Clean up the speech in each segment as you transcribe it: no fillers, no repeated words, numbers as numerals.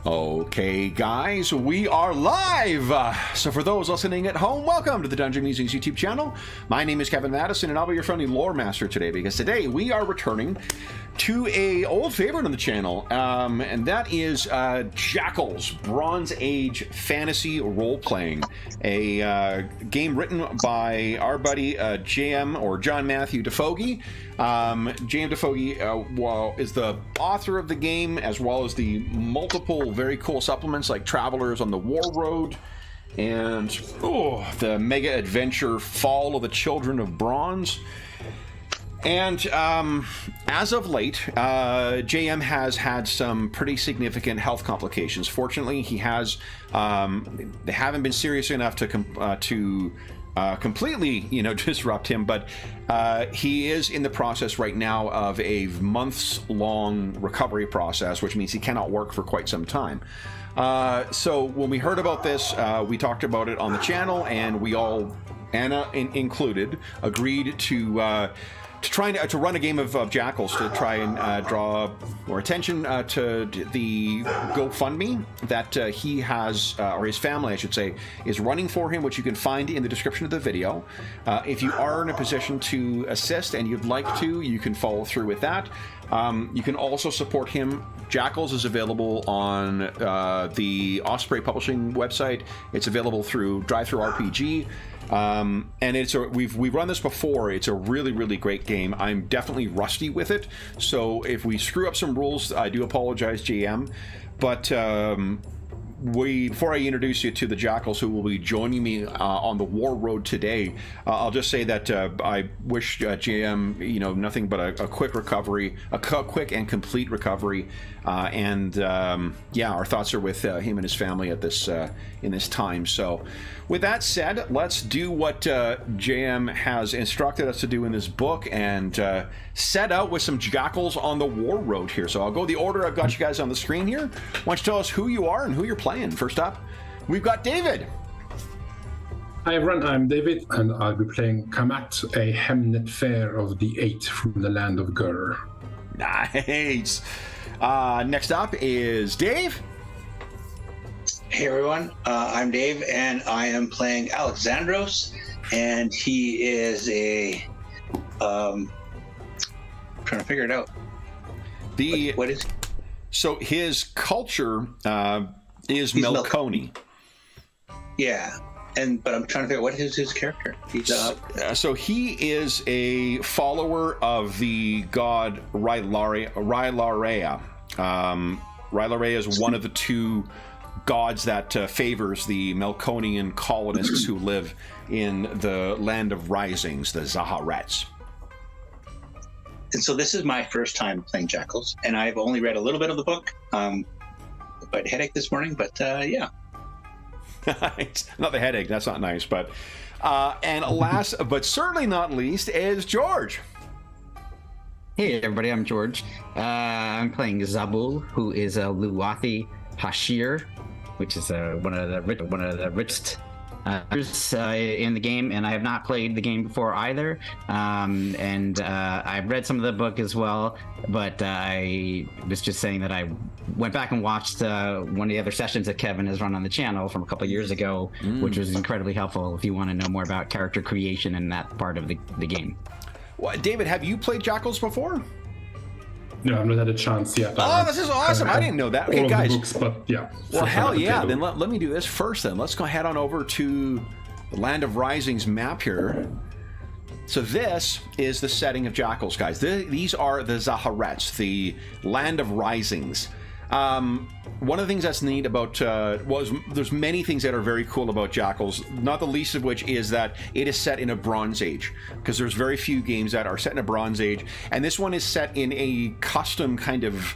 Okay, guys, we are live! So for those listening at home, welcome to the Dungeon Musings YouTube channel. My name is Kevin Madison, and I'll be your friendly lore master today, because today we are returning to a old favorite on the channel, and that is Jackals, Bronze Age Fantasy Roleplaying, a game written by our buddy JM, or John Matthew DeFogie. JM DeFogie is the author of the game, as well as the multiple very cool supplements like Travelers on the War Road and the mega adventure Fall of the Children of Bronze. And as of late, JM has had some pretty significant health complications. Fortunately, he has they haven't been serious enough to completely, disrupt him, but he is in the process right now of a months-long recovery process, which means he cannot work for quite some time. So when we heard about this, we talked about it on the channel, and we all, Anna included, agreed to try to run a game of Jackals to try and draw more attention to the GoFundMe that he has, or his family, I should say, is running for him, which you can find in the description of the video. If you are in a position to assist and you'd like to, you can follow through with that. You can also support him. Jackals is available on the Osprey Publishing website. It's available through DriveThruRPG. And we've run this before. It's a really great game. I'm definitely rusty with it, so if we screw up some rules, I do apologize, GM. But before I introduce you to the Jackals who will be joining me on the War Road today, I'll just say that I wish JM nothing but a quick recovery, a quick and complete recovery, and our thoughts are with him and his family at this in this time. So with that said, let's do what JM has instructed us to do in this book and set out with some Jackals on the War Road here. So I'll go the order I've got you guys on the screen here. Why don't you tell us who you are and who you're playing? First up, we've got David. Hi everyone, I'm David, and I'll be playing Kamat, a Hemnet Fair of the Eight from the land of Gur. Nice. Next up is Dave. Hey everyone, I'm Dave, and I am playing Alexandros, and he is a trying to figure it out. What is? So his culture is Melkoni. Yeah, but I'm trying to figure out what is his character. He's so he is a follower of the god Rylarea. Rylarea is one of the two gods that favors the Melkonian colonists who live in the Land of Risings, the Zaharets. And so this is my first time playing Jackals, and I've only read a little bit of the book. But headache this morning, but yeah. Not the headache, that's not nice, but and last but certainly not least is George. Hey everybody, I'm George. I'm playing Zabul, who is a Luwathi Hashir, which is one of the richest in the game, and I have not played the game before either. I've read some of the book as well, but I was just saying that I went back and watched one of the other sessions that Kevin has run on the channel from a couple of years ago, which was incredibly helpful if you want to know more about character creation in that part of the game. Well, David, have you played Jackals before? No, I've not had a chance yet. Oh, this is awesome. I didn't know that. Okay, guys. Books, but yeah. Well, hell yeah. Then let me do this first then. Let's go head on over to the Land of Risings map here. So this is the setting of Jackals, guys. These are the Zaharets, the Land of Risings. One of the things that's neat about, there's many things that are very cool about Jackals, not the least of which is that it is set in a Bronze Age, because there's very few games that are set in a Bronze Age, and this one is set in a custom kind of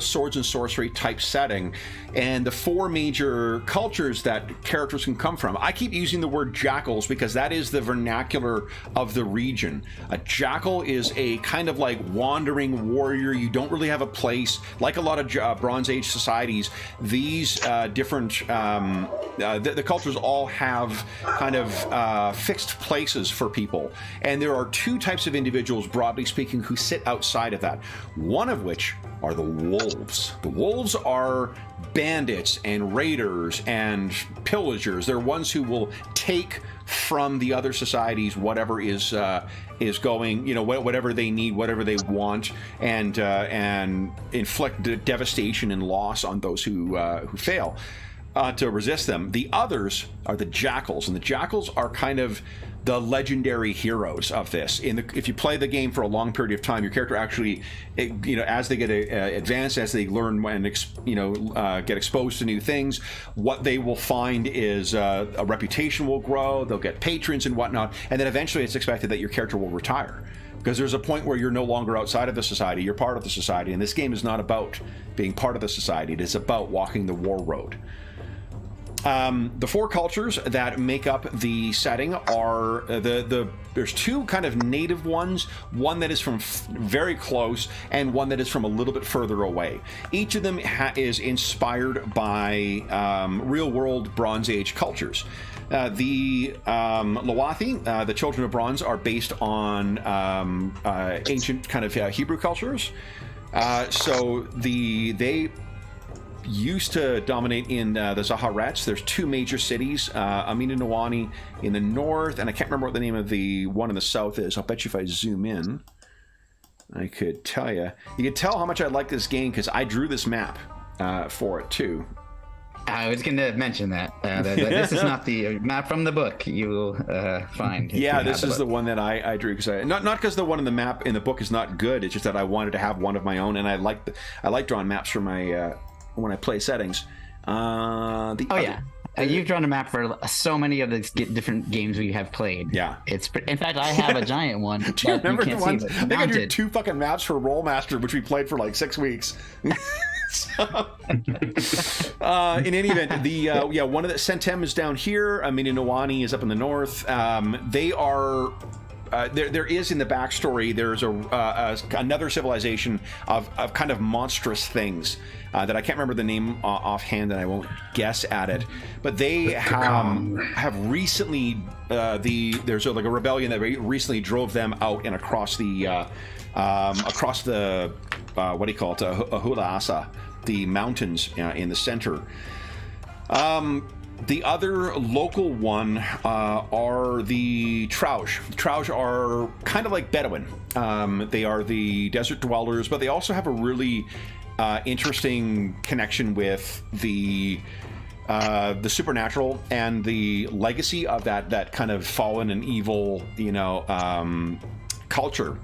swords and sorcery type setting, and the four major cultures that characters can come from. I keep using the word Jackals because that is the vernacular of the region. A Jackal is a kind of like wandering warrior. You don't really have a place. Like a lot of Bronze Age societies, these different the cultures all have kind of fixed places for people, and there are two types of individuals, broadly speaking, who sit outside of that. One of which are the the wolves. The wolves are bandits and raiders and pillagers. They're ones who will take from the other societies whatever is going, whatever they need, whatever they want, and inflict devastation and loss on those who fail to resist them. The others are the Jackals, and the Jackals are kind of the legendary heroes of this. If you play the game for a long period of time, your character actually, as they get advanced, as they learn and get exposed to new things, what they will find is a reputation will grow. They'll get patrons and whatnot, and then eventually it's expected that your character will retire. Because there's a point where you're no longer outside of the society, you're part of the society, and this game is not about being part of the society, it is about walking the war road. The four cultures that make up the setting are there's two kind of native ones, one that is from very close and one that is from a little bit further away. Each of them is inspired by real-world Bronze Age cultures. The Loathi, the Children of Bronze, are based on ancient kind of Hebrew cultures. So they used to dominate in the Zaharets. There's two major cities, Amina Nawani in the north, and I can't remember what the name of the one in the south is. I'll bet you if I zoom in, I could tell you. You can tell how much I like this game because I drew this map for it too. I was going to mention that. This is not the map from the book you will find. Yeah, this is the one that I drew because not because the one in the map in the book is not good. It's just that I wanted to have one of my own, and I like drawing maps for my when I play settings. You've drawn a map for so many of the different games we have played. Yeah, in fact, I have a giant one. Do you remember the ones? I think I drew 2 fucking maps for Rollmaster, which we played for like 6 weeks. In any event, one of the Sentem is down here. I mean, Nawani is up in the north. They are. There is in the backstory. There's another civilization of kind of monstrous things that I can't remember the name offhand, and I won't guess at it. But they have recently there's like a rebellion that recently drove them out and across the what do you call it, Ahula Asa, the mountains in the center. The other local one are the Trauj. The Trauj are kind of like Bedouin. They are the desert dwellers, but they also have a really interesting connection with the supernatural and the legacy of that kind of fallen and evil, culture.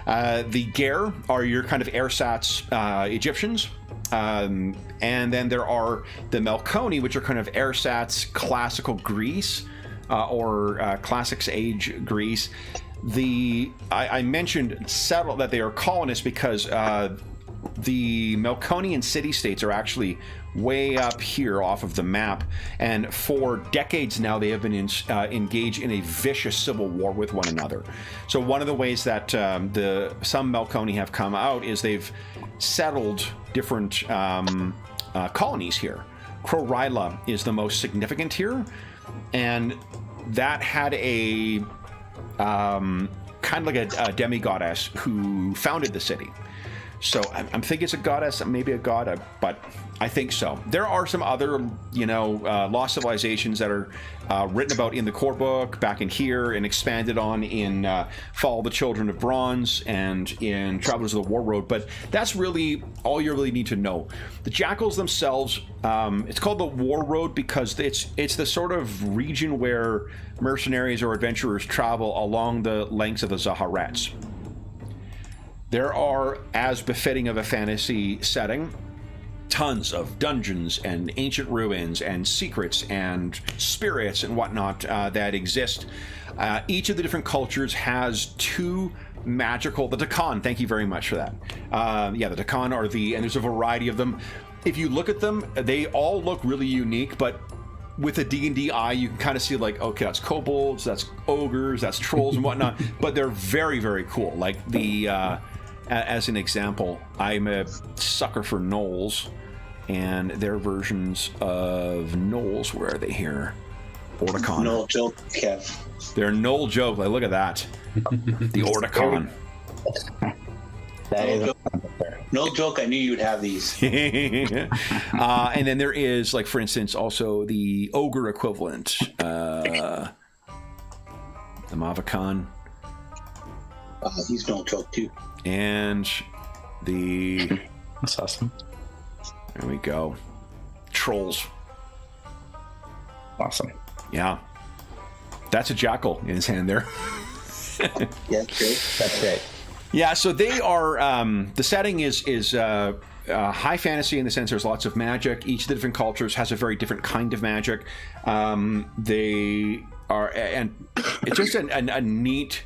The Ger are your kind of ersatz Egyptians. And then there are the Melkoni, which are kind of ersatz classical Greece or classics age Greece. I mentioned that they are colonists because the Melkonian city-states are actually way up here off of the map, and for decades now they have been engaged in a vicious civil war with one another. So one of the ways that some Melkoni have come out is they've settled different colonies here. Crorila is the most significant here, and that had a kind of like a demigoddess who founded the city. So I'm thinking it's a goddess, maybe a god, but I think so. There are some other, lost civilizations that are written about in the core book, back in here, and expanded on in Fall of the Children of Bronze and in Travelers of the War Road. But that's really all you really need to know. The Jackals themselves, it's called the War Road because it's the sort of region where mercenaries or adventurers travel along the lengths of the Zaharets. There are, as befitting of a fantasy setting, tons of dungeons and ancient ruins and secrets and spirits and whatnot that exist. Each of the different cultures has two magical... The Dakan, thank you very much for that. The Dakan are and there's a variety of them. If you look at them, they all look really unique, but with a D&D eye, you can kind of see like, okay, that's kobolds, that's ogres, that's trolls and whatnot, but they're very, very cool. Like as an example, I'm a sucker for gnolls, and their versions of gnolls. Where are they here? Orticon. Gnoll joke, Kev. They're gnoll joke. Like, look at that. The Orticon. That is No joke. I knew you'd have these. And then there is, like, for instance, also the ogre equivalent, the Mavakan. He's no joke too. And the... That's awesome. There we go. Trolls. Awesome. Yeah. That's a jackal in his hand there. Yeah, great. That's great. Yeah, so they are... the setting is high fantasy in the sense there's lots of magic. Each of the different cultures has a very different kind of magic. They are... And it's just a neat...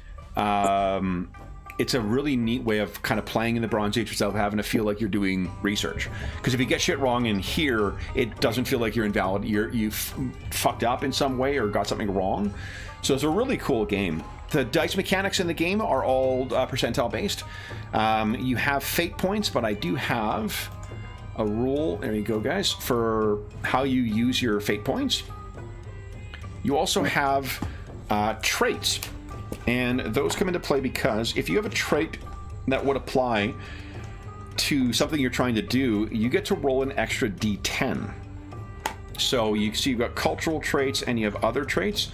it's a really neat way of kind of playing in the Bronze Age without having to feel like you're doing research. Because if you get shit wrong in here, it doesn't feel like you're invalid. You fucked up in some way or got something wrong. So it's a really cool game. The dice mechanics in the game are all percentile based. You have fate points, but I do have a rule, there you go guys, for how you use your fate points. You also have traits. And those come into play because if you have a trait that would apply to something you're trying to do, you get to roll an extra d10. So you see you've got cultural traits and you have other traits.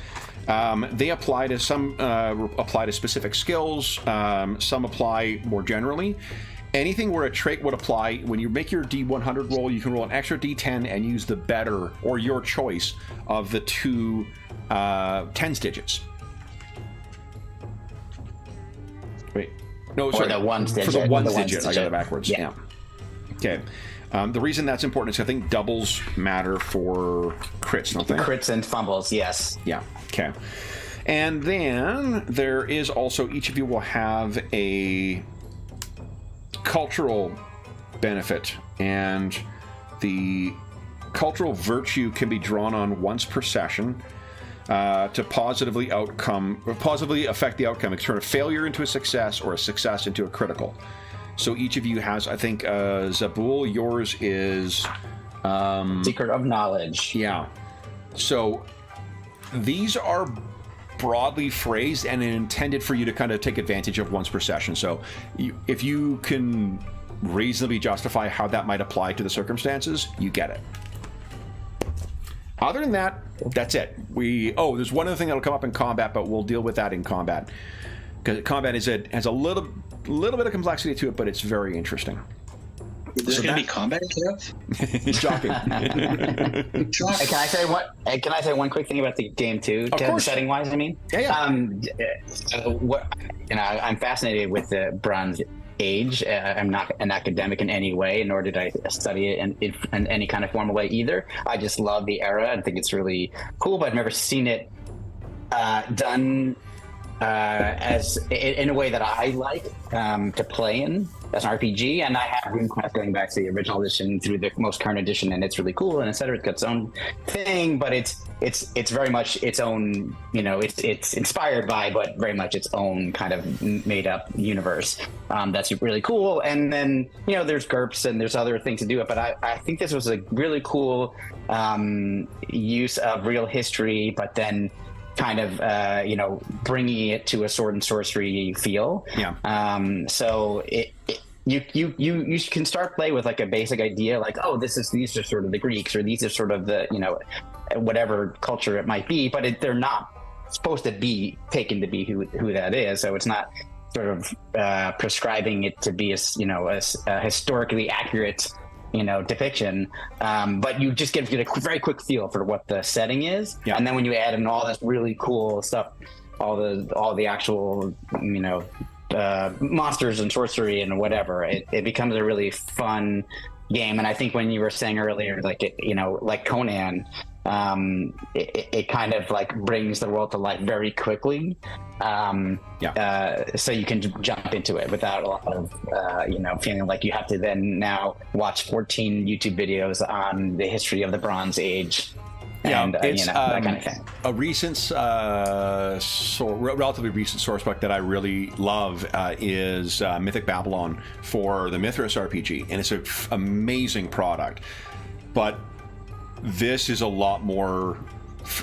They apply to some apply to specific skills. Some apply more generally. Anything where a trait would apply, when you make your D100 roll, you can roll an extra D10 and use the better or your choice of the two tens digits. Wait, no, sorry. Or the ones digit. For the ones digit, I got it backwards. Yeah. Okay. The reason that's important is I think doubles matter for crits, don't they? Crits and fumbles, yes. Yeah. Okay. And then there is also, each of you will have a cultural benefit, and the cultural virtue can be drawn on once per session. To positively affect the outcome. It can turn a failure into a success or a success into a critical. So each of you has, I think, Zabul, yours is... Secret of Knowledge. Yeah. So these are broadly phrased and intended for you to kind of take advantage of once per session. So if you can reasonably justify how that might apply to the circumstances, you get it. Other than that, that's it. There's one other thing that'll come up in combat, but we'll deal with that in combat. Because combat has a little bit of complexity to it, but it's very interesting. There's going to be combat stuff? Shocking. Can I say one quick thing about the game too? Of course. Setting wise, I mean. Yeah. I'm fascinated with the Bronze Age. I'm not an academic in any way, nor did I study it in any kind of formal way either. I just love the era and think it's really cool, but I've never seen it done as in a way that I like to play in as an RPG. And I have RuneQuest going back to the original edition through the most current edition, and it's really cool and etc. It's got its own thing, but it's very much its own, it's inspired by, but very much its own kind of made up universe. That's really cool. And then, there's GURPS and there's other things to do it, but I think this was a really cool use of real history, but then kind of, bringing it to a sword and sorcery feel. Yeah. So you can start play with like a basic idea, like, oh, these are sort of the Greeks, or these are sort of the, whatever culture it might be, but they're not supposed to be taken to be who that is. So it's not sort of prescribing it to be a historically accurate depiction, but you just get a very quick feel for what the setting is. Yeah. And then when you add in all this really cool stuff, all the actual monsters and sorcery and whatever, it becomes a really fun game. And I think when you were saying earlier, like Conan, it kind of like brings the world to life very quickly. So you can jump into it without a lot of, feeling like you have to then now watch 14 YouTube videos on the history of the Bronze Age. And, it's that kind of thing. A recent, relatively recent source book that I really love is Mythic Babylon for the Mithras RPG, and it's an amazing product. But this is a lot more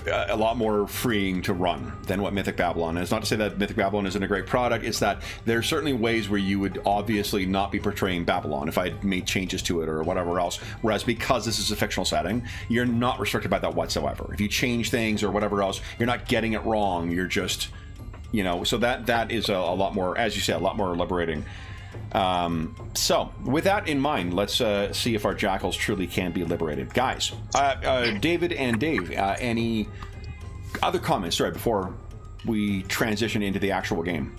a lot more freeing to run than what Mythic Babylon is. Not to say that Mythic Babylon isn't a great product, it's that there's certainly ways where you would obviously not be portraying Babylon if I had made changes to it or whatever else, whereas because this is a fictional setting, you're not restricted by that whatsoever. If you change things or whatever else, you're not getting it wrong, you're just, you know, so that is a lot more, as you said, a lot more liberating. So with that in mind, let's see if our jackals truly can be liberated. Guys, David and Dave, any other comments, before we transition into the actual game?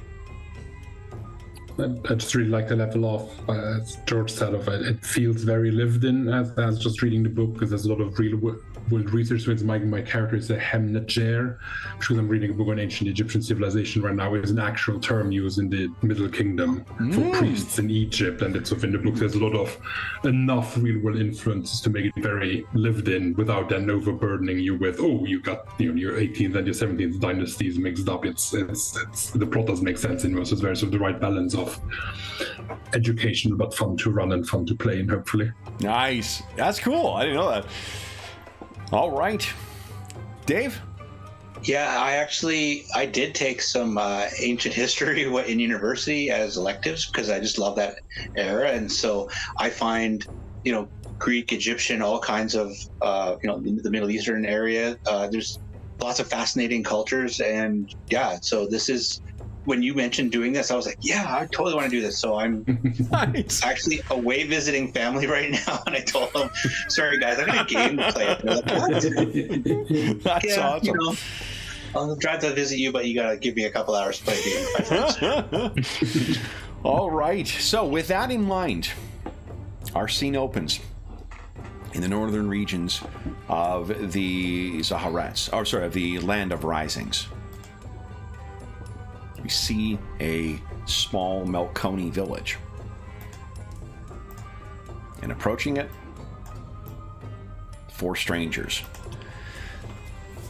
I just really like the level of, as George said, it feels very lived in as just reading the book, because there's a lot of real world research. So my character is a Hemnetjer, because I'm reading a book on ancient Egyptian civilization right now. It's an actual term used in the Middle Kingdom for priests in Egypt, and it's in the book. There's a lot of enough real world influences to make it very lived in without then overburdening you with, you got your 18th and your 17th dynasties mixed up. It's the plot doesn't make sense anymore. So it's very sort of the right balance of educational but fun to run and fun to play in, hopefully. Nice. That's cool. I didn't know that. All right. Dave? Yeah, I did take some ancient history in university as electives, because I just love that era. And so I find, Greek, Egyptian, all kinds of, the Middle Eastern area. There's lots of fascinating cultures. And yeah, so this is, when you mentioned doing this, I was like, yeah, I totally want to do this. So I'm actually away visiting family right now, and I told them, sorry guys, I got a game to play. They're like, what? That's awesome. I'll drive to visit you, but you got to give me a couple hours to play a game. All right. So with that in mind, our scene opens in the northern regions of the of the Land of Risings. We see a small Melkoni village. And approaching it, 4 strangers.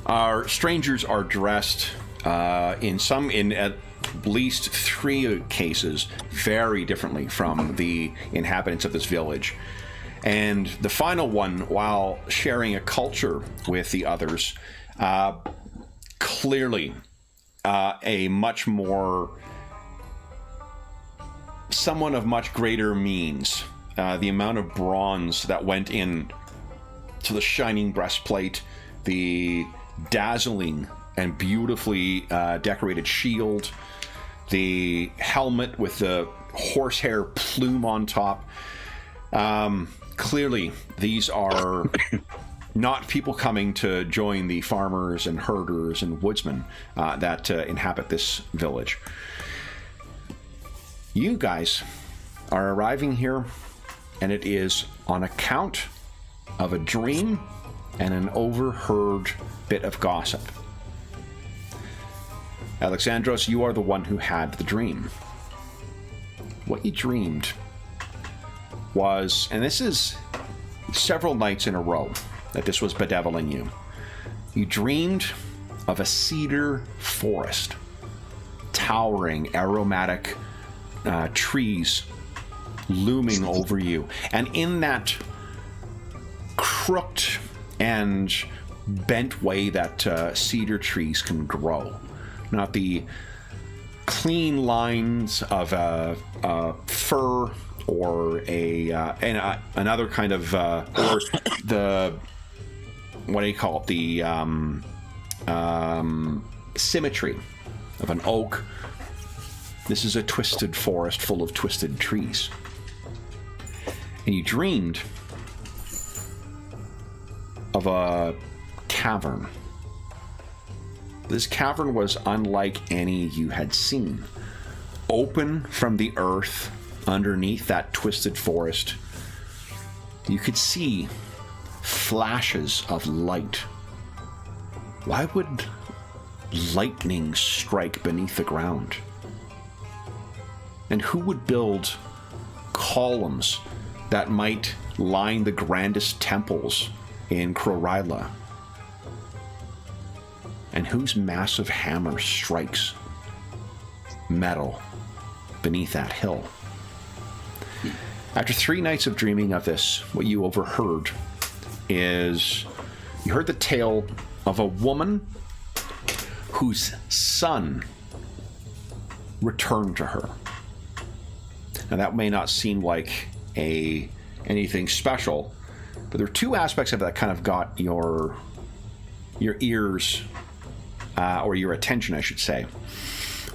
Our strangers are dressed in at least 3 cases very differently from the inhabitants of this village. And the final one, while sharing a culture with the others, clearly a much more, someone of much greater means. The amount of bronze that went in to the shining breastplate, the dazzling and beautifully decorated shield, the helmet with the horsehair plume on top. Clearly, these are not people coming to join the farmers and herders and woodsmen that inhabit this village. You guys are arriving here, and it is on account of a dream and an overheard bit of gossip. Alexandros, you are the one who had the dream. What you dreamed was, and this is several nights in a row that this was bedeviling you. You dreamed of a cedar forest, towering, aromatic trees looming over you. And in that crooked and bent way that cedar trees can grow, not the clean lines of a fir or another kind of or the, what do you call it, the symmetry of an oak. This is a twisted forest full of twisted trees. And you dreamed of a cavern. This cavern was unlike any you had seen. Open from the earth underneath that twisted forest, you could see flashes of light. Why would lightning strike beneath the ground? And who would build columns that might line the grandest temples in Crorila? And whose massive hammer strikes metal beneath that hill? After 3 nights of dreaming of this, what you overheard is, you heard the tale of a woman whose son returned to her. Now that may not seem like anything special, but there are two aspects of that kind of got your ears, or your attention, I should say.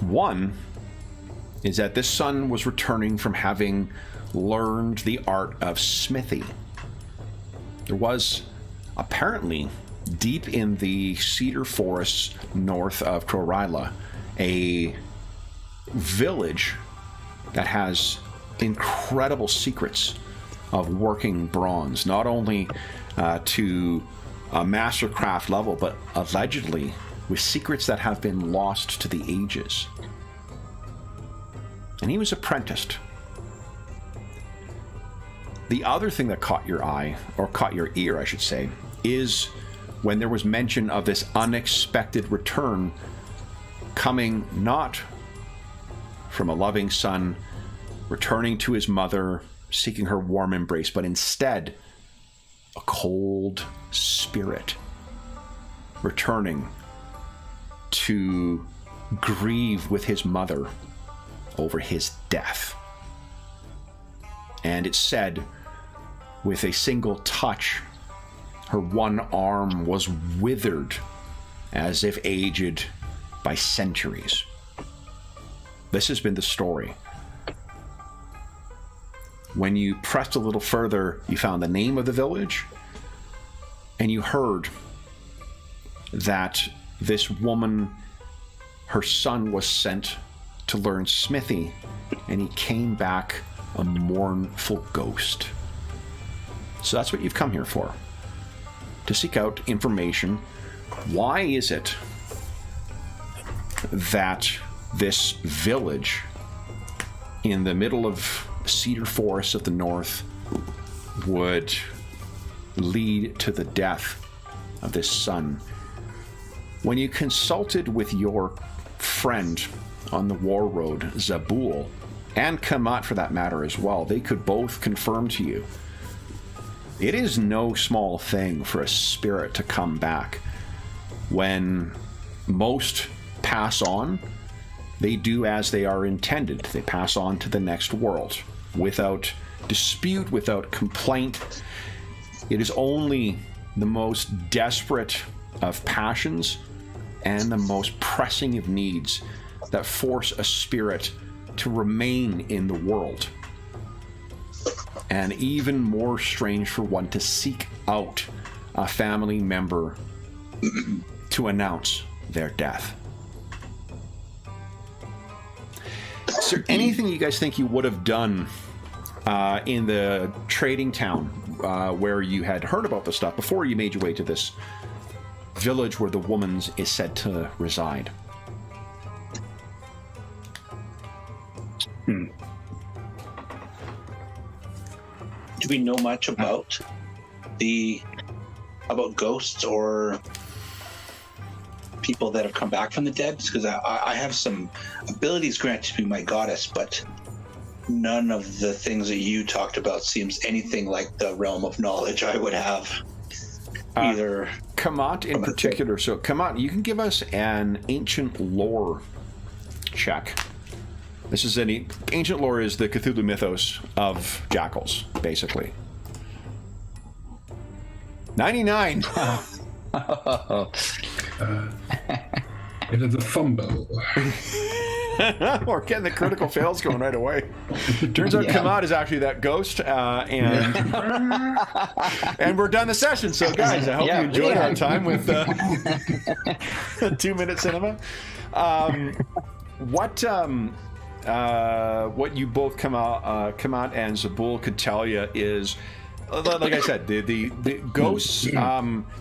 One is that this son was returning from having learned the art of smithy. There was apparently, deep in the cedar forests north of Crorila, a village that has incredible secrets of working bronze, not only to a mastercraft level, but allegedly with secrets that have been lost to the ages. And he was apprenticed. The other thing that caught your eye, or caught your ear, I should say, is when there was mention of this unexpected return coming not from a loving son returning to his mother, seeking her warm embrace, but instead a cold spirit returning to grieve with his mother over his death. And it said, with a single touch, her one arm was withered as if aged by centuries. This has been the story. When you pressed a little further, you found the name of the village, and you heard that this woman, her son was sent to learn smithy, and he came back a mournful ghost. So that's what you've come here for, to seek out information. Why is it that this village in the middle of cedar forests of the north would lead to the death of this son? When you consulted with your friend on the war road, Zabul, and Kamat for that matter as well, they could both confirm to you it is no small thing for a spirit to come back. When most pass on, they do as they are intended. They pass on to the next world without dispute, without complaint. It is only the most desperate of passions and the most pressing of needs that force a spirit to remain in the world. And even more strange for one to seek out a family member to announce their death. Is there anything you guys think you would have done in the trading town where you had heard about the stuff before you made your way to this village where the woman is said to reside? Do we know much about ghosts or people that have come back from the dead? Because I have some abilities granted to be my goddess, but none of the things that you talked about seems anything like the realm of knowledge I would have. Either Kamat in particular. So Kamat, you can give us an ancient lore check. This is ancient lore is the Cthulhu mythos of Jackals, basically. 99. It is a fumble. We're getting the critical fails going right away. Turns out Kamat is actually that ghost, and we're done the session. So, guys, I hope you enjoyed our time with 2-minute cinema. What you both Kamat and Zabul could tell you is, like I said, the ghosts,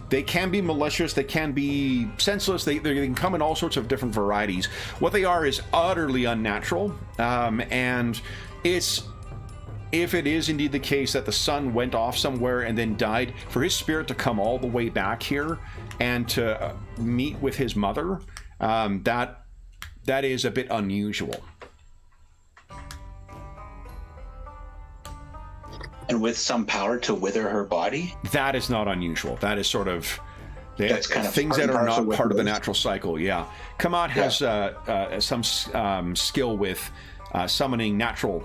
they can be malicious, they can be senseless, they can come in all sorts of different varieties. What they are is utterly unnatural, and if it is indeed the case that the son went off somewhere and then died, for his spirit to come all the way back here and to meet with his mother, that is a bit unusual. And with some power to wither her body? That is not unusual. That is sort of That's kind of things that are not part of the those. natural cycle. Yeah, Kamat has some skill with summoning natural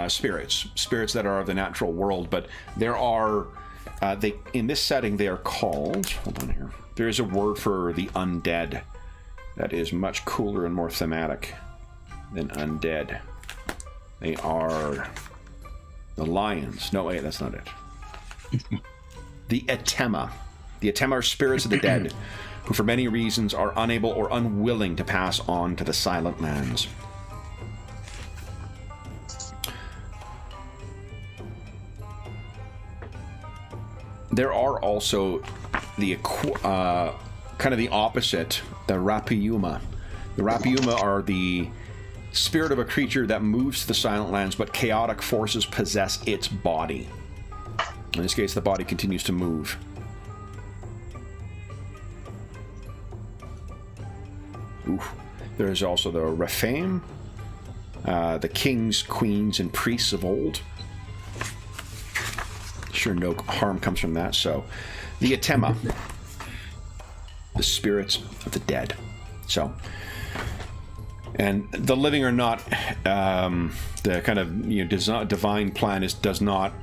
spirits that are of the natural world, but there are they in this setting they are called. Hold on here. There is a word for the undead that is much cooler and more thematic than undead. They are the lions. No, wait, that's not it. The Etema. The Etema are spirits of the dead, who for many reasons are unable or unwilling to pass on to the Silent Lands. There are also the kind of the opposite, the Rapiuma. The Rapiuma are the spirit of a creature that moves to the Silent Lands, but chaotic forces possess its body. In this case, the body continues to move. Oof. There's also the Rephaim, the kings, queens, and priests of old. Sure, no harm comes from that. So, the Etema, the spirits of the dead. So, and the living are not the kind of divine plan does not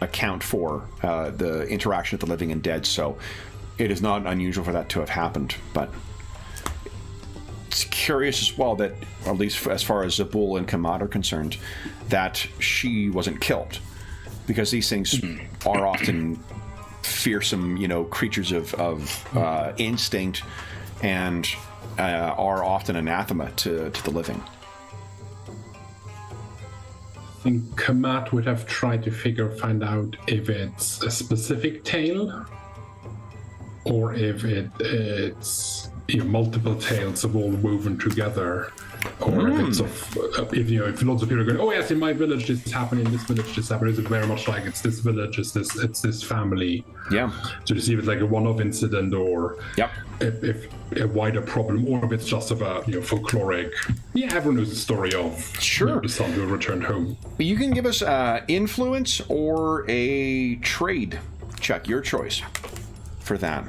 account for the interaction of the living and dead. So, it is not unusual for that to have happened, but it's curious as well that, at least as far as Zabul and Kamat are concerned, that she wasn't killed, because these things are often fearsome, creatures of instinct, and are often anathema to the living. I think Kamat would have tried to find out if it's a specific tale, or if it's multiple tales of all woven together, or if it's if lots of people are going, oh yes, in my village this is happening, in this village this happening, it's very much like it's this village, it's this family. Yeah. So to see if it's like a one-off incident, or Yep. if a wider problem, or if it's just of a folkloric. Yeah, everyone knows the story of Sure. the son who returned home. You can give us influence or a trade check, your choice, for that.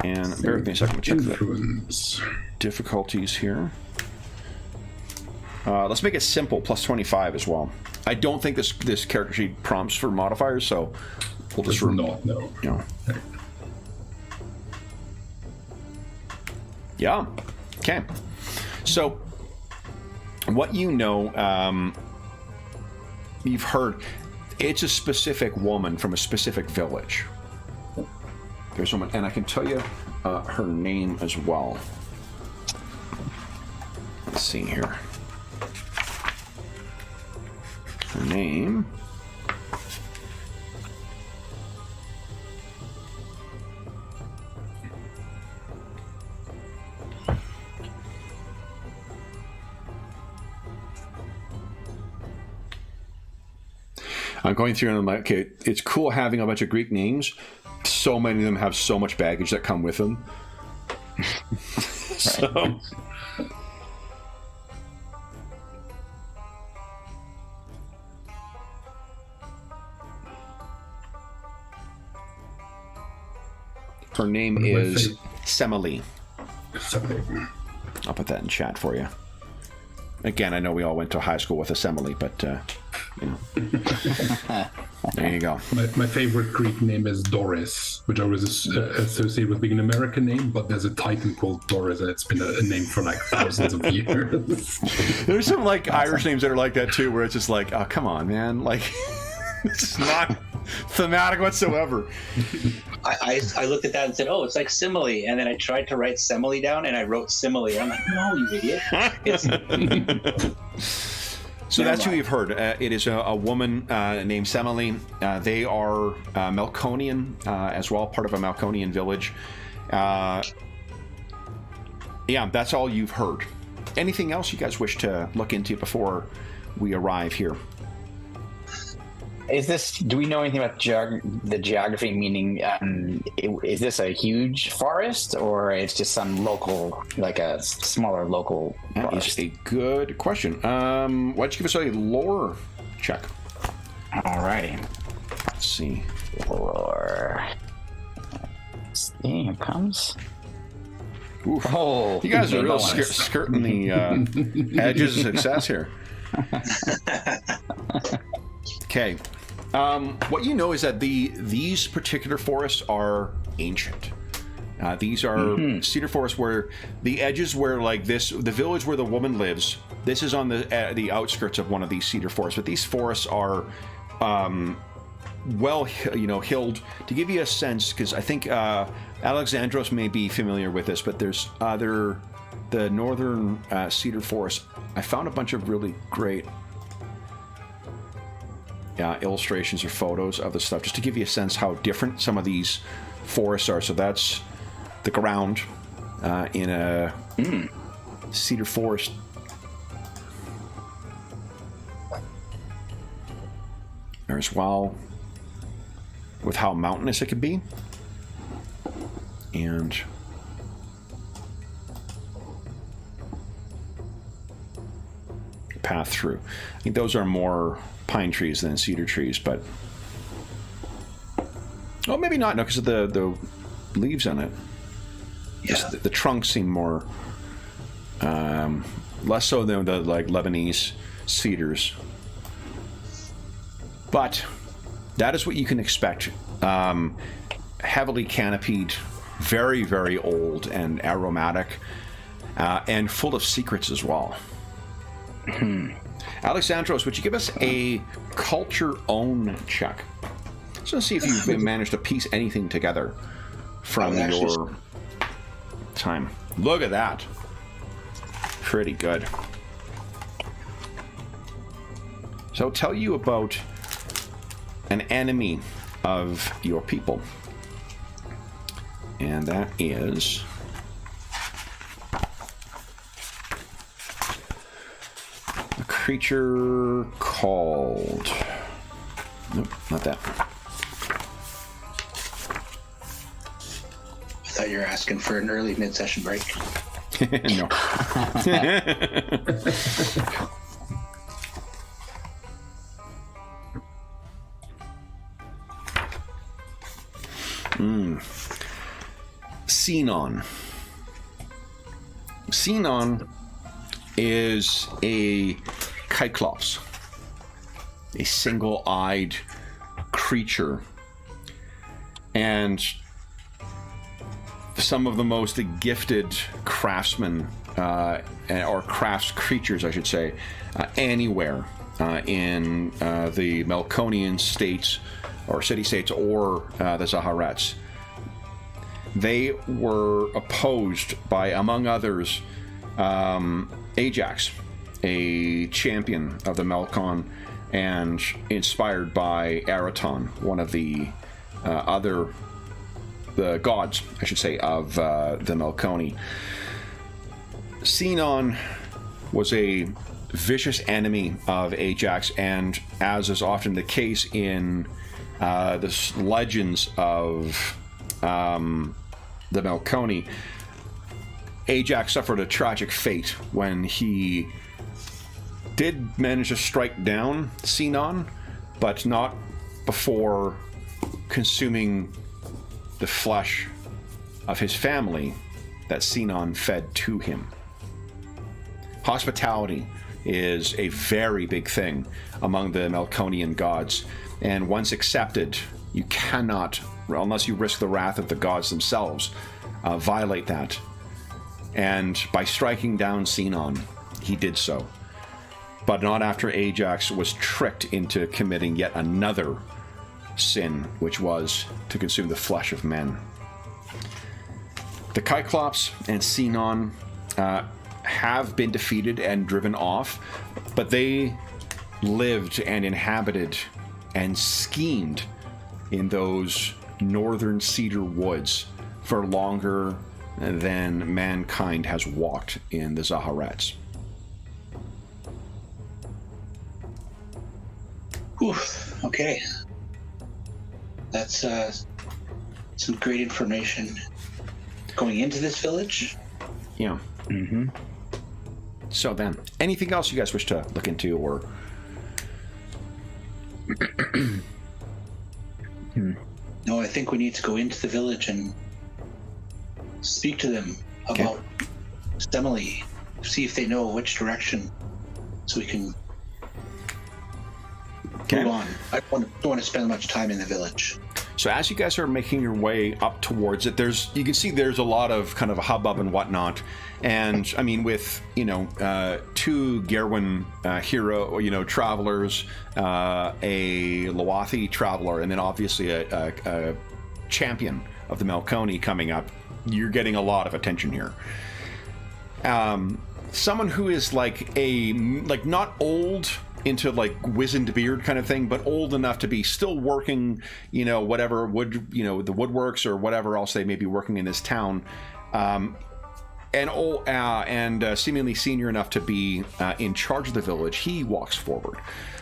And bear with me a second. Check the Influence. difficulties here. Let's make it simple, plus 25 as well. I don't think this character sheet prompts for modifiers, so we'll just Not, no. Yeah. Okay. So, what you've heard, it's a specific woman from a specific village. There's someone, and I can tell you her name as well. Let's see here. Her name. I'm going through and I'm like, okay, it's cool having a bunch of Greek names. So many of them have so much baggage that come with them. So, her name is Semele. I'll put that in chat for you. Again, I know we all went to high school with Semele, but there you go. My favorite Greek name is Doris, which I always associate with being an American name, but there's a Titan called Doris, and it's been a name for like thousands of years. There's some like Irish names that are like that too, where it's just like, oh, come on, man. Like, it's not thematic whatsoever. I looked at that and said, oh, it's like simile. And then I tried to write simile down, and I wrote simile. I'm like, no, you idiot. So that's who you've heard. It is a woman named Semele. They are Melkonian as well, part of a Melkonian village. Yeah, that's all you've heard. Anything else you guys wish to look into before we arrive here? Do we know anything about the geography? Meaning, is this a huge forest, or it's just some local, like a smaller local forest? That is a good question. Why don't you give us a lore check? Alrighty. Let's see. Or here it comes. Oof. Oh, You guys are okay, real that one is- skirting the edges of success here. Okay. What you know is that these particular forests are ancient. These are cedar forests where the edges where like this, the village where the woman lives, this is on the outskirts of one of these cedar forests. But these forests are well, hilled. To give you a sense, because I think Alexandros may be familiar with this, but there's the northern cedar forest. I found a bunch of really great illustrations or photos of the stuff, just to give you a sense how different some of these forests are. So that's the ground in a cedar forest. As well, with how mountainous it can be, and path through. I think those are more pine trees than cedar trees, but maybe not. No, because of the leaves on it. Yeah. The trunks seem more less so than the like Lebanese cedars. But that is what you can expect. Heavily canopied, very, very old and aromatic, and full of secrets as well. Alexandros, would you give us a culture own check? Just to see if you've managed to piece anything together from your time. Look at that. Pretty good. So I'll tell you about an enemy of your people, and that is a creature called, nope, not that. I thought you were asking for an early mid-session break. No. Xenon. Xenon is a Cyclops, a single-eyed creature, and some of the most gifted craftsmen, or crafts creatures, I should say, anywhere in the Melkonian states, or city-states, or the Zaharets. They were opposed by, among others, Ajax, a champion of the Melkon, and inspired by Araton, one of the gods, I should say, of the Melkoni. Xenon was a vicious enemy of Ajax, and as is often the case in the legends of the Melkoni, Ajax suffered a tragic fate when he did manage to strike down Xenon, but not before consuming the flesh of his family that Xenon fed to him. Hospitality is a very big thing among the Melkonian gods, and once accepted, you cannot, unless you risk the wrath of the gods themselves, violate that. And by striking down Xenon, he did so. But not after Ajax was tricked into committing yet another sin, which was to consume the flesh of men. The Cyclops and Xenon have been defeated and driven off, but they lived and inhabited and schemed in those northern cedar woods for longer than mankind has walked in the Zaharets. Oof, okay. That's some great information going into this village. Yeah. Mm-hmm. So then, anything else you guys wish to look into, or No, I think we need to go into the village and speak to them about Semele. See if they know which direction, so we can move on. I don't want to spend much time in the village. So as you guys are making your way up towards it, you can see there's a lot of kind of a hubbub and whatnot. And I mean, with, you know, 2 Gerwin hero, you know, travelers, a Luathi traveler, and then obviously a champion of the Melkoni coming up, you're getting a lot of attention here. Someone who is like not old into like wizened beard kind of thing, but old enough to be still working, you know, whatever wood, you know, the woodworks or whatever else they may be working in this town, and seemingly senior enough to be in charge of the village. He walks forward.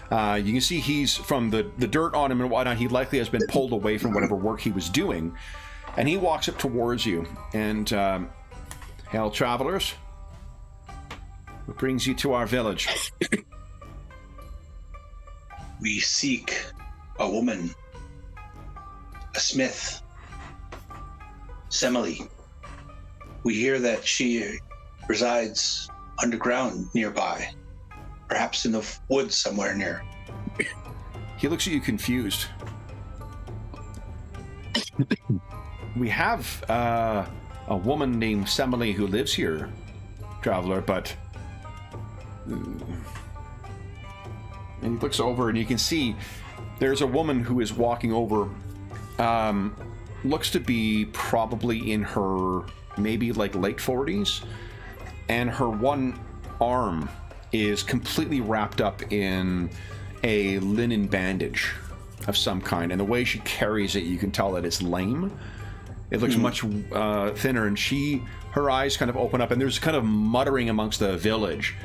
You can see he's, from the dirt on him and whatnot, he likely has been pulled away from whatever work he was doing, and he walks up towards you and, hail travelers, what brings you to our village? We seek a woman, a smith, Semele. We hear that she resides underground nearby, perhaps in the woods somewhere near. He looks at you confused. We have a woman named Semele who lives here, traveler, but... And he looks over and you can see there's a woman who is walking over, looks to be probably in her maybe like late 40s, and her one arm is completely wrapped up in a linen bandage of some kind, and the way she carries it, you can tell that it's lame. It looks much thinner, and her eyes kind of open up, and there's kind of muttering amongst the village.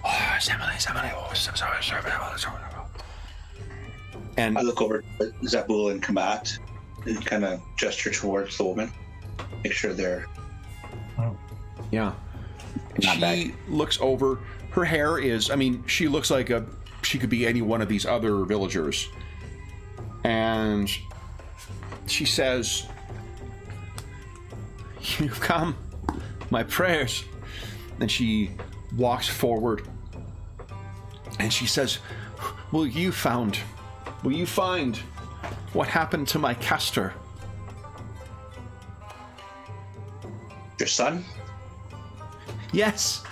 Oh, Semele. And I look over at Zabul and Kamat and kind of gesture towards the woman. Make sure they're... Yeah. She looks over. Her hair is, I mean, she looks like she could be any one of these other villagers. And she says, "You've come, my prayers." And she walks forward and she says, Will you find what happened to my caster? Your son? Yes,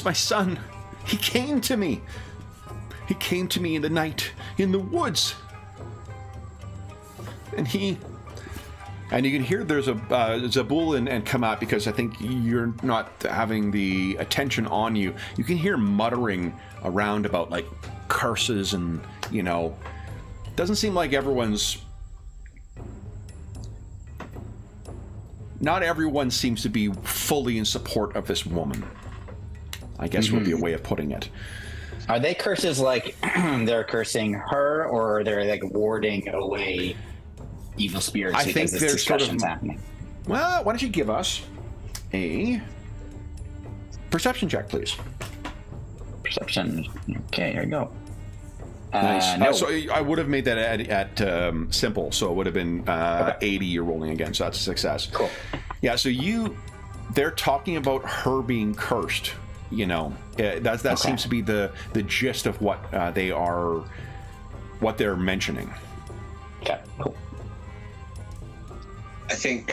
my son. He came to me. He came to me in the night, in the woods. And you can hear there's a Zabul and Kamat, because I think you're not having the attention on you. You can hear muttering around about like curses and, you know, doesn't seem like not everyone seems to be fully in support of this woman, I guess would be a way of putting it. Are they curses like they're cursing her, or they're like warding away evil spirits? I think this there's sort of happening? Well, why don't you give us a perception check, please? Perception. Okay, here we go. Nice. No. So I would have made that at simple, so it would have been 80 you're rolling again, so that's a success. Cool. Yeah, so they're talking about her being cursed, you know. That seems to be the gist of what they're mentioning. Okay, cool. I think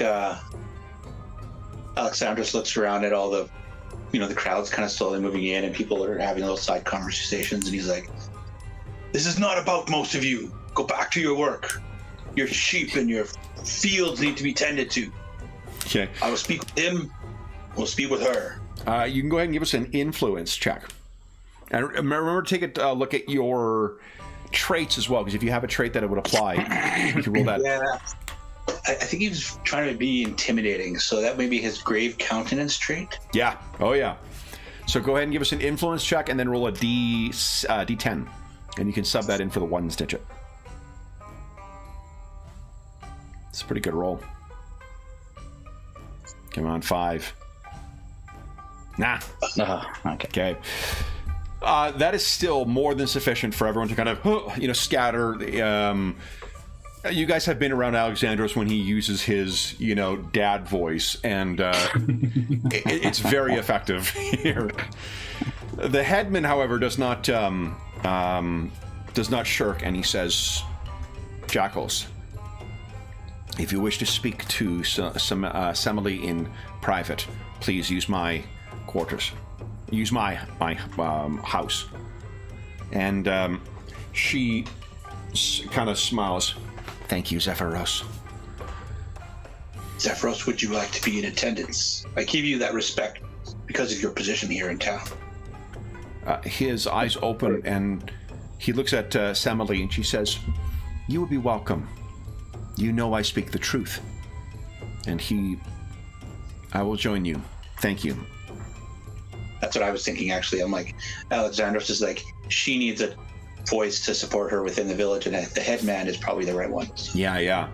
Alexandros looks around at all the, you know, the crowd's kind of slowly moving in and people are having little side conversations, and he's like, "This is not about most of you. Go back to your work. Your sheep and your fields need to be tended to. Okay. I will speak with him. We'll speak with her." You can go ahead and give us an influence check. And remember to take a look at your traits as well, because if you have a trait that it would apply, you can roll that. Yeah. I think he was trying to be intimidating, so that may be his grave countenance trait. Yeah. Oh, yeah. So go ahead and give us an influence check, and then roll a D10. And you can sub that in for the one stitch it. It's a pretty good roll. Come on, 5. Nah. Okay. That is still more than sufficient for everyone to kind of, you know, scatter. You guys have been around Alexandros when he uses his, dad voice, and it's very effective here. The headman, however, does not shirk, and he says, "Jackals, if you wish to speak to Semele in private, please use my quarters. Use my house." And she kind of smiles. "Thank you, Zephyros." Zephyros, would you like to be in attendance? I give you that respect because of your position here in town. His eyes open, and he looks at Semele, and she says, "You would be welcome. You know I speak the truth." And I will join you. Thank you. That's what I was thinking, actually. I'm like, Alexandros is like, she needs a voice to support her within the village, and the headman is probably the right one. Yeah.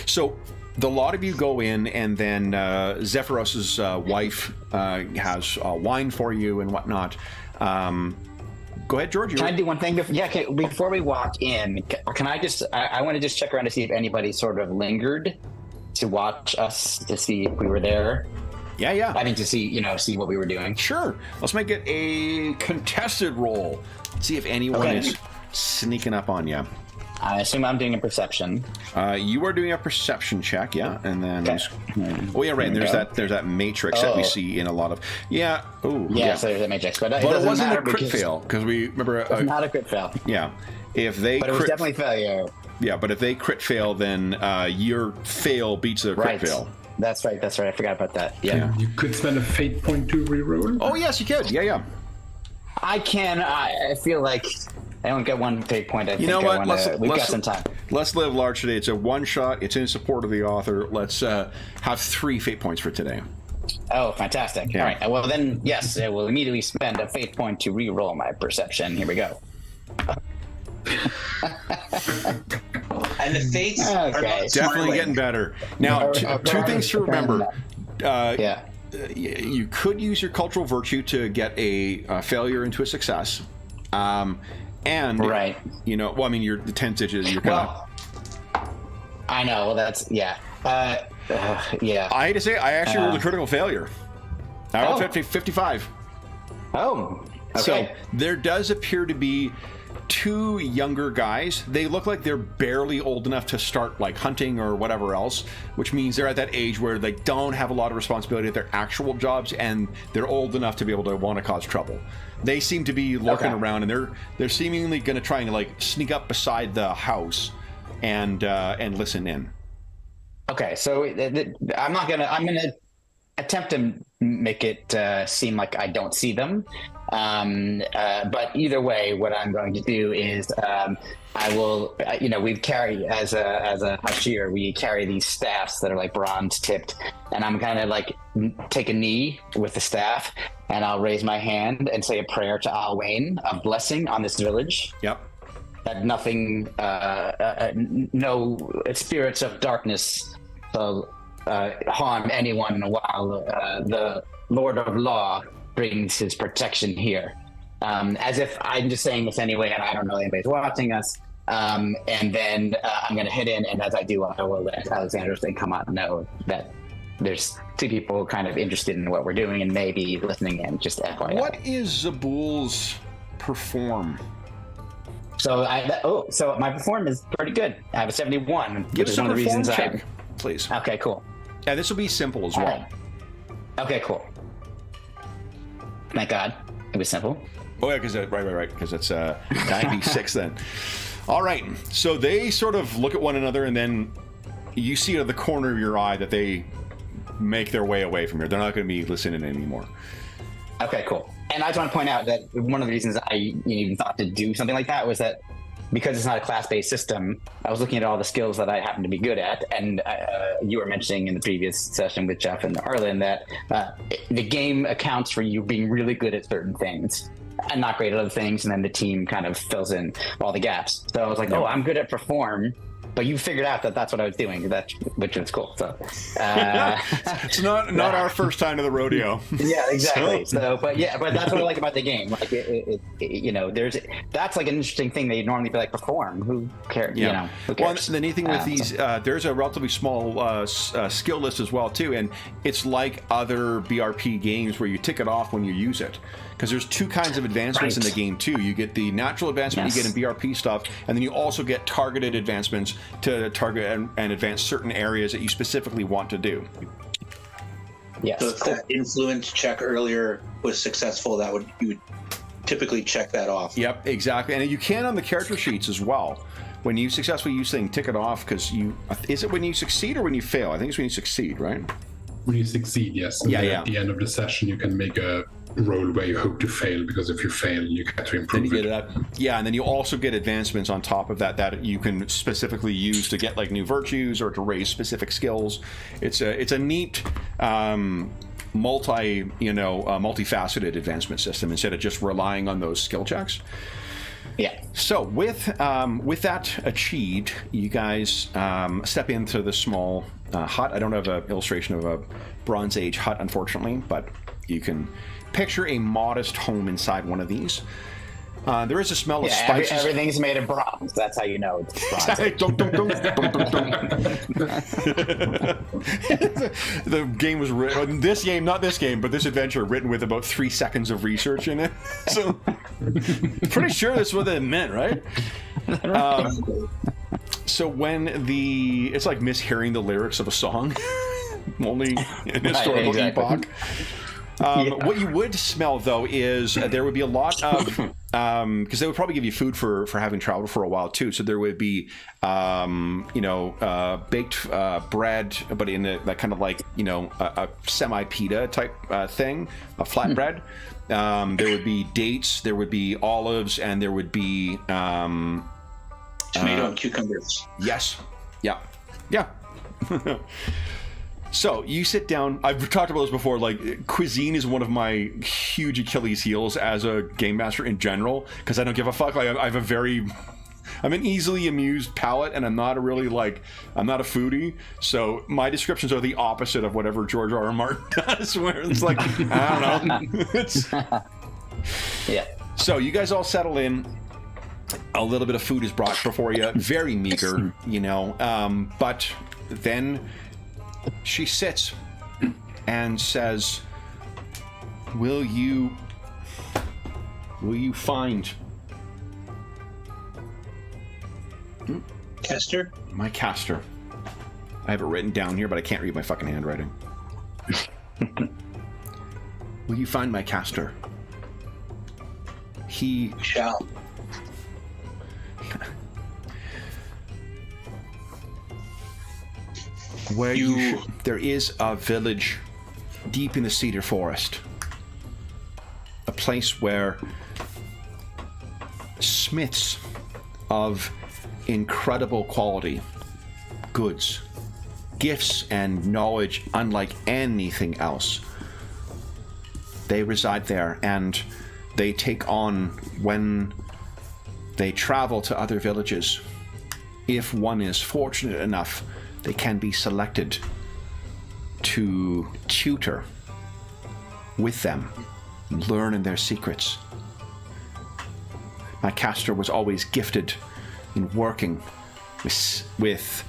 So the lot of you go in, and then Zephyros's wife has wine for you and whatnot. Go ahead, George. Can I do one thing? Before we walk in, can I just? I want to just check around to see if anybody sort of lingered to watch us, to see if we were there. Yeah. I think to see what we were doing. Sure. Let's make it a contested roll. See if anyone is sneaking up on you. I assume I'm doing a perception. You are doing a perception check, yeah, and then oh yeah, right. And there's that matrix that we see in a lot of So there's that matrix, but it wasn't a crit fail because we remember it's not a crit fail. Yeah, if they but it was definitely failure. Yeah, but if they crit fail, then your fail beats their crit fail. That's right. I forgot about that. Yeah. You could spend a fate point to reroll. Oh yes, you could. Yeah. I can. I feel like I don't get one fate point. You know what? We've got some time. Let's live large today. It's a one shot. It's in support of the author. Let's have 3 fate points for today. Oh, fantastic! Yeah. All right. Well, then, yes, I will immediately spend a fate point to re-roll my perception. Here we go. And the fates are definitely getting better. Now, two things to remember. You could use your cultural virtue to get a failure into a success. And your the 10 digits. You're kind of. I know. Well, that's yeah. I hate to say it, I actually rolled a critical failure. I rolled 55. Oh. Okay. So there does appear to be 2 younger guys. They look like they're barely old enough to start like hunting or whatever else, which means they're at that age where they don't have a lot of responsibility at their actual jobs, and they're old enough to be able to want to cause trouble. They seem to be lurking around, and they're seemingly going to try and like sneak up beside the house and listen in. Okay, so I'm gonna attempt to make it seem like I don't see them. But either way, what I'm going to do is I will, we carry as a hashir, we carry these staffs that are like bronze tipped, and I'm kind of like take a knee with the staff, and I'll raise my hand and say a prayer to Alwayne, a blessing on this village. Yep. That nothing, no spirits of darkness will harm anyone while the Lord of Law brings his protection here. As if I'm just saying this anyway, and I don't know anybody's watching us. And then I'm going to hit in, and as I do, I will let Alexandros then come out and know that there's 2 people kind of interested in what we're doing and maybe listening in, just FYI. What is Zabul's perform? So so my perform is pretty good. I have a 71. Give us one a of the reasons check, please. Okay, cool. Yeah, this will be simple as well. Right. Okay, cool. Thank God it was simple. Oh yeah, because right, because it's 96 then. All right, so they sort of look at one another, and then you see out of the corner of your eye that they make their way away from here. They're not going to be listening anymore. Okay, cool. And I just want to point out that one of the reasons I even thought to do something like that was that because it's not a class-based system, I was looking at all the skills that I happen to be good at, and you were mentioning in the previous session with Jeff and Arlen that the game accounts for you being really good at certain things and not great at other things, and then the team kind of fills in all the gaps. So I was like, I'm good at perform, but you figured out that that's what I was doing, which was cool. So it's not our first time to the rodeo. Yeah, exactly. So, but that's what I like about the game. Like, that's like an interesting thing that you'd normally be like, perform. Who cares? Yeah. You know, who cares? Well, the neat thing with these, there's a relatively small skill list as well too, and it's like other BRP games where you tick it off when you use it. Because there's two kinds of advancements in the game too. You get the natural advancement you get in BRP stuff, and then you also get targeted advancements to target and advance certain areas that you specifically want to do. Yes. So if that influence check earlier was successful, you would typically check that off. Yep, exactly. And you can on the character sheets as well. When you successfully use things, tick it off, because is it when you succeed or when you fail? I think it's when you succeed, right? When you succeed, yes. And then at the end of the session, you can make a roll where you hope to fail, because if you fail, you get to improve it. And then you also get advancements on top of that you can specifically use to get like new virtues or to raise specific skills. It's a neat multifaceted advancement system instead of just relying on those skill checks. Yeah. So with that achieved, you guys step into the small hut. I don't have an illustration of a Bronze Age hut, unfortunately, but you can picture a modest home inside one of these. There is a smell of spices. Everything's made of bronze. That's how you know it's bronze. The game was written. This game, not this game, but this adventure, written with about 3 seconds of research in it. So, pretty sure that's what it meant, right? So when it's like mishearing the lyrics of a song, only in historical epoch. What you would smell, though, is there would be a lot of because they would probably give you food for having traveled for a while too. So there would be baked bread, but in that kind of like a semi pita type thing, a flatbread. There would be dates, there would be olives, and there would be tomato and cucumbers. Yes. Yeah. So you sit down. I've talked about this before. Like, cuisine is one of my huge Achilles heels as a game master in general, because I don't give a fuck. Like, I'm an easily amused palate, and I'm not a foodie. So my descriptions are the opposite of whatever George R. R. Martin does, where it's like, I don't know. Yeah. So you guys all settle in. A little bit of food is brought before you, very meager, but then she sits and says, will you find Castor? My Castor? I have it written down here, but I can't read my fucking handwriting. Will you find my Castor? He shall. There is a village deep in the Cedar Forest, a place where smiths of incredible quality, goods, gifts, and knowledge unlike anything else, they reside there, and they take on when they travel to other villages. If one is fortunate enough, they can be selected to tutor with them, learn in their secrets. My Castor was always gifted in working with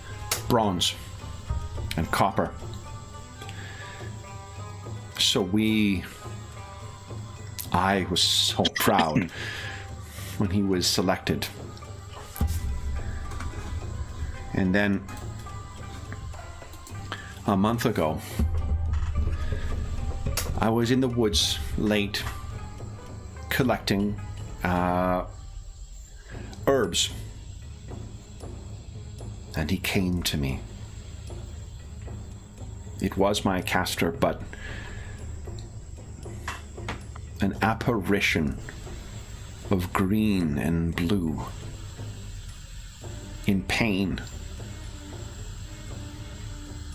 bronze and copper. So I was so proud when he was selected. And then a month ago, I was in the woods late collecting herbs, and he came to me. It was my Castor, but an apparition of green and blue, in pain.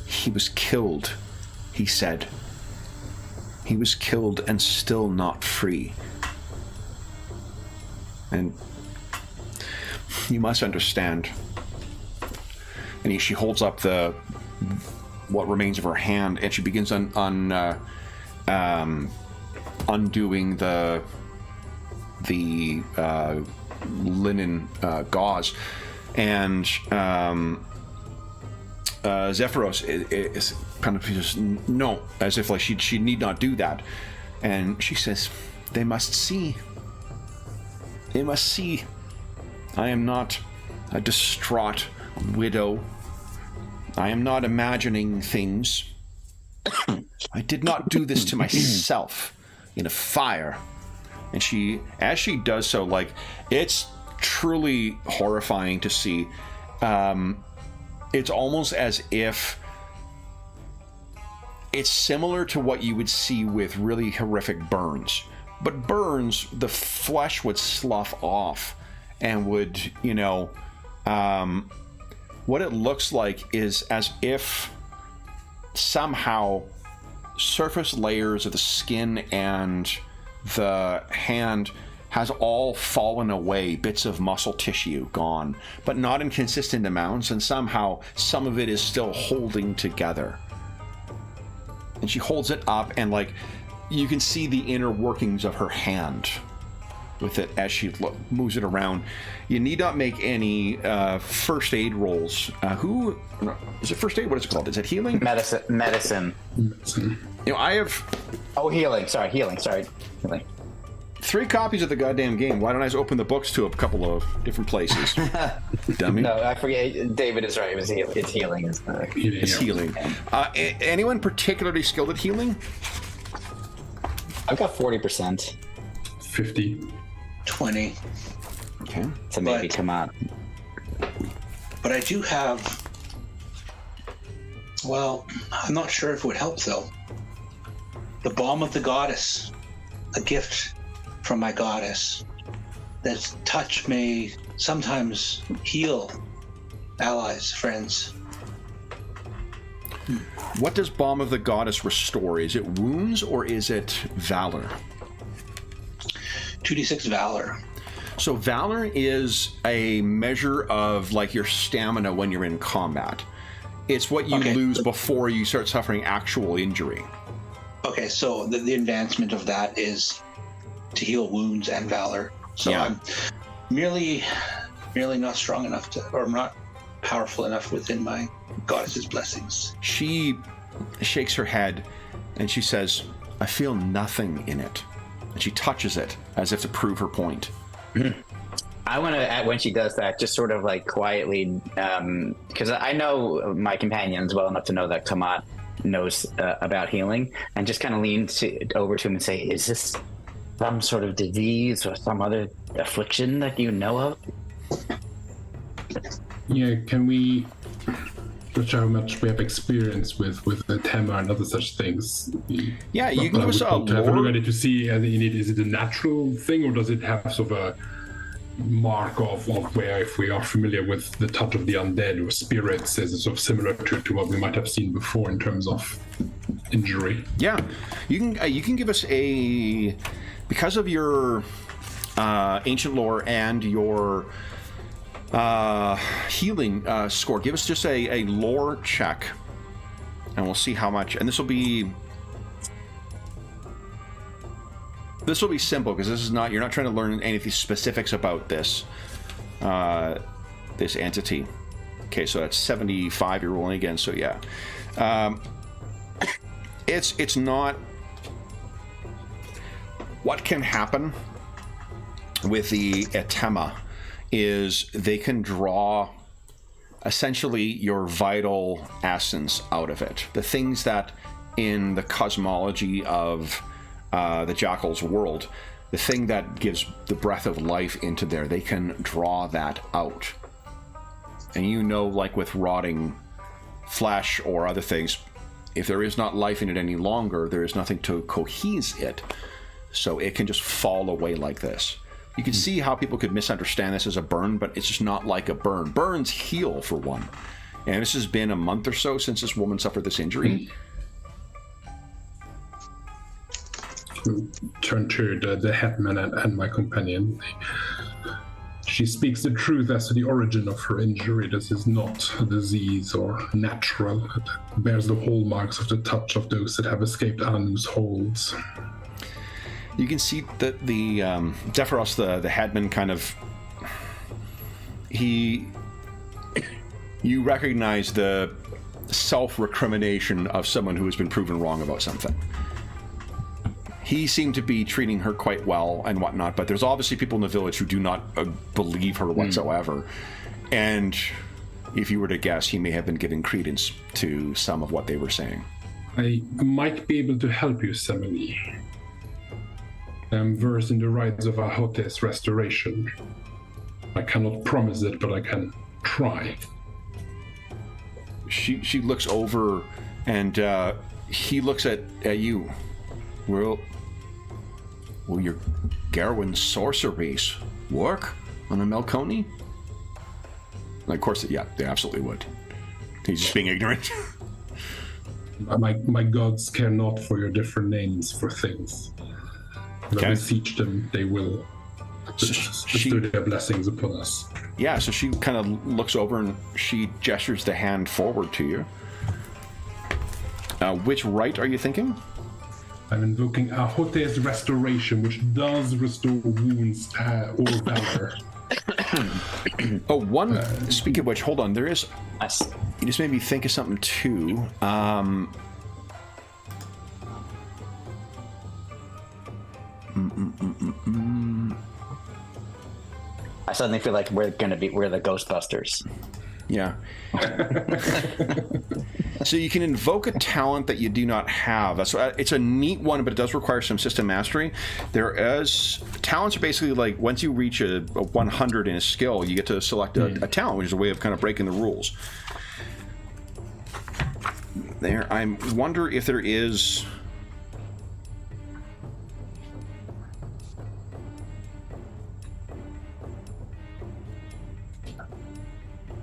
He was killed, he said. He was killed and still not free. And you must understand, and she holds up what remains of her hand, and she begins undoing the linen gauze, and Zephyros is kind of just no, as if like she need not do that, and she says, "They must see. They must see. I am not a distraught widow. I am not imagining things. I did not do this to myself in a fire." And as she does so, like, it's truly horrifying to see. It's almost as if it's similar to what you would see with really horrific burns. But burns, the flesh would slough off and would, what it looks like is as if somehow surface layers of the skin and the hand has all fallen away, bits of muscle tissue gone, but not in consistent amounts, and somehow some of it is still holding together. And she holds it up, and like you can see the inner workings of her hand with it as she moves it around. You need not make any first aid rolls. Who is it? First aid? What is it called? Is it healing? Medicine. I have. Oh, healing. Sorry, healing. Sorry, healing. 3 copies of the goddamn game. Why don't I just open the books to a couple of different places? Dummy. No, I forget. David is right. It's healing. It's healing. Anyone particularly skilled at healing? I've got 40%. 50. 20. Okay. So maybe come on. But I do have. Well, I'm not sure if it would help though. The Balm of the Goddess, a gift from my goddess. That touch may sometimes heal allies, friends. What does Balm of the Goddess restore? Is it wounds or is it valor? 2d6 valor. So valor is a measure of like your stamina when you're in combat. It's what you lose before you start suffering actual injury. Okay, so the advancement of that is to heal wounds and valor. So Yeah. I'm merely not strong enough to, or I'm not powerful enough within my goddess's blessings. She shakes her head and she says, "I feel nothing in it." And she touches it as if to prove her point. I want to, when she does that, just sort of like quietly, because I know my companions well enough to know that Kamat knows about healing, and just kind of lean over to him and say, "Is this some sort of disease or some other affliction that you know of?" Yeah, can we... Not sure how much we have experience with the Tema and other such things. Yeah, you can give us a have a look lore. at it to see, is it a natural thing, or does it have sort of a mark of where, if we are familiar with the touch of the undead or spirits, is it sort of similar to what we might have seen before in terms of injury? Yeah, you can give us a, because of your ancient lore and your healing score, give us just a lore check, and we'll see how much. And this will be simple because this is not, you're not trying to learn any of these specifics about this this entity. Okay, so that's 75 you're rolling again, so yeah. It's not what can happen with the Etema is they can draw essentially your vital essence out of it. The things that in the cosmology of the Jackals world, the thing that gives the breath of life into there, they can draw that out. And like with rotting flesh or other things, if there is not life in it any longer, there is nothing to cohese it. So it can just fall away like this. You can see how people could misunderstand this as a burn, but it's just not like a burn. Burns heal, for one. And this has been a month or so since this woman suffered this injury. Turn to the headman and my companion. She speaks the truth as to the origin of her injury. This is not a disease or natural. It bears the hallmarks of the touch of those that have escaped Anu's holds. You can see that the Zephyros, the headman, kind of you recognize the self-recrimination of someone who has been proven wrong about something. He seemed to be treating her quite well and whatnot, but there's obviously people in the village who do not believe her whatsoever. And if you were to guess, he may have been giving credence to some of what they were saying. I might be able to help you, Semele. I'm versed in the rites of Ahote's restoration. I cannot promise it, but I can try. She looks over, and he looks at you. Will your Garwin sorceries work on a Melkoni? Of course, yeah, they absolutely would. He's just being ignorant. My gods care not for your different names for things. If I beseech them, they will bestow their blessings upon us. Yeah, so she kind of looks over and she gestures the hand forward to you. Which rite are you thinking? I'm invoking Ahote's restoration, which does restore wounds or valor. Speaking of which, hold on. There is. You just made me think of something too. I suddenly feel like we're the Ghostbusters. Yeah. So you can invoke a talent that you do not have. It's a neat one, but it does require some system mastery. Talents are basically like once you reach a 100 in a skill, you get to select a talent, which is a way of kind of breaking the rules. I wonder if there is.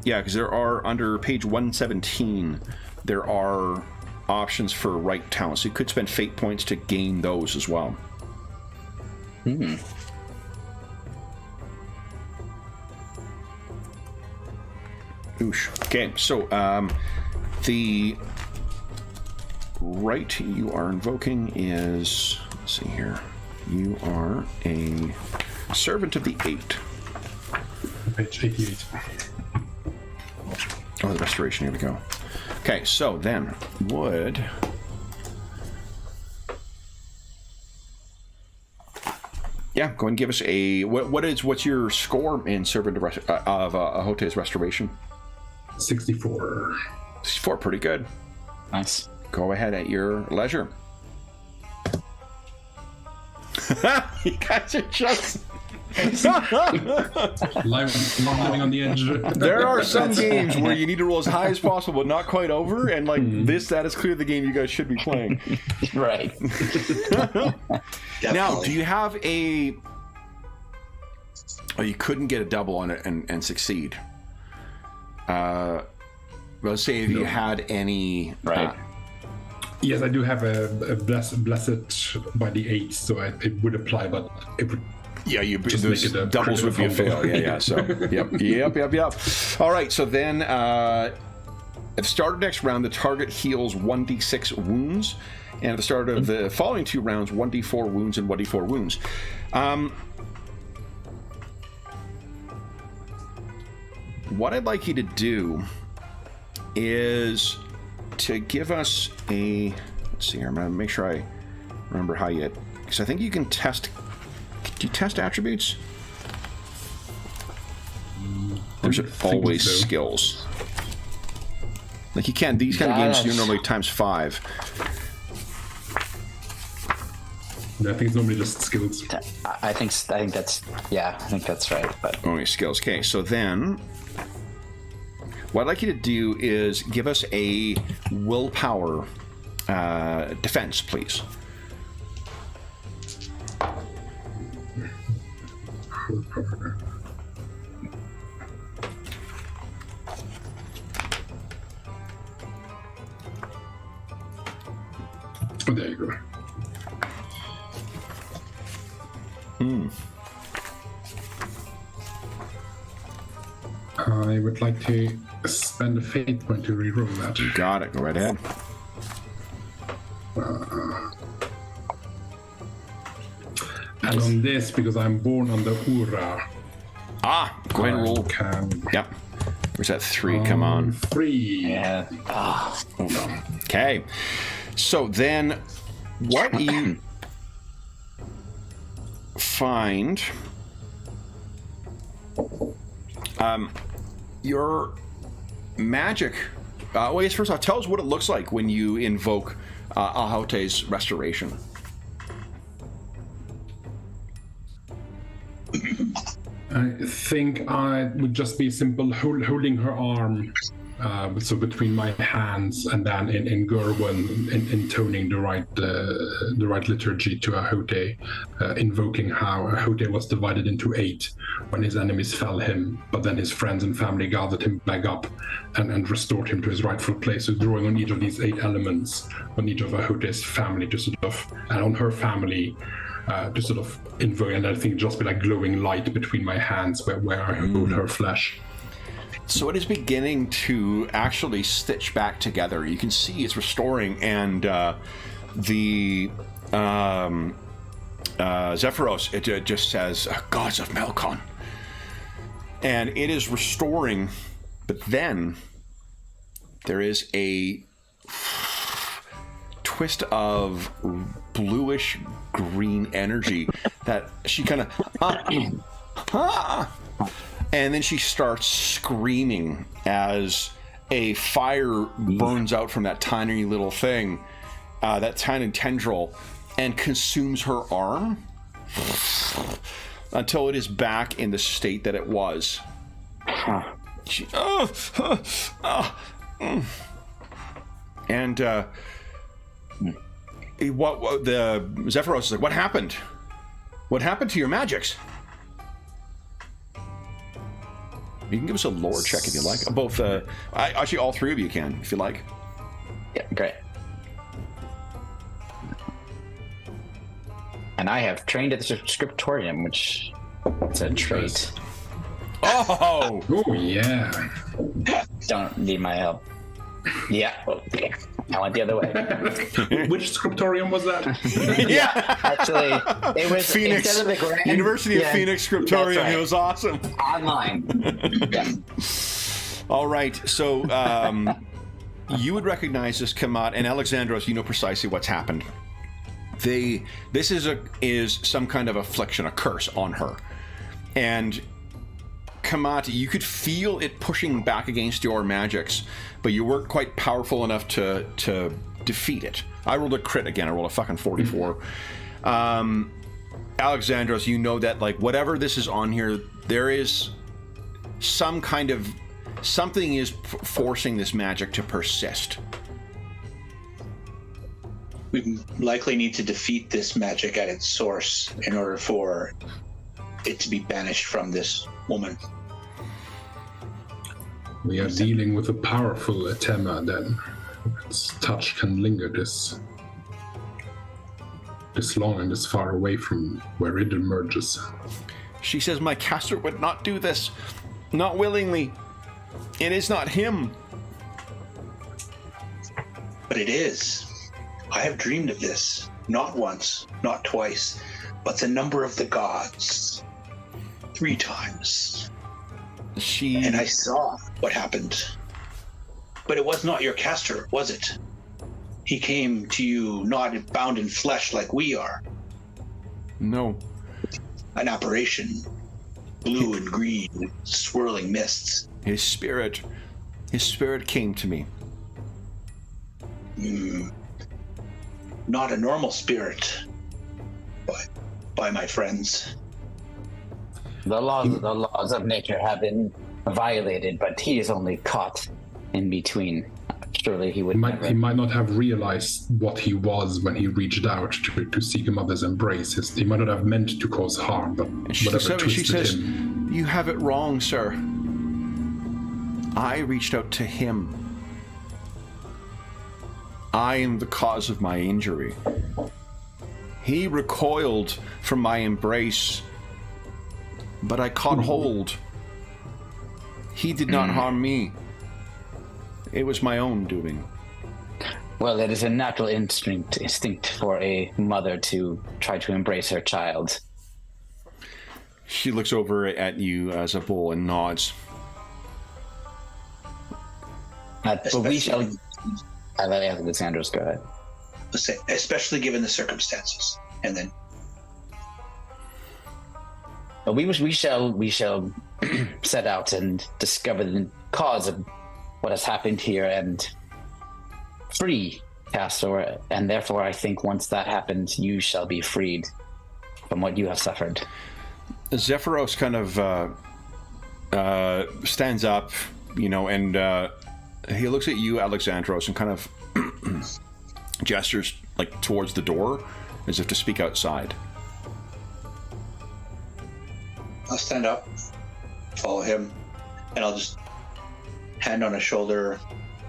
Yeah, because there are, under page 117, there are options for right talents. So you could spend fate points to gain those as well. Oosh. Okay, so the right you are invoking is, let's see here, you are a servant of the Eight. Page 88. Oh, the restoration, here we go. Okay, so then, yeah, go ahead and give us a, what's your score in Servant of Ahote's restoration? 64. 64, pretty good. Nice. Go ahead at your leisure. You guys are just... living on the edge. There are some games where you need to roll as high as possible, but not quite over, and that is clearly the game you guys should be playing. Right. Now, do you have a... Oh, you couldn't get a double on it and succeed. Let's say if you had any... Right. Yes, I do have a blessed by the 8, so it would apply, but it would... Yeah, those doubles would be a fail. Yeah. So, yep. All right. So then, at the start of next round, the target heals 1d6 wounds, and at the start of the following 2 rounds, 1d4 wounds and 1d4 wounds. What I'd like you to do is to give us a. Let's see here. I'm gonna make sure I remember how you. Because I think you can test. Do you test attributes? There's always skills. Like you can't. These kind of games do normally times 5. I think it's normally just skills. I think that's right. But only skills. Okay, so then what I'd like you to do is give us a willpower defense, please. Oh, there you go. I would like to spend a fate point to reroll that. Got it. Go right ahead. And on this, because I'm born on the Ura, Go ahead and roll. Yep. Where's that 3? Come on. 3. Yeah. Okay. So then, what you find, your magic. Well, I guess first off, tell us what it looks like when you invoke Ahote's restoration. I think I would just be simple holding her arm, so between my hands, and then in Gerwin, intoning the right liturgy to Ahote, invoking how Ahote was divided into 8 when his enemies fell him, but then his friends and family gathered him back up and restored him to his rightful place. So drawing on each of these 8 elements, on each of Ahote's family to sort of, and on her family, to sort of invoke, and I think just be like glowing light between my hands where I hold her flesh. So it is beginning to actually stitch back together. You can see it's restoring, and the Zephyros, it just says, Gods of Melkon. And it is restoring, but then there is a twist of bluish green energy that she kind of and then she starts screaming as a fire burns out from that tiny little thing, that tiny tendril, and consumes her arm until it is back in the state that it was. She, and what the Zephyros is like, what happened? What happened to your magics? You can give us a lore check if you like. Both, actually, all 3 of you can, if you like. Yeah, great. And I have trained at the scriptorium, which is a trait. Oh! Oh, yeah. Don't need my help. Yeah. Well, I went the other way. Which scriptorium was that? Yeah! Actually, it was Phoenix. instead of the grand, University of Phoenix Scriptorium. Right. It was awesome. Online. Yeah. All right, so you would recognize this Kamat, and Alexandros, you know precisely what's happened. This is some kind of affliction, a curse on her. And Kamat, you could feel it pushing back against your magics, but you weren't quite powerful enough to defeat it. I rolled a crit again. I rolled a fucking 44. Alexandros, you know that, like, whatever this is on here, there is some kind of something is forcing this magic to persist. We likely need to defeat this magic at its source in order for it to be banished from this woman. We are dealing with a powerful Atema, then. Its touch can linger this long and this far away from where it emerges. She says, my caster would not do this. Not willingly. It is not him. But it is. I have dreamed of this. Not once, not twice, but the number of the gods. 3 times. And I saw what happened. But it was not your caster, was it? He came to you not bound in flesh like we are. No. An apparition. Blue and green with swirling mists. His spirit came to me. Not a normal spirit, but by my friends. The laws of nature have been violated, but he is only caught in between. Surely he would never. He might not have realized what he was when he reached out to seek a mother's embrace. He might not have meant to cause harm, but whatever twisted him. You have it wrong, sir. I reached out to him. I am the cause of my injury. He recoiled from my embrace, but I caught hold. He did not harm me. It was my own doing. Well, it is a natural instinct for a mother to try to embrace her child. She looks over at you, Zabul, and nods. But we shall... I let Alexandros go ahead. Especially given the circumstances. And then... But we shall set out and discover the cause of what has happened here and free Castor, and therefore I think once that happens, you shall be freed from what you have suffered. Zephyros kind of stands up, and he looks at you, Alexandros, and kind of gestures like towards the door as if to speak outside. I'll stand up, follow him, and I'll just hand on his shoulder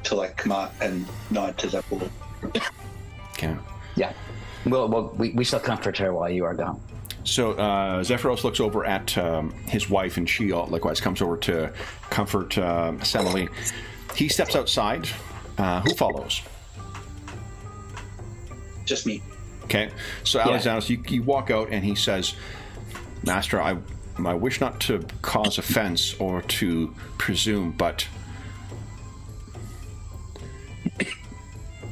to like come out and nod to Zephyr. Okay. Yeah. We shall comfort her while you are gone. So Zephyros looks over at his wife, and she likewise comes over to comfort Semele. He steps outside. Who follows? Just me. Okay. So Alexandros, you walk out, and he says, Master, I wish not to cause offense or to presume, but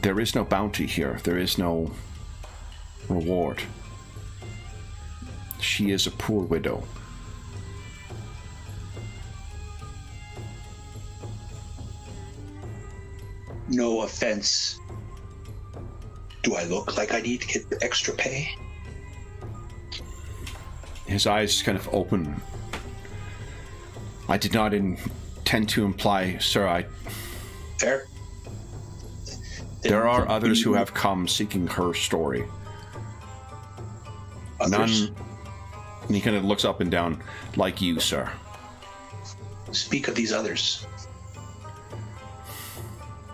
there is no bounty here. There is no reward. She is a poor widow. No offense. Do I look like I need to get extra pay? His eyes kind of open. I did not intend to imply, sir, Fair. There are others who have come seeking her story. Others? None. And he kind of looks up and down, like you, sir. Speak of these others.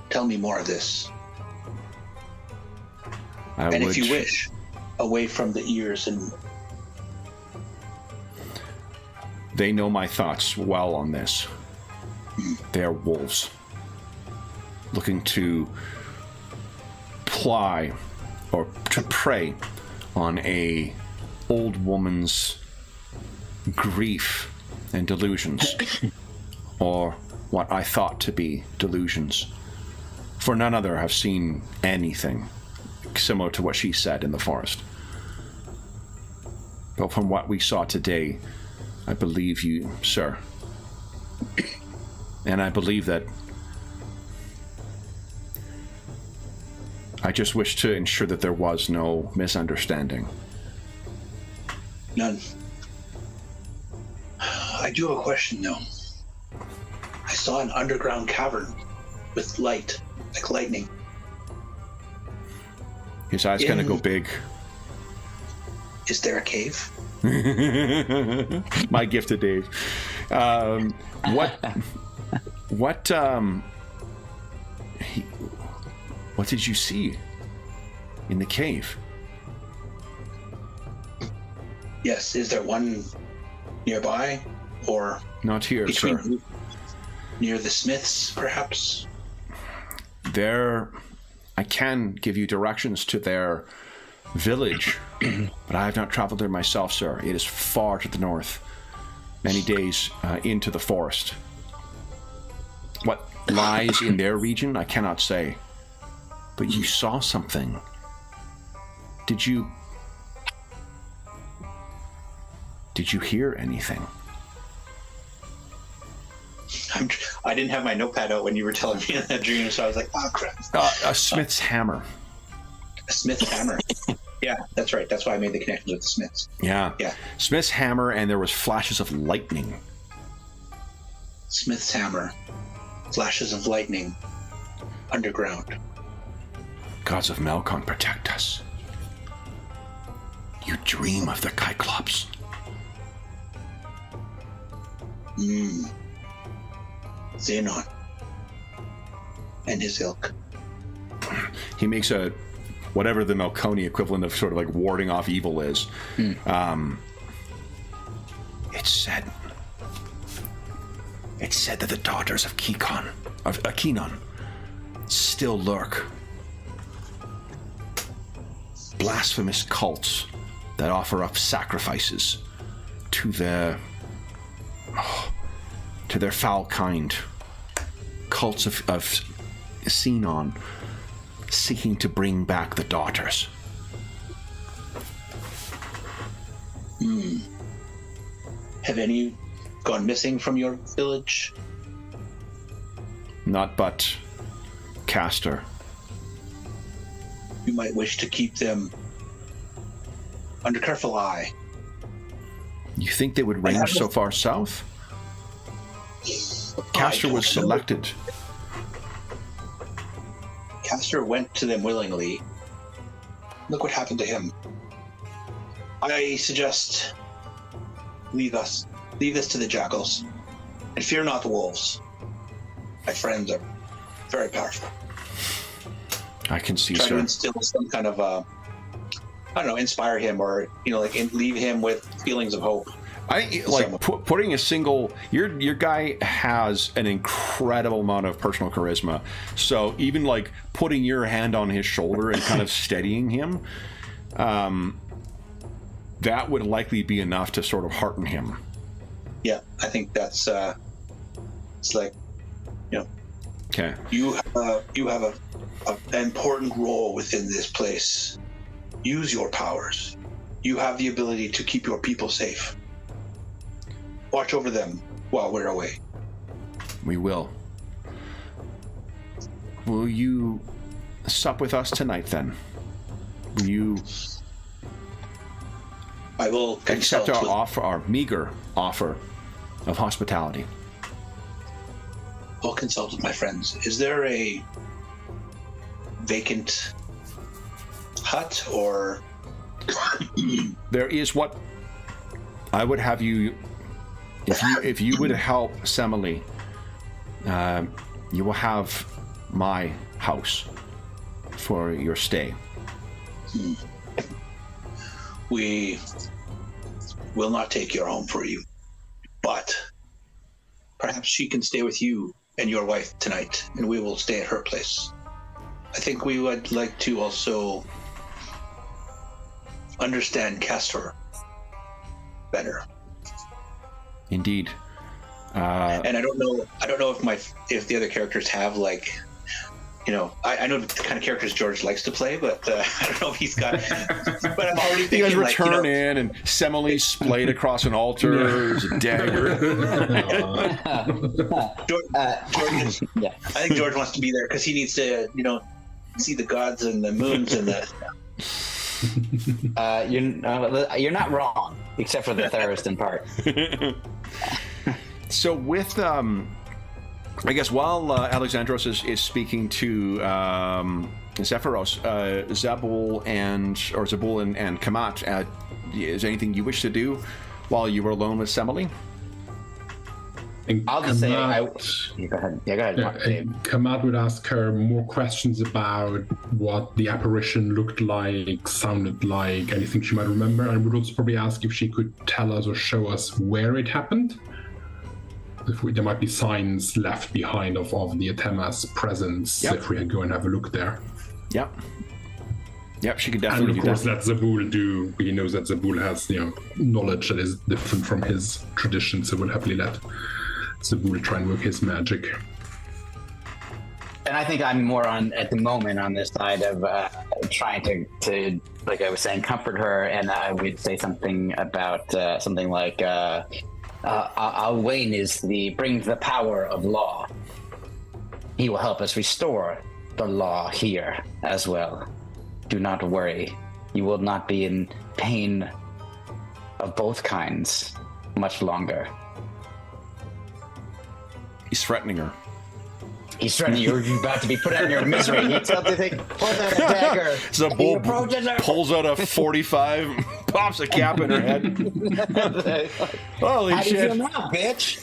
Tell me more of this. And if you wish, away from the ears and... They know my thoughts well on this. They are wolves, looking to ply or to prey on a old woman's grief and delusions, or what I thought to be delusions. For none other have seen anything similar to what she said in the forest. But from what we saw today, I believe you, sir. And I believe that I just wish to ensure that there was no misunderstanding. None. I do have a question, though. I saw an underground cavern with light, like lightning. His eyes kind of go big. Is there a cave? My gift to Dave. What did you see in the cave? Yes, is there one nearby, or Not here, sir. Near the Smiths, perhaps? I can give you directions to their village, but I have not traveled there myself, sir. It is far to the north, many days into the forest. What lies in their region, I cannot say. But you saw something. Did you hear anything? I didn't have my notepad out when you were telling me that dream, so I was like, oh, crap. A smith's hammer. A Smith's hammer. Yeah, that's right. That's why I made the connection with the Smiths. Yeah. Yeah. Smith's hammer, and there was flashes of lightning. Smith's hammer. Flashes of lightning. Underground. Gods of Melkon, protect us. You dream of the Cyclops. Xenon. And his ilk. He makes a whatever the Melkoni equivalent of sort of like warding off evil is. It's said It's said that the daughters of Kenon still lurk. Blasphemous cults that offer up sacrifices to their foul kind. Cults of Xenon seeking to bring back the daughters. Have any gone missing from your village? Not but Castor. You might wish to keep them under careful eye. You think they would range so far south? Castor was selected. Castor went to them willingly. Look what happened to him. I suggest leave this to the Jackals, and fear not the wolves. My friends are very powerful. I can see, Try sir. to instill some kind of, I don't know, inspire him, or leave him with feelings of hope. I like putting a single. Your guy has an incredible amount of personal charisma. So even like putting your hand on his shoulder and kind of steadying him, that would likely be enough to sort of hearten him. Yeah, I think that's it's like, Okay. You have an important role within this place. Use your powers. You have the ability to keep your people safe. Watch over them while we're away. We will. Will you sup with us tonight then? Will you I will accept consult our offer, our meager offer of hospitality? I'll consult with my friends. Is there a vacant hut or? There is what I would have you. If you would help Semele, you will have my house for your stay. We will not take your home for you, but perhaps she can stay with you and your wife tonight, and we will stay at her place. I think we would like to also understand Castor better. Indeed. And I don't know if the other characters have like, I know the kind of characters George likes to play, but I don't know if he's got. But I'm already thinking, you guys return in, and Semele splayed across an altar. There's a dagger. George, I think George wants to be there because he needs to, see the gods and the moons and the. You're not wrong, except for the Thurston part. So with I guess while Alexandros is speaking to Zephyros, Zabul and Kamat, is there anything you wish to do while you were alone with Semele? I'll just say, go ahead. Yeah, go ahead. Dave. Kamat would ask her more questions about what the apparition looked like, sounded like, anything she might remember, and would also probably ask if she could tell us or show us where it happened. There might be signs left behind of the Atema's presence if we go and have a look there. Yep, she could definitely do that. And of course, let Zabul do. He knows that Zabul has knowledge that is different from his tradition, so we'll happily let Zabul try and work his magic. And I think I'm more at the moment on this side of trying to, like I was saying, comfort her, and I would say something about something like. Alwayne brings the power of law. He will help us restore the law here as well. Do not worry. You will not be in pain of both kinds much longer. He's threatening her. He's threatening you. You're about to be put out in your misery. You tell the thing, pull out a dagger. So Bull pulls out a 45, pops a cap in her head. Holy How shit. do you feel now, bitch?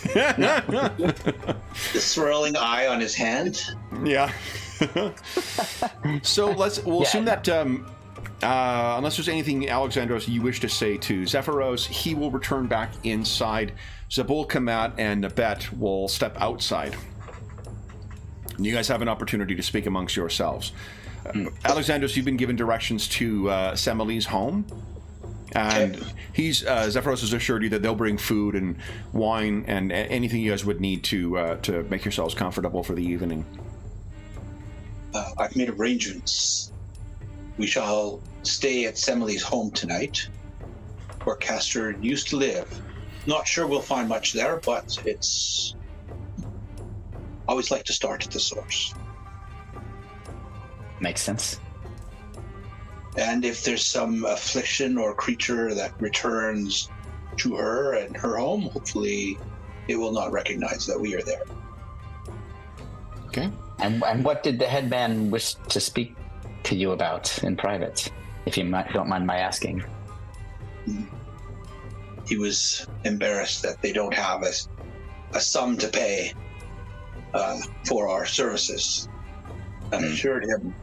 The swirling eye on his hand. Yeah. So we'll assume that unless there's anything, Alexandros, you wish to say to Zephyros, he will return back inside. Zabul, Kamat, and Nabet will step outside. And you guys have an opportunity to speak amongst yourselves. Alexandros, you've been given directions to Semele's home. And Zephyros has assured you that they'll bring food and wine and anything you guys would need to make yourselves comfortable for the evening. I've made arrangements. We shall stay at Semele's home tonight, where Castor used to live. Not sure we'll find much there, but it's... always like to start at the source. Makes sense. And if there's some affliction or creature that returns to her and her home, hopefully it will not recognize that we are there. Okay. And what did the headman wish to speak to you about in private, if you don't mind my asking? He was embarrassed that they don't have a sum to pay for our services. And assured him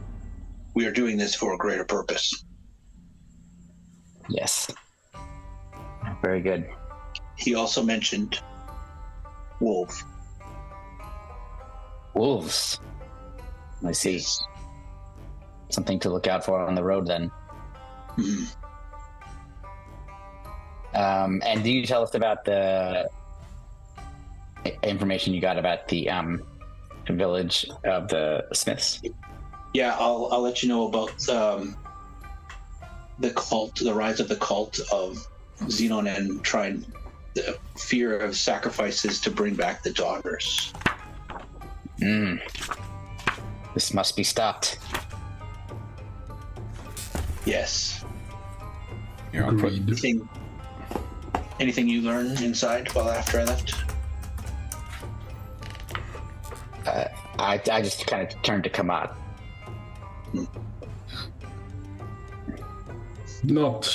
we are doing this for a greater purpose. Yes. Very good. He also mentioned wolves. Wolves. I see. Something to look out for on the road, then. Mm-hmm. And do you tell us about the information you got about the village of the Smiths? Yeah, I'll let you know about the cult, the rise of the cult of Xenon, and trying the fear of sacrifices to bring back the daughters. This must be stopped. Yes. Agreed. Anything you learned inside while after I left? I just kind of turned to Kamat. Not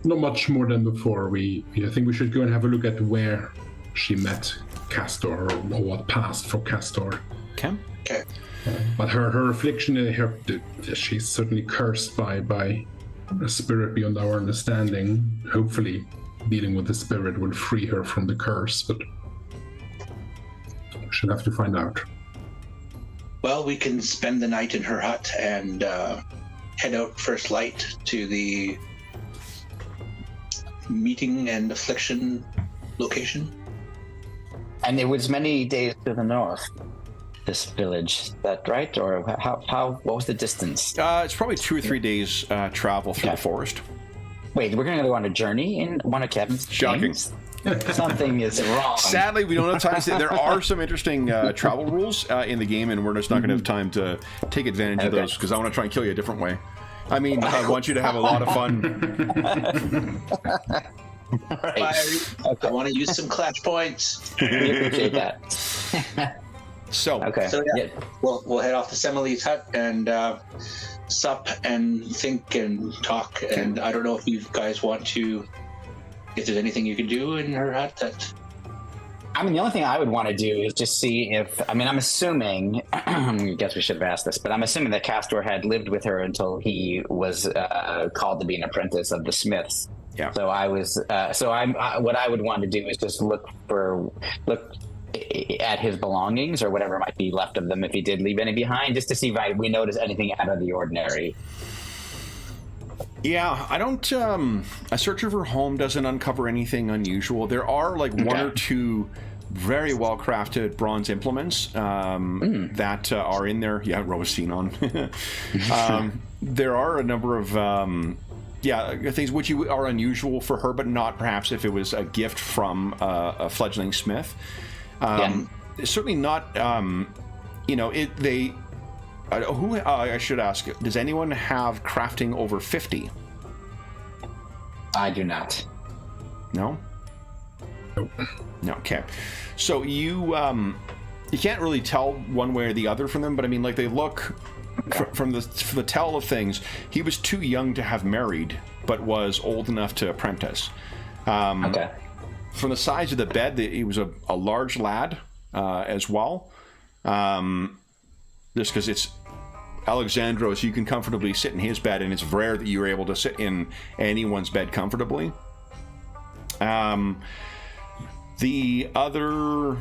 much more than before. I think we should go and have a look at where she met Castor, or what passed for Castor. Okay. Okay. But her affliction, she's certainly cursed by a spirit beyond our understanding. Hopefully, dealing with the spirit will free her from the curse, but she'll have to find out. Well, we can spend the night in her hut and head out first light to the meeting and affliction location. And it was many days to the north, this village. Is that right? Or what was the distance? It's probably 2 or 3 days travel through the forest. Wait, we're going to go on a journey in one of Kevin's Shocking. games? Something is wrong. Sadly, we don't have time to say. There are some interesting travel rules in the game, and we're just not going to have time to take advantage of those, because I want to try and kill you a different way. I mean, I want you to have a lot of fun. Right. Okay. I want to use some clutch points. We appreciate that. So, Okay. So yeah, we'll head off to Semele's hut and sup and think and talk. And I don't know if you guys want to, if there's anything you can do in her hut that... I mean, the only thing I would want to do is just see if, I'm assuming, I guess we should have asked this, but I'm assuming that Castor had lived with her until he was called to be an apprentice of the Smiths. Yeah. So what I would want to do is just look at his belongings or whatever might be left of them if he did leave any behind, just to see if we notice anything out of the ordinary. yeah, I don't. A search of her home doesn't uncover anything unusual. There are one or two very well crafted bronze implements that are in there. Yeah, Robocenon. There are a number of things which are unusual for her, but not perhaps if it was a gift from a fledgling smith. Certainly not. I should ask, does anyone have crafting over 50? I do not. No? Nope. No, okay. So you can't really tell one way or the other from them, but I mean, they look from the tell of things. He was too young to have married, but was old enough to apprentice. Okay. From the size of the bed, he was a large lad as well. Just because it's Alexandros, you can comfortably sit in his bed, and it's rare that you're able to sit in anyone's bed comfortably. The other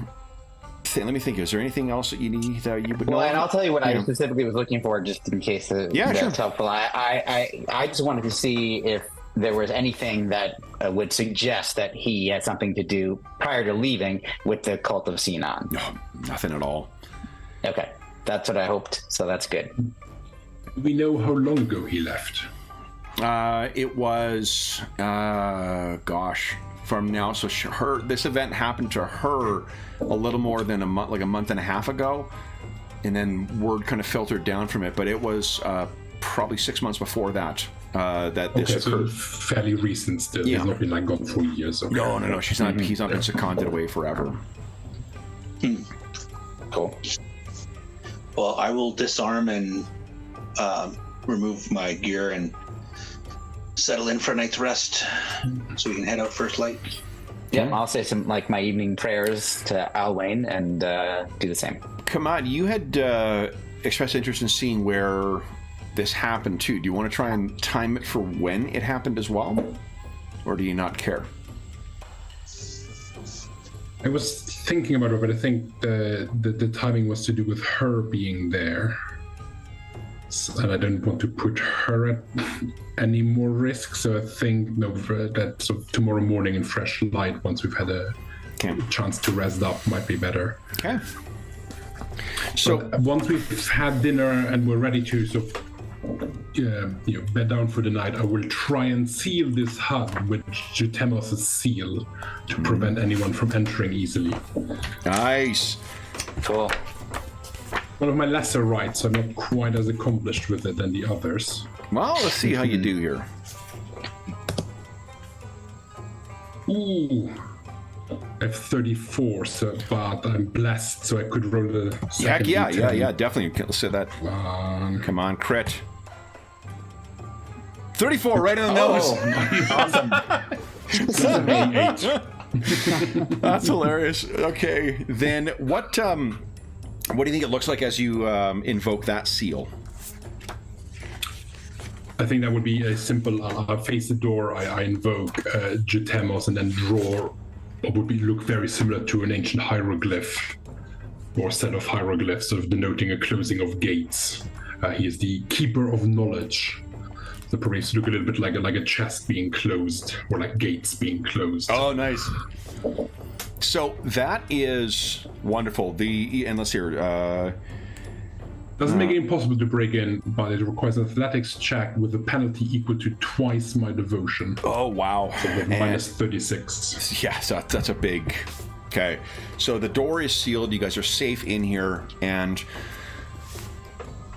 thing, let me think, is there anything else that you need that you would know? Well, and I'll tell you what I specifically was looking for, just in case that's helpful. I just wanted to see if there was anything that would suggest that he had something to do prior to leaving with the cult of Sinon. No, nothing at all. Okay, that's what I hoped, so that's good. Do we know how long ago he left? It was, from now. So this event happened to her a little more than a month and a half ago, and then word kind of filtered down from it. But it was probably 6 months before that that this occurred. So fairly recent still. Yeah. He's not been like gone for years. Okay. No. She's not. He's not been seconded away forever. Cool. Well, I will disarm and remove my gear and settle in for a night's rest, so we can head out first light. Yeah, I'll say some my evening prayers to Alwyn and do the same. Kamad, you had expressed interest in seeing where this happened too. Do you want to try and time it for when it happened as well, or do you not care? I was thinking about it, but I think the timing was to do with her being there. And I don't want to put her at any more risk, so I think that sort of tomorrow morning in fresh light, once we've had a chance to rest up, might be better. Okay. So once we've had dinner and we're ready to sort of bed down for the night, I will try and seal this hut with Jutemos' seal to prevent anyone from entering easily. Nice. Cool. One of my lesser rights, I'm not quite as accomplished with it than the others. Well, let's see how you do here. Ooh. I have 34, but I'm blessed, so I could roll the second D10. Yeah, definitely. Let's say that. Come on, crit. 34, right in the nose. Awesome. That's hilarious. Okay, then what do you think it looks like as you invoke that seal? I think that would be a simple, face the door, I invoke Jutemos, and then draw what would look very similar to an ancient hieroglyph, or set of hieroglyphs, sort of denoting a closing of gates. He is the keeper of knowledge. So probably look a little bit like a chest being closed, or like gates being closed. Oh, nice. So that is wonderful. And let's hear. Doesn't make it impossible to break in, but it requires an athletics check with a penalty equal to twice my devotion. Oh, wow. So minus 36. Yeah, so that's a big... Okay. So the door is sealed. You guys are safe in here, and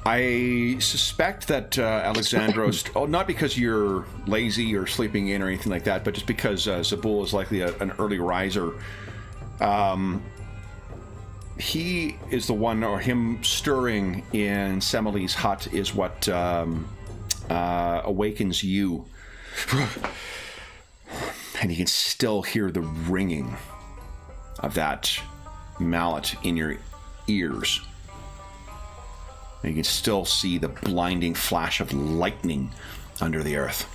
I suspect that Alexandros... not because you're lazy or sleeping in or anything like that, but just because Zabul is likely an early riser. He is the one, or him stirring in Semele's hut is what awakens you. And you can still hear the ringing of that mallet in your ears. And you can still see the blinding flash of lightning under the earth.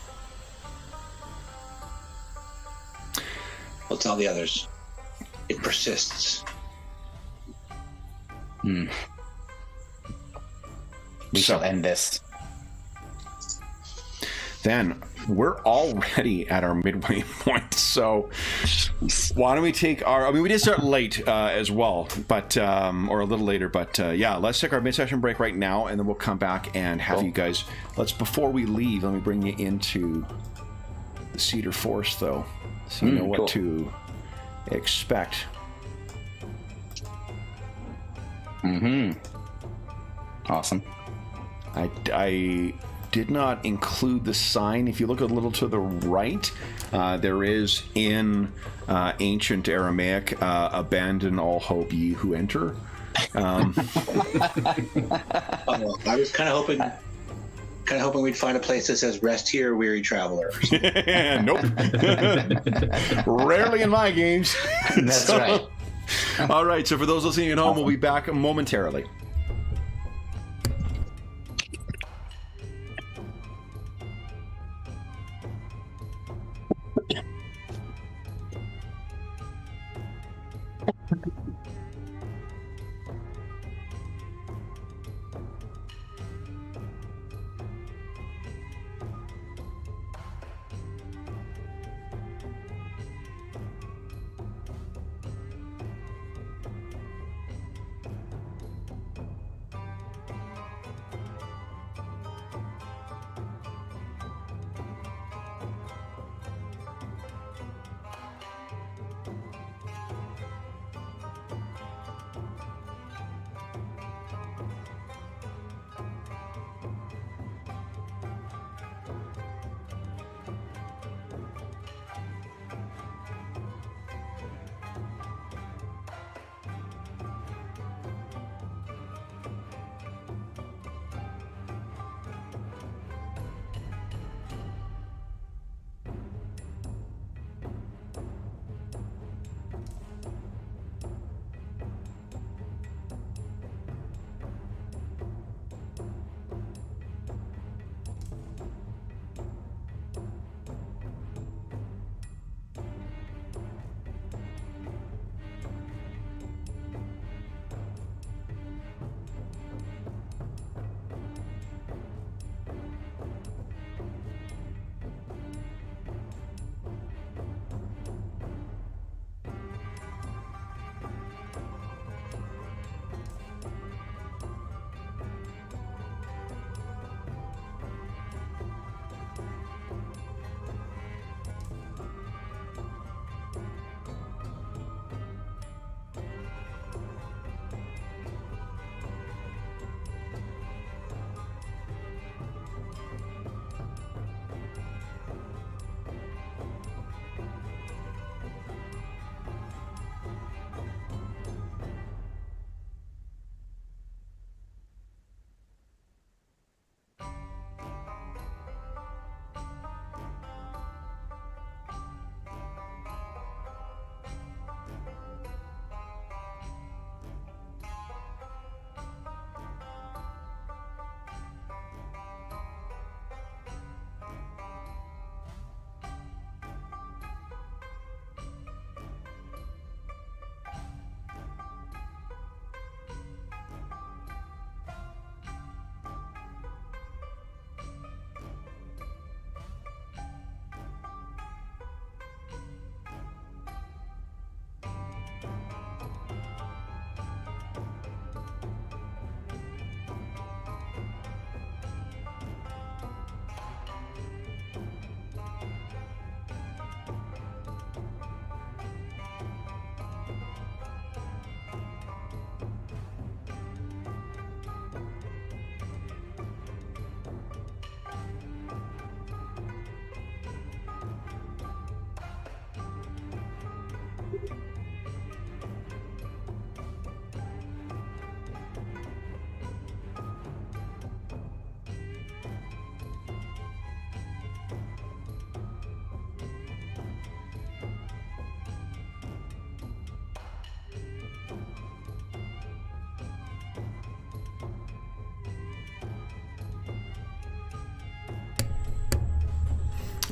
I'll tell the others. It persists. We shall end this. Then we're already at our midway point, so why don't we take our... we did start late as well, but or a little later, but yeah, let's take our mid-session break right now, and then we'll come back and have you guys... Before we leave, let me bring you into the Cedar Forest, though, so you know what to expect. Awesome. I did not include the sign. If you look a little to the right, there is in ancient Aramaic, "Abandon all hope, ye who enter." I was kind of hoping we'd find a place that says "Rest here, weary traveler." Nope. Rarely in my games. That's right. All right, so for those listening at home, we'll be back momentarily.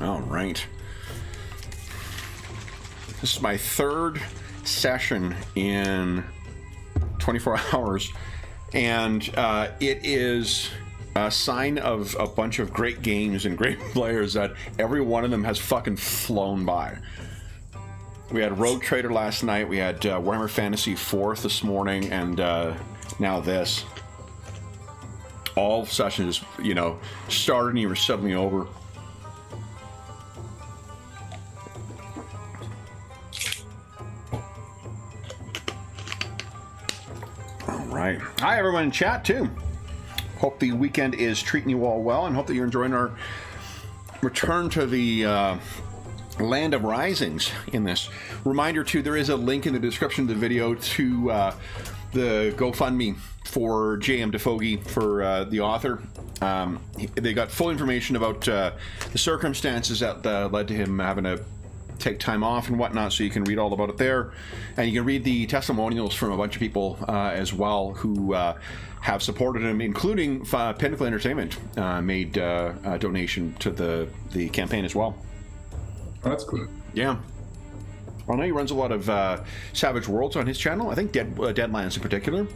All right. This is my third session in 24 hours, and it is a sign of a bunch of great games and great players that every one of them has fucking flown by. We had Rogue Trader last night, we had Warhammer Fantasy 4th this morning, and now this. All sessions, you know, started and you were suddenly over. All right. Hi, everyone in chat, too. Hope the weekend is treating you all well, and hope that you're enjoying our return to the Land of Risings in this. Reminder, too, there is a link in the description of the video to the GoFundMe for J.M. DeFogie, for the author. They got full information about the circumstances that led to him having to take time off and whatnot, so you can read all about it there. And you can read the testimonials from a bunch of people as well who have supported him, including Pinnacle Entertainment made a donation to the campaign as well. Oh, that's good. Yeah. I know he runs a lot of Savage Worlds on his channel. I think Deadlands in particular.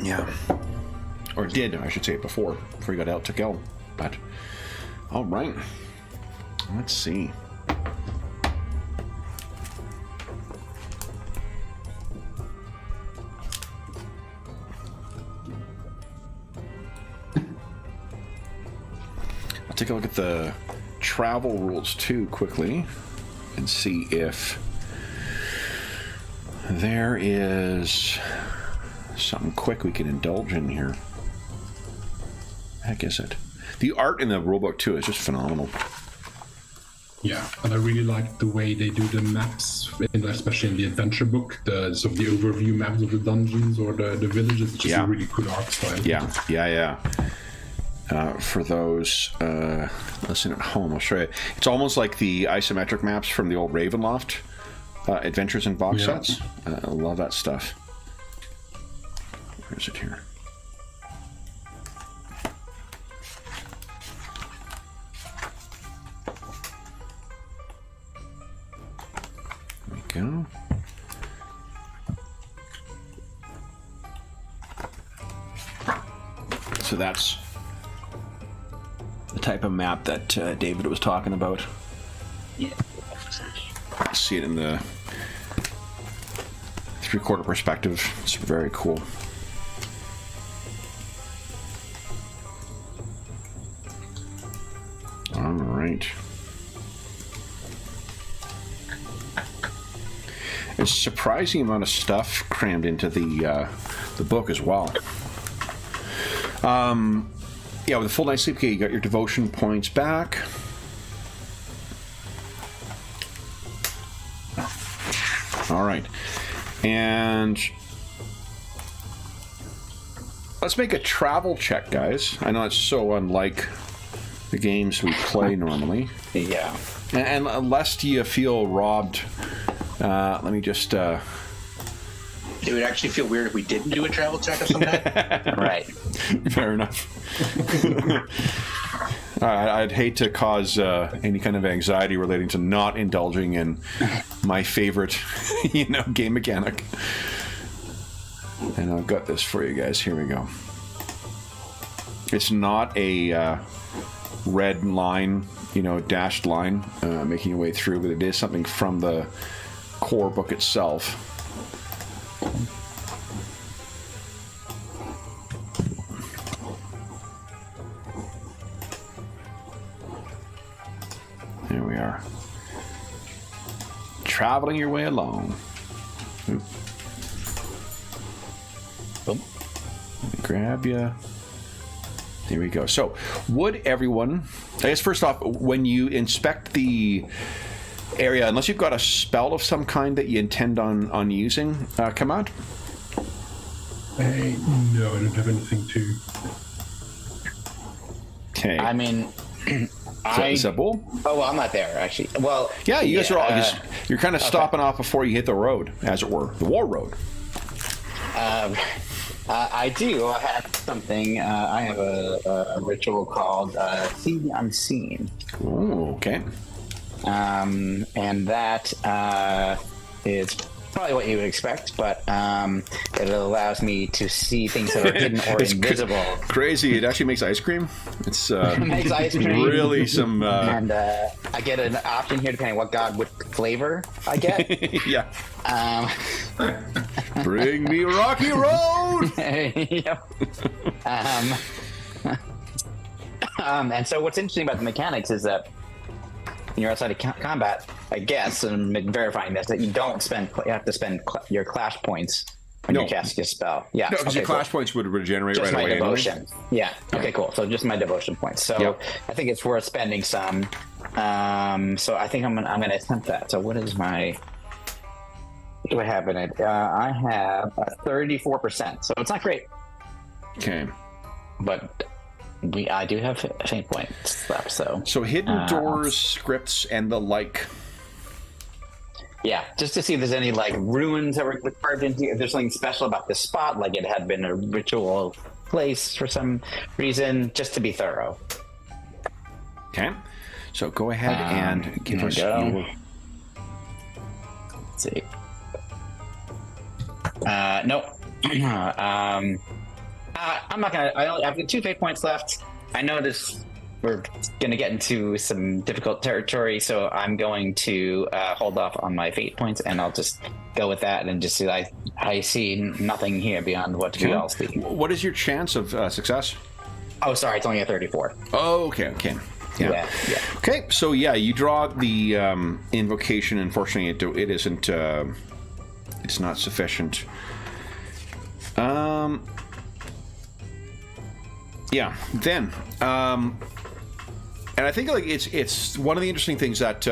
Yeah. Or did, I should say, before he got out to go. But, all right. Let's see. I'll take a look at the travel rules too quickly and see if there is something quick we can indulge in here. Heck is it? The art in the rulebook too is just phenomenal. Yeah, and I really like the way they do the maps, especially in the adventure book, the overview maps of the dungeons or the villages. It's just a really cool art style. Yeah. For those listening at home, I'll show you. It's almost like the isometric maps from the old Ravenloft adventures and box sets. I love that stuff. Where is it here? There we go. So that's the type of map that David was talking about. Yeah. See it in the three-quarter perspective. It's very cool. All right. There's a surprising amount of stuff crammed into the book as well. Yeah, with a full night's sleep, you got your devotion points back. All right. And let's make a travel check, guys. I know it's so unlike the games we play normally. Yeah. And lest you feel robbed, let me just... It would actually feel weird if we didn't do a travel check of some kind. Right. Fair enough. I'd hate to cause any kind of anxiety relating to not indulging in my favorite, game mechanic. And I've got this for you guys. Here we go. It's not a red line, dashed line making your way through, but it is something from the core book itself. There we are. Traveling your way along. Oop. Boom. Let me grab you. There we go. So, would everyone... I guess first off, when you inspect the area, unless you've got a spell of some kind that you intend on using, come out. No, I don't have anything to... Okay. I mean... Is that bull? Oh, well, I'm not there, actually. Well... Yeah, you guys are all... you're kind of stopping off before you hit the road, as it were. The war road. I do. I have something. I have a ritual called See the Unseen. Ooh, okay. And that is probably what you would expect, but it allows me to see things that are hidden or invisible. Crazy. It actually makes ice cream. It's Makes ice cream. really some... And I get an option here depending on what god what flavor I get. yeah. Um, Bring me Rocky Road! Yep. And so what's interesting about the mechanics is that when you're outside of combat, I guess, and I'm verifying this, that you have to spend your clash points when you cast your spell. Yeah. No, because your clash points would regenerate just right away. Just my devotion. Anyway. Yeah. Okay, cool. So just my devotion points. So I think it's worth spending some. So I think I'm gonna attempt that. So what is my... What do I have in it? I have a 34%. So it's not great. Okay. But... I do have fate points left, so hidden doors, scripts, and the like. Yeah, just to see if there's any like runes that were carved into. If there's something special about this spot, like it had been a ritual place for some reason, just to be thorough. Okay, so go ahead and give us your... Let's see. Nope. I'm not gonna. I've got 2 fate points left. I know we're gonna get into some difficult territory, so I'm going to hold off on my fate points, and I'll just go with that and just see. I see nothing here beyond what we all see. What is your chance of success? Oh, sorry, it's only a 34. Oh, okay. Yeah. Okay, so you draw the invocation. Unfortunately, it isn't. It's not sufficient. Yeah. Then, and I think like it's one of the interesting things that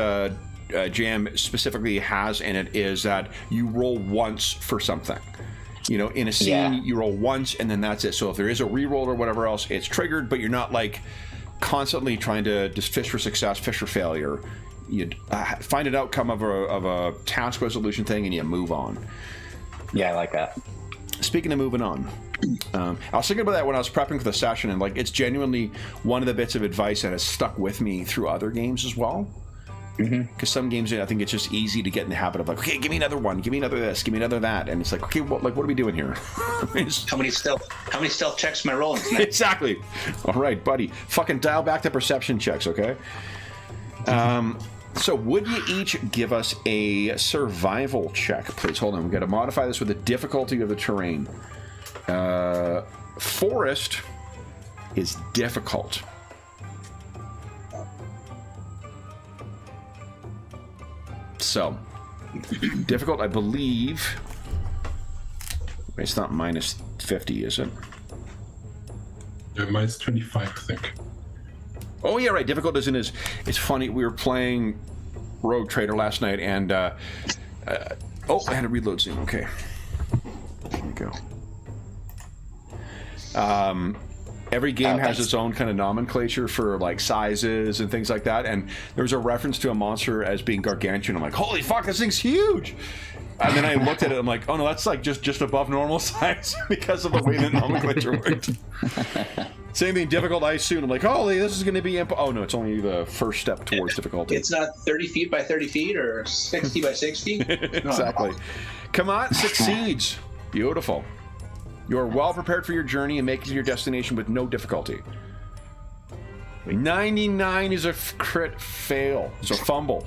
Jam specifically has in it is that you roll once for something. You know, in a scene, you roll once and then that's it. So if there is a reroll or whatever else, it's triggered, but you're not like constantly trying to just fish for success, fish for failure. You find an outcome of a task resolution thing and you move on. Yeah, I like that. Speaking of moving on, I was thinking about that when I was prepping for the session, and like it's genuinely one of the bits of advice that has stuck with me through other games as well. Because some games, I think it's just easy to get in the habit of like, okay, give me another one, give me another this, give me another that, and it's like, okay, what are we doing here? How many stealth checks am I rolling tonight? Exactly. All right, buddy, fucking dial back the perception checks, okay? So would you each give us a survival check, please? Hold on, we've got to modify this with the difficulty of the terrain. Forest is difficult. So, difficult, I believe. It's not minus 50, is it? Minus 25, I think. Oh yeah, right. Difficult isn't as. It's funny. We were playing Rogue Trader last night, and I had a reload soon. Okay, there we go. Every game has its own kind of nomenclature for like sizes and things like that. And there was a reference to a monster as being gargantuan. I'm like, holy fuck, this thing's huge. And then I looked at it. I'm like, oh no, that's like just above normal size because of the way the nomenclature worked. Same thing, difficult, I assume. I'm like, holy, this is going to be... Oh, no, it's only the first step towards difficulty. It's not 30 feet by 30 feet or 60 by 60? Exactly. Come on, succeeds. Beautiful. You are well prepared for your journey and make it to your destination with no difficulty. 99 is a crit fail. It's a fumble.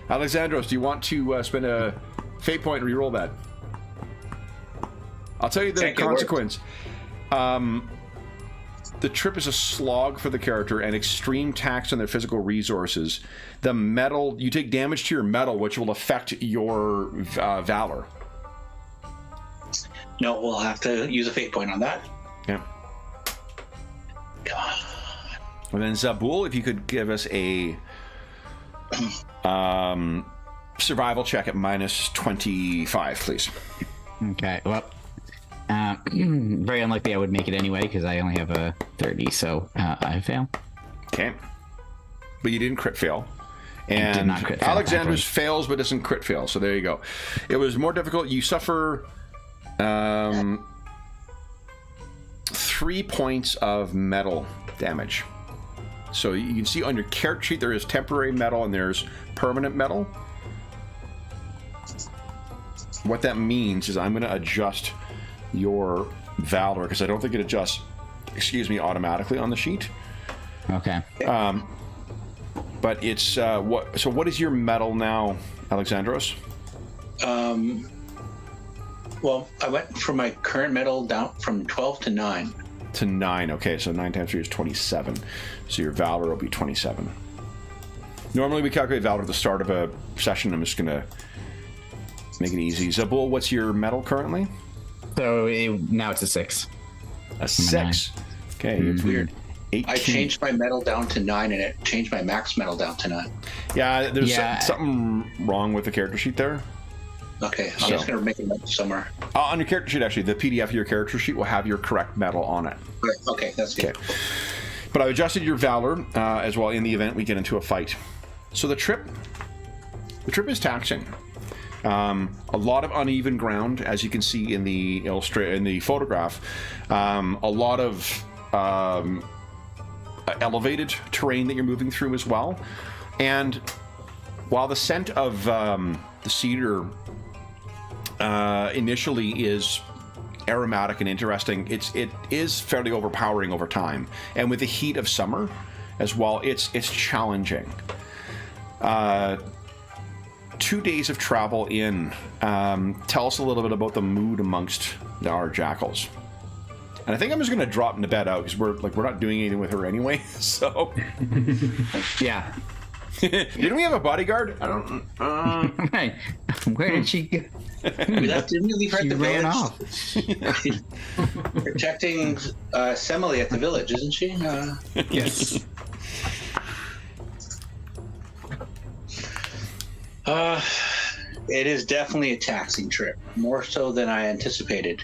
Alexandros, do you want to spend a fate point and reroll that? I'll tell you the consequence. The trip is a slog for the character and extreme tax on their physical resources. The metal, you take damage to your metal, which will affect your valor. No, we'll have to use a fate point on that. Yeah. Come on. And then Zabul, if you could give us a survival check at minus 25, please. Okay, well, very unlikely I would make it anyway because I only have a 30, so I fail. Okay. But you didn't crit fail. And did not crit fail, Alexander's fails but doesn't crit fail, so there you go. It was more difficult. You suffer 3 points of metal damage. So you can see on your character sheet there is temporary metal and there's permanent metal. What that means is I'm going to adjust your Valor because I don't think it adjusts, automatically on the sheet. Okay. But it's what? So what is your metal now, Alexandros? Well, I went from my current metal down from 12 to 9. To 9. Okay, so 9 times 3 is 27. So your Valor will be 27. Normally we calculate Valor at the start of a session. I'm just gonna make it easy. Zabul, what's your metal currently? So now it's a 6. A 6. Okay, it's weird. 18. I changed my metal down to 9, and it changed my max metal down to 9. Yeah, there's something wrong with the character sheet there. Okay, I'm just going to make a note somewhere. On your character sheet, actually, the PDF of your character sheet will have your correct metal on it. Okay, that's good. Okay. But I've adjusted your Valor as well in the event we get into a fight. So the trip is taxing. A lot of uneven ground, as you can see in the photograph. A lot of elevated terrain that you're moving through as well. And while the scent of the cedar initially is aromatic and interesting, it is fairly overpowering over time. And with the heat of summer as well, it's challenging. 2 days of travel in. Tell us a little bit about the mood amongst our jackals. And I think I'm just going to drop Nabet out because we're not doing anything with her anyway. So Yeah. Didn't we have a bodyguard? I don't. Right. Where did she go? Didn't we leave her at She the ran village? off. Protecting Semele at the village, isn't she? Yes. It is definitely a taxing trip, more so than I anticipated.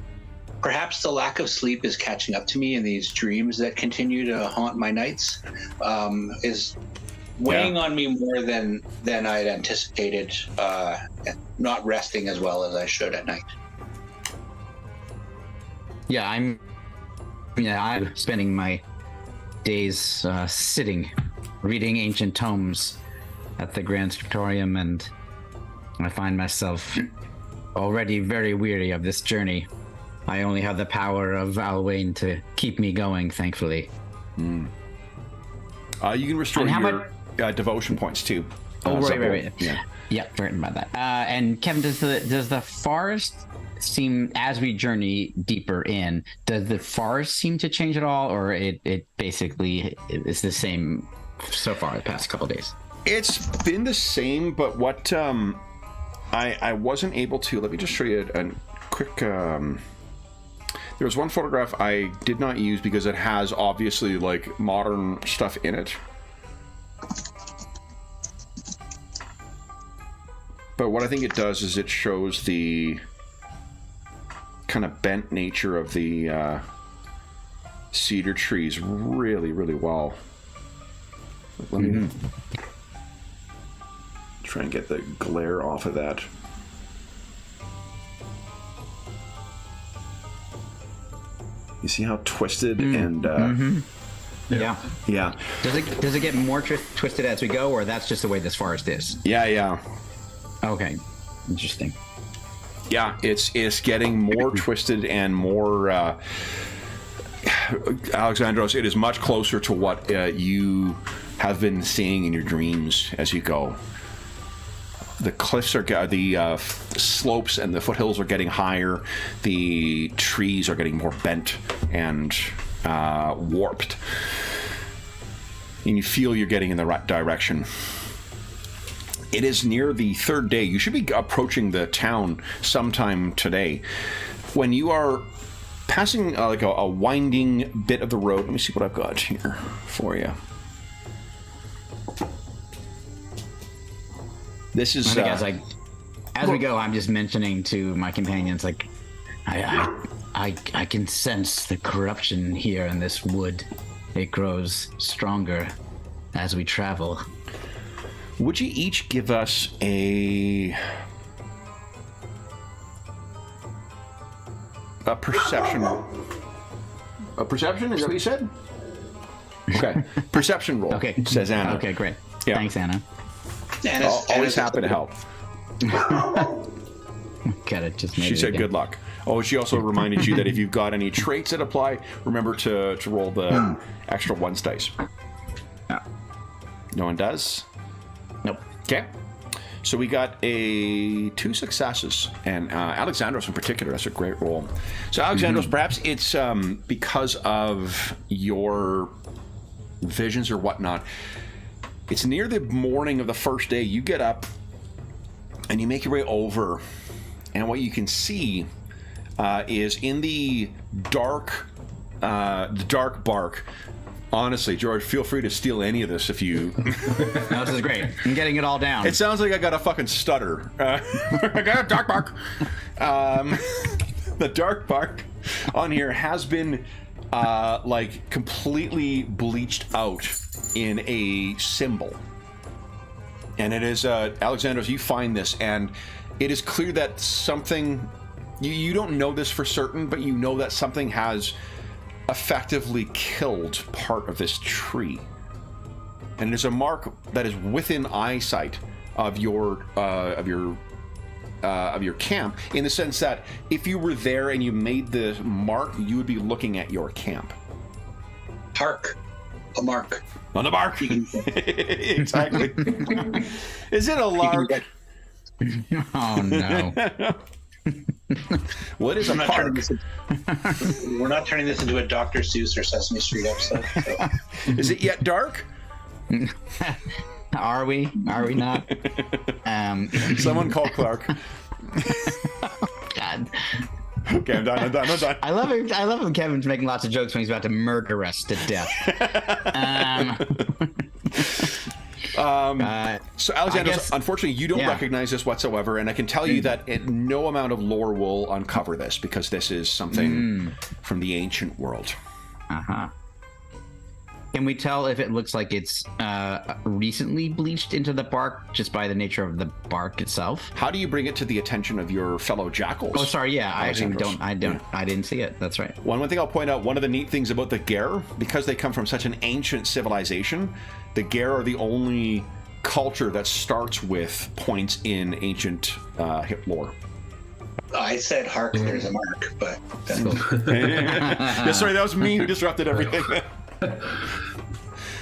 Perhaps the lack of sleep is catching up to me, and these dreams that continue to haunt my nights is weighing on me more than I had anticipated, not resting as well as I should at night. Yeah, I'm spending my days sitting, reading ancient tomes at the Grand Scriptorium, and I find myself already very weary of this journey. I only have the power of Alwyn to keep me going, thankfully. You can restore your devotion points too. Right. Yeah. Yeah, forgetting about that. And Kevin, does the forest seem, as we journey deeper in, does the forest seem to change at all, or it basically is the same so far the past couple of days? It's been the same, but what I wasn't able to. Let me just show you a quick. There was one photograph I did not use because it has obviously like modern stuff in it. But what I think it does is it shows the kind of bent nature of the cedar trees really, really well. Let me try and get the glare off of that. You see how twisted and Yeah. yeah. Does it get more twisted as we go, or that's just the way this forest is? Yeah. Okay, interesting. Yeah, it's getting more twisted and more. Alexandros, it is much closer to what you have been seeing in your dreams as you go. The cliffs are the slopes and the foothills are getting higher. The trees are getting more bent and warped, and you feel you're getting in the right direction. It is near the third day. You should be approaching the town sometime today. When you are passing like a winding bit of the road, let me see what I've got here for you. This is as we go, I'm just mentioning to my companions, like, I can sense the corruption here in this wood. It grows stronger as we travel. Would you each give us a perception A perception? Is that what you said? Okay. Perception roll. Okay. Says Anna. Okay, great. Yeah. Thanks, Anna. Always happy to help. Got it. Just made She it said again. good luck. Oh, she also reminded you that if you've got any traits that apply, remember to roll the extra 1 dice. Yeah. No one does? Nope. Okay. So we got 2 successes, and Alexandros in particular, that's a great roll. So Alexandros, perhaps it's because of your visions or whatnot, it's near the morning of the first day, you get up and you make your way over, and what you can see is in the dark bark. Honestly, George, feel free to steal any of this if you... No, this is great. I'm getting it all down. It sounds like I got a fucking stutter. I got a dark bark. The dark bark on here has been like completely bleached out in a symbol. And it is, Alexandros, you find this, and it is clear that something... You don't know this for certain, but you know that something has effectively killed part of this tree, and it is a mark that is within eyesight of your camp, in the sense that if you were there and you made the mark, you would be looking at your camp. Hark, a mark on the bark. Exactly. Is it a lark? Oh no. What is a park? We're not turning this into a Dr. Seuss or Sesame Street episode. So. Is it yet dark? Are we? Are we not? Someone call Clark. God. Okay, I'm done. I love him. Kevin's making lots of jokes when he's about to murder us to death. So, Alexander, unfortunately, you don't recognize this whatsoever, and I can tell you that no amount of lore will uncover this, because this is something from the ancient world. Uh-huh. Can we tell if it looks like it's recently bleached into the bark just by the nature of the bark itself? How do you bring it to the attention of your fellow jackals? Oh, sorry. Yeah, I didn't see it. That's right. One thing I'll point out, one of the neat things about the Ger, because they come from such an ancient civilization, the Ger are the only culture that starts with points in ancient lore. I said hark, there's a mark, but... Yeah, sorry, that was me who disrupted everything.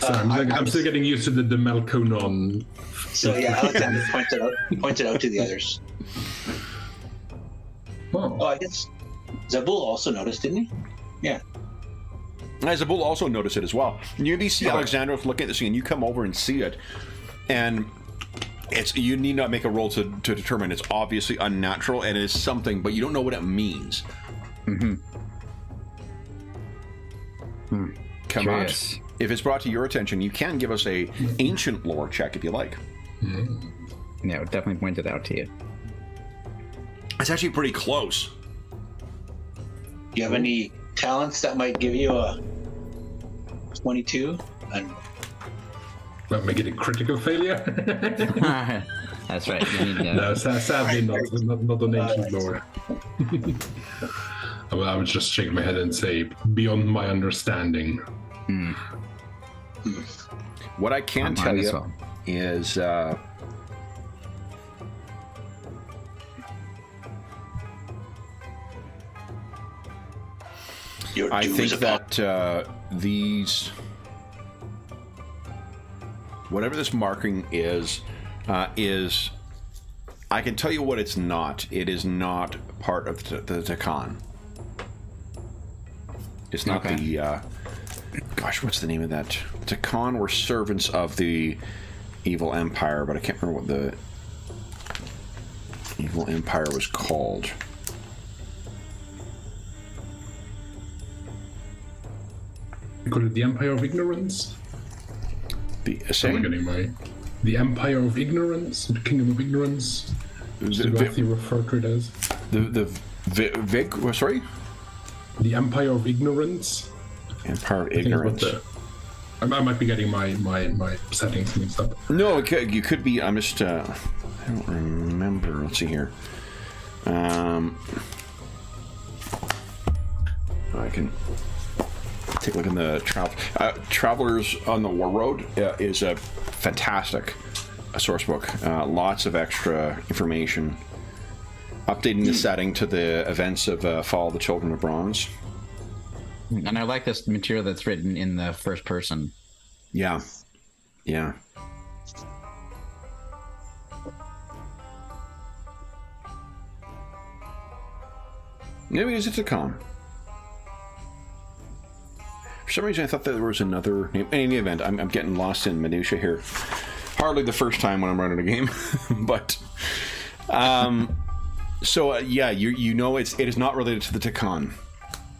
I'm still getting used to the Melkonon. So yeah, Alexander pointed out to the others. Oh, I guess Zabul also noticed, didn't he? Yeah. Zabul also noticed it as well. You see Alexandros looking at this thing, and you come over and see it, and you need not make a roll to determine it's obviously unnatural, and it is something, but you don't know what it means. Come on. If it's brought to your attention, you can give us a ancient lore check if you like. Yeah, I would definitely point it out to you. It's actually pretty close. Do you have any talents that might give you a 22? And Might make it a critical failure. That's right. No, sadly not an ancient lore. Well, I would just shake my head and say, beyond my understanding. What I can tell you is I think that these, whatever this marking is I can tell you what it's not. It is not part of the Takan. It's not the gosh, what's the name of that? Takan were servants of the evil empire, but I can't remember what the evil empire was called. You call it the Empire of Ignorance? The Empire of Ignorance, the Kingdom of Ignorance. You refer to it as sorry? The Empire of Ignorance. Empire of Ignorance. I might be getting my settings mixed up. No, you could be. I'm just. I don't remember. Let's see here. I can. take a look in the Travelers on the War Road is a fantastic source book. Lots of extra information. Updating the setting to the events of Fall of the Children of Bronze. And I like this material that's written in the first person. Yeah. Maybe it's a Tacon. For some reason, I thought that there was another name. In any event, I'm getting lost in minutia here. Hardly the first time when I'm running a game, but so yeah, you know it is not related to the Tacon,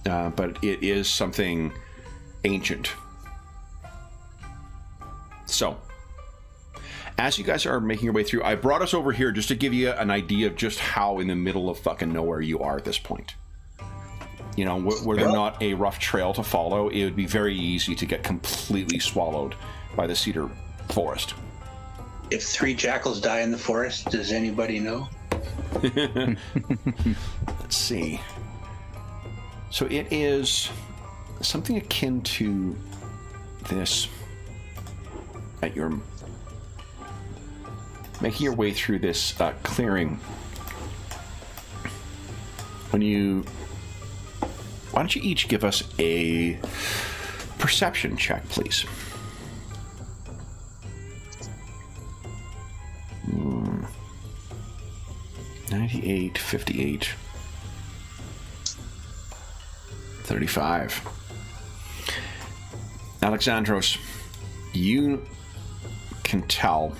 but it is something ancient. So, as you guys are making your way through, I brought us over here just to give you an idea of just how in the middle of fucking nowhere you are at this point. You know, were there not a rough trail to follow, it would be very easy to get completely swallowed by the cedar forest. If 3 jackals die in the forest, does anybody know? Let's see. So it is something akin to this. At your making your way through this clearing. Why don't you each give us a perception check, please? 98, 58, 35. Alexandros, you can tell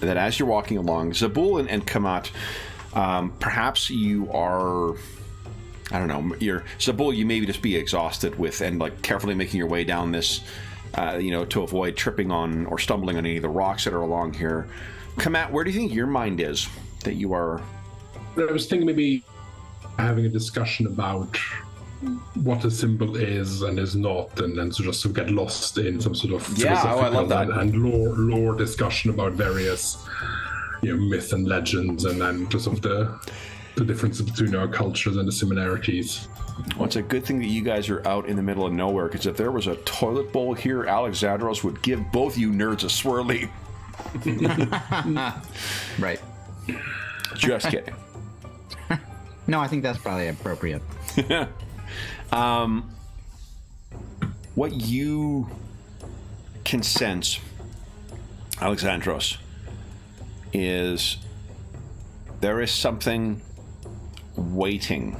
that as you're walking along, Zabul and Kamat, perhaps you are, I don't know, Zabul, you maybe just be exhausted with and like carefully making your way down this, to avoid tripping on or stumbling on any of the rocks that are along here. Kamat, where do you think your mind is that you are? I was thinking maybe having a discussion about what a symbol is and is not, and then just to get lost in some sort of philosophical I love that. and lore discussion about various myth and legends, and then just of the differences between our cultures and the similarities. Well, it's a good thing that you guys are out in the middle of nowhere, because if there was a toilet bowl here, Alexandros would give both you nerds a swirly. Right. Just kidding. No, I think that's probably appropriate. What you can sense, Alexandros, is there is something waiting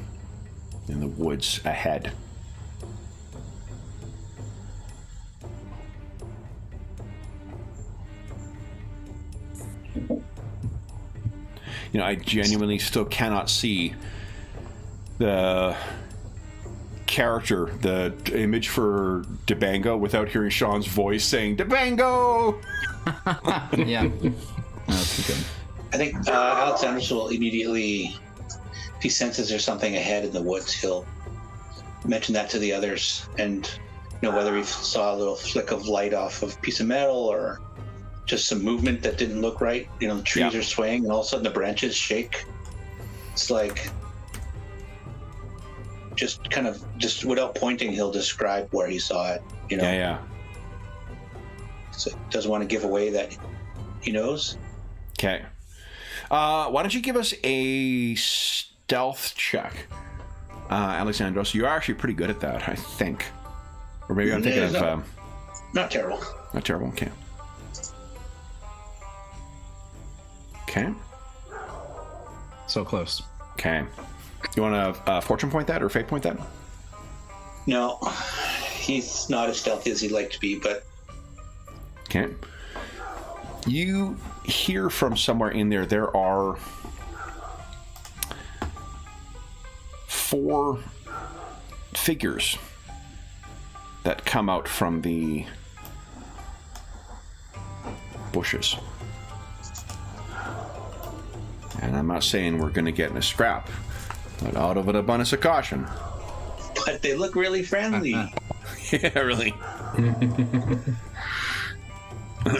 in the woods ahead. I genuinely still cannot see the character, the image for Debango, without hearing Sean's voice saying Debango. Yeah, that's good. I think Alexandros will immediately, if he senses there's something ahead in the woods, he'll mention that to the others, and whether he saw a little flick of light off of a piece of metal or just some movement that didn't look right. The trees are swaying, and all of a sudden the branches shake. It's like just without pointing, he'll describe where he saw it. Yeah. So doesn't want to give away that he knows. Okay. Why don't you give us a stealth check, Alexandros? You are actually pretty good at that, I think. Or maybe I'm thinking of... Not terrible. Not terrible, okay. Okay. So close. Okay. You want to fortune point that or fate point that? No. He's not as stealthy as he'd like to be, but... Okay. You hear from somewhere in there are 4 figures that come out from the bushes. And I'm not saying we're going to get in a scrap, but out of an abundance of caution. But they look really friendly. Yeah, really.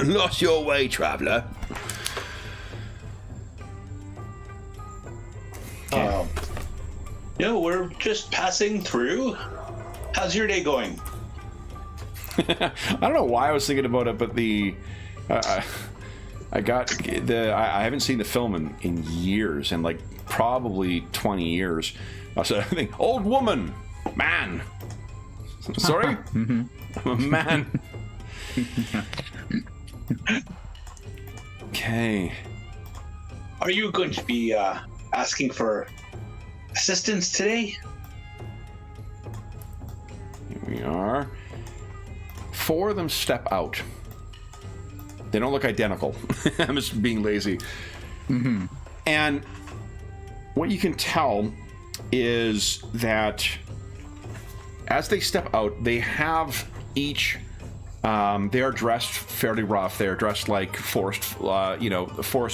Lost your way, traveler. No, we're just passing through. How's your day going? I don't know why I was thinking about it, but I haven't seen the film in years, and like probably 20 years. So I think old woman, man. Sorry, man. Okay. Are you going to be asking for assistance today? Here we are. 4 of them step out. They don't look identical. I'm just being lazy. And what you can tell is that as they step out, they have each. They are dressed fairly rough. They are dressed like forest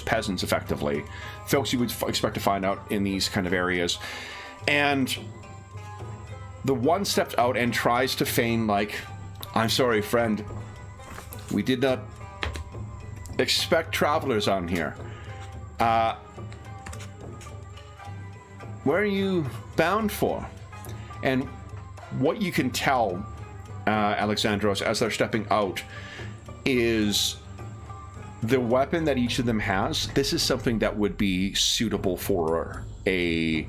peasants, effectively, folks you would expect to find out in these kind of areas. And the one steps out and tries to feign like, "I'm sorry, friend. We did not expect travelers on here. Where are you bound for?" And what you can tell, Alexandros, as they're stepping out, is the weapon that each of them has. This is something that would be suitable for a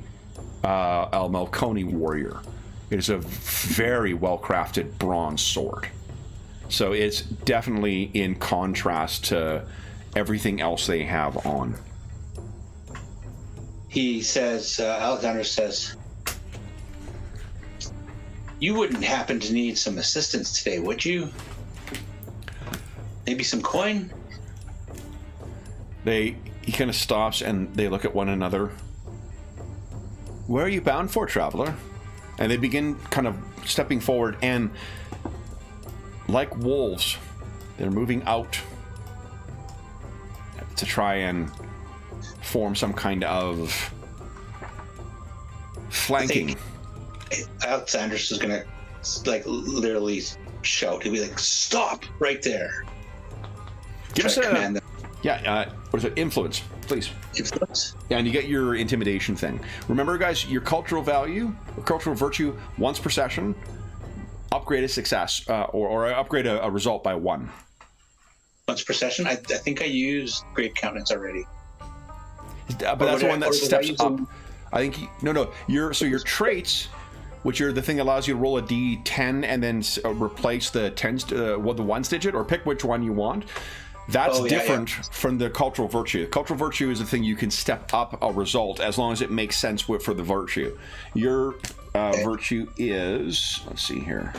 Malconi warrior. It is a very well-crafted bronze sword. So it's definitely in contrast to everything else they have on. He says, Alexander says, "You wouldn't happen to need some assistance today, would you? Maybe some coin?" He kind of stops and they look at one another. "Where are you bound for, traveler?" And they begin kind of stepping forward, and like wolves, they're moving out to try and form some kind of flanking. Alexander's is gonna like literally shout. He'll be like, "Stop right there!" Give us command them. what is it? Influence, please. Influence. Yeah, and you get your intimidation thing. Remember, guys, your cultural value, or cultural virtue, once per session, upgrade a success, or upgrade a result by 1. Once per session. I think I used Great Countenance already. But that's the one that steps up. Them? I think your traits, which are the thing that allows you to roll a D10 and then replace the the 1's digit, or pick which one you want. That's different from the cultural virtue. Cultural virtue is the thing you can step up a result as long as it makes sense for the virtue. Your virtue is, let's see here.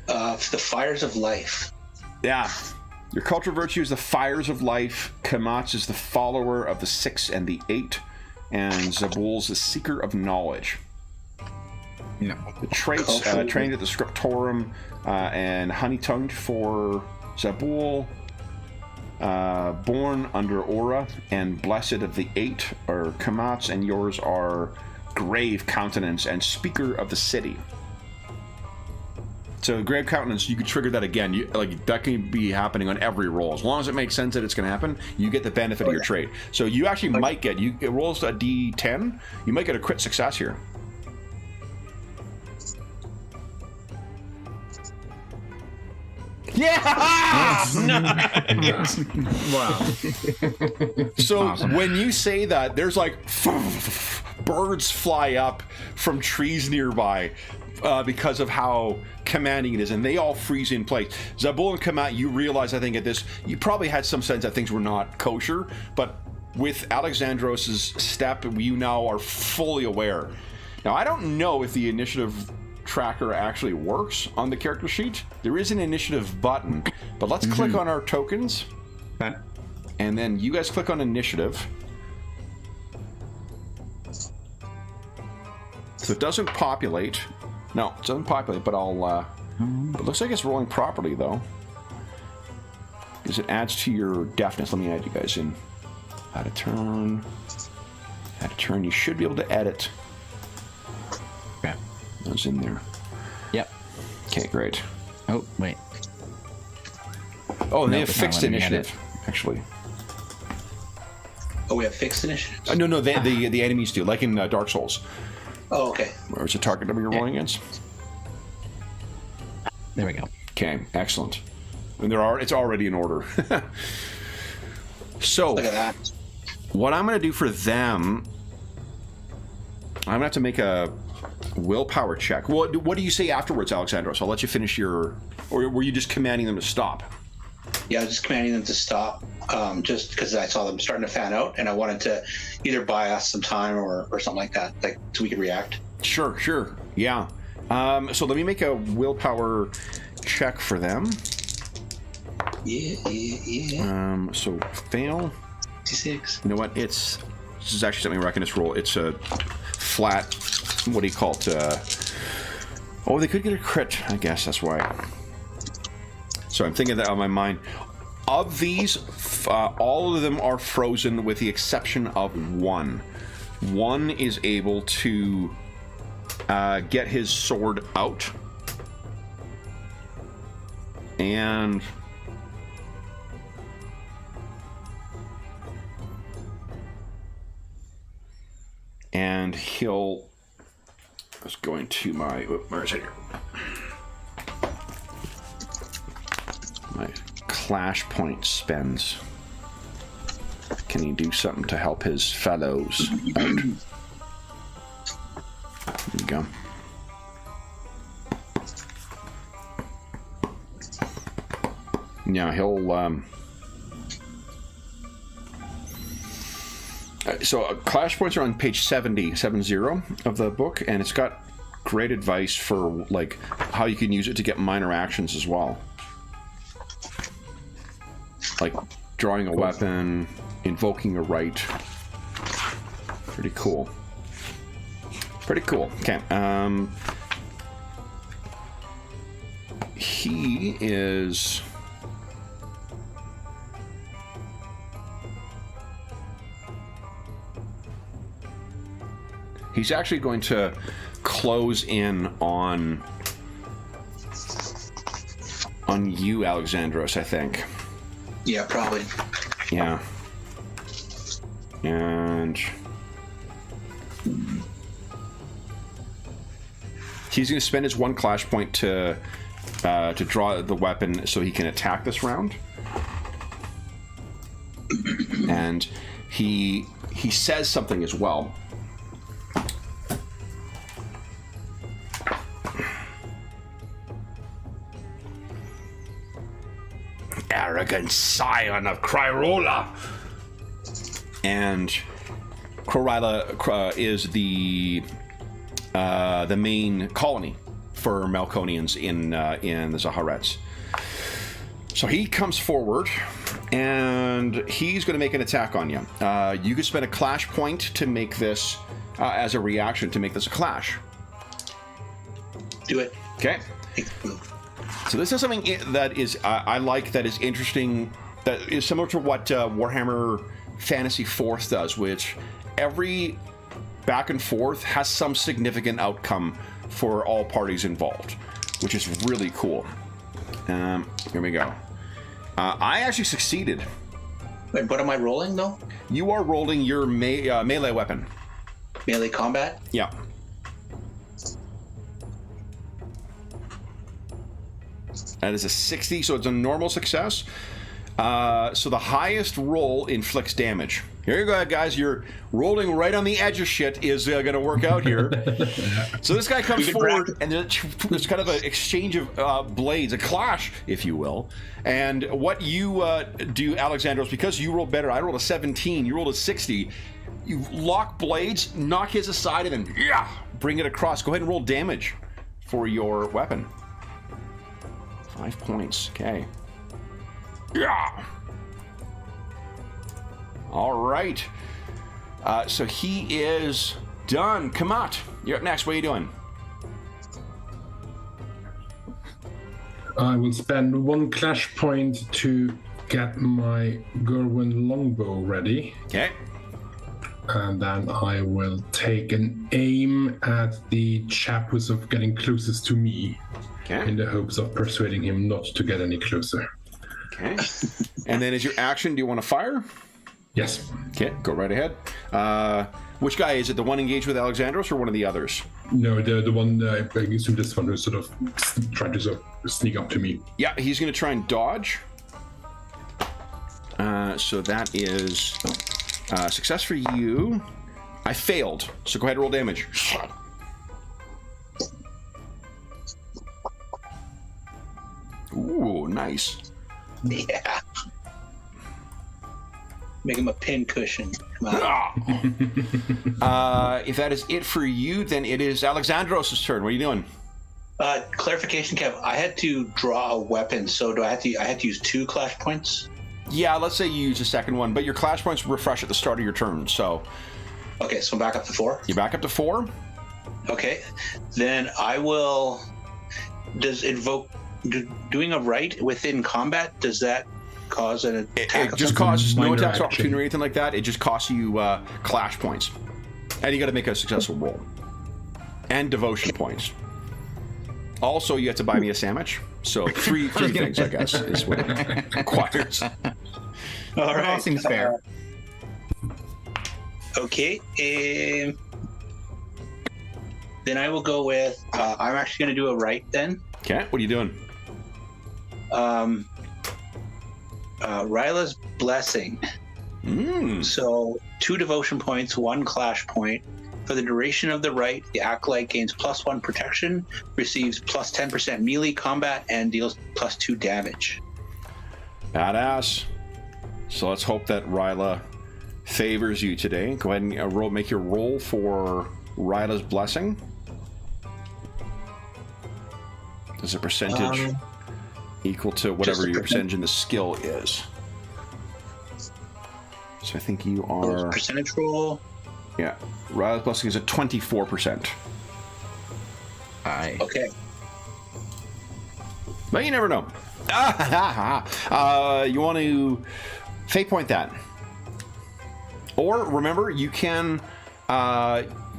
The Fires of Life. Yeah. Your cultural virtue is the Fires of Life. Kamat's is the Follower of the 6 and the 8. And Zabul's the Seeker of Knowledge. No. The traits, trained at the Scriptorum, and Honey-Tongued for Zabul. Born under Aura and Blessed of the 8 are Kamat's, and yours are Grave Countenance and Speaker of the City. So Grave Countenance, you could trigger that again. That can be happening on every roll. As long as it makes sense that it's going to happen, you get the benefit of your trait. So you actually might get, it rolls a D10, you might get a crit success here. Yeah! Nice. Wow. So when you say that, there's like birds fly up from trees nearby because of how commanding it is, and they all freeze in place. Zabul and Kamat, you realize, I think, at this, you probably had some sense that things were not kosher, but with Alexandros' step, you now are fully aware. Now, I don't know if the initiative tracker actually works on the character sheet. There is an initiative button, but let's click on our tokens, and then you guys click on initiative. So it doesn't populate. No, it doesn't populate, but I'll but it looks like it's rolling properly though, because it adds to your deafness. Let me add you guys in. Add a turn. You should be able to edit. Okay. Those in there. Yep. Okay, great. Oh, wait. Oh, and they have fixed initiative, actually. Oh, we have fixed initiatives? No, the enemies do, like in Dark Souls. Oh, okay. Where's the target number you're rolling against? There we go. Okay, excellent. And it's already in order. So, Look at that. what I'm going to do for them, I'm going to have to make a willpower check. What do you say afterwards, Alexandros? I'll let you finish your... Or were you just commanding them to stop? Yeah, I was just commanding them to stop, just because I saw them starting to fan out, and I wanted to either buy us some time or something like that, like so we could react. Sure. Yeah. So let me make a willpower check for them. Yeah. So fail. 56. You know what? This is actually something where I can just roll. It's a flat. What do you call it? They could get a crit. I guess that's why. So I'm thinking that on my mind. Of these, all of them are frozen with the exception of one. One is able to get his sword out. And he'll... I was going to my... Where is it here? My clash point spends. Can he do something to help his fellows out? There you go. Yeah, he'll... So clash points are on page 70 of the book, and it's got great advice for like how you can use it to get minor actions as well. Like drawing a weapon, invoking a right. Pretty cool. Okay. He is... He's actually going to close in on you, Alexandros, I think. Yeah, probably. Yeah. And he's going to spend his one clash point to draw the weapon so he can attack this round. And he says something as well. Arrogant scion of Kryrola. And Kryrola is the main colony for Melkonians in the Zaharets. So he comes forward, and he's going to make an attack on you. You can spend a clash point to make this as a reaction to make this a clash. Do it. Okay. So this is something that is I like, that is interesting, that is similar to what Warhammer Fantasy 4th does, which every back and forth has some significant outcome for all parties involved, which is really cool. Here we go. I actually succeeded. Wait, what am I rolling, though? You are rolling your melee weapon. Melee combat? Yeah. That is a 60, so it's a normal success. So the highest roll inflicts damage. Here you go, guys. You're rolling right on the edge of shit is going to work out here. So this guy comes forward, and there's kind of an exchange of blades, a clash, if you will. And what you do, Alexandros, because you rolled better, I rolled a 17, you rolled a 60. You lock blades, knock his aside, and then bring it across. Go ahead and roll damage for your weapon. 5 points. Okay. Yeah. All right. So he is done. Kamat, you're up next. What are you doing? I will spend one clash point to get my Gerwin longbow ready. Okay. And then I will take an aim at the chap who's getting closest to me. Okay. In the hopes of persuading him not to get any closer. Okay. And then as your action, do you want to fire? Yes. Okay, go right ahead. Which guy is it? The one engaged with Alexandros or one of the others? No, the one, I assume this one who's sort of trying to sort of sneak up to me. Yeah, he's going to try and dodge. So that is success for you. I failed, so go ahead and roll damage. Ooh, nice. Yeah. Make him a pin cushion. Come on. If that is it for you, then it is Alexandros' turn. What are you doing? Clarification, Kev. I had to draw a weapon, so I had to use 2 clash points? Yeah, let's say you use a second one, but your clash points refresh at the start of your turn, so... Okay, so I'm back up to 4? You're back up to 4? Okay. Then I will... Does invoke... Doing a right within combat, does that cause an attack? It just causes no minor attacks, action. opportunity, or anything like that. It just costs you clash points. And you got to make a successful roll. And devotion points. Also, you have to buy me a sandwich. So three things, I guess, is what it requires. All right. All seems fair. Okay. Then I will go with... I'm actually going to do a right then. Okay, what are you doing? Ryla's Blessing. So 2 devotion points, 1 clash point. For the duration of the rite, the acolyte gains +1 protection, receives plus 10% melee combat, and deals +2 damage. Badass. So let's hope that Ryla favors you today. Go ahead and make your roll for Ryla's Blessing. Does a percentage equal to whatever your percentage in the skill is? So I think you are... Percentage roll. Yeah. Ryla's Blessing is at 24%. Aye. Okay. But you never know. You want to fate point that. Or remember, you can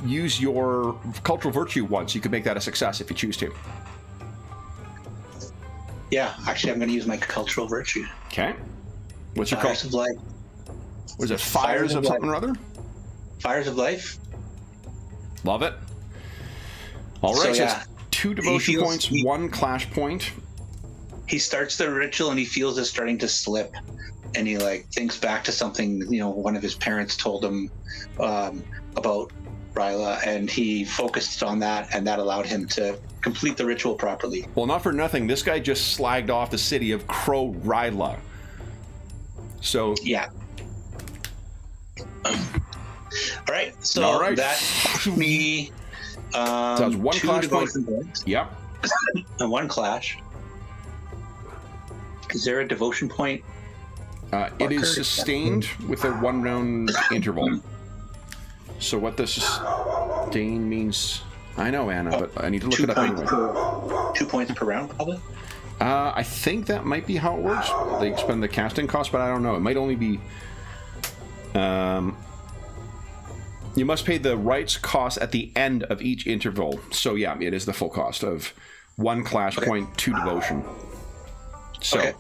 use your cultural virtue once. You could make that a success if you choose to. Yeah, actually, I'm going to use my cultural virtue. Okay. What's your Fires of Life. Was it Fires of something or other? Fires of Life. Love it. All right, so yeah. it's 2 devotion points, 1 clash point. He starts the ritual and he feels it starting to slip, and he thinks back to something one of his parents told him about Ryla, and he focused on that, and that allowed him to complete the ritual properly. Well, not for nothing. This guy just slagged off the city of Crow Ryla. So yeah. All right. So that me. So it's 1 clash point. Yep. And 1 clash. Is there a devotion point? It is sustained with a 1 round interval. So what this sustain means, I know, Anna, but I need to look it up anyway. 2 points per round, probably? I think that might be how it works. They expend the casting cost, but I don't know. It might only be... you must pay the rights cost at the end of each interval. So yeah, it is the full cost of 1 clash point, 2 devotion. So,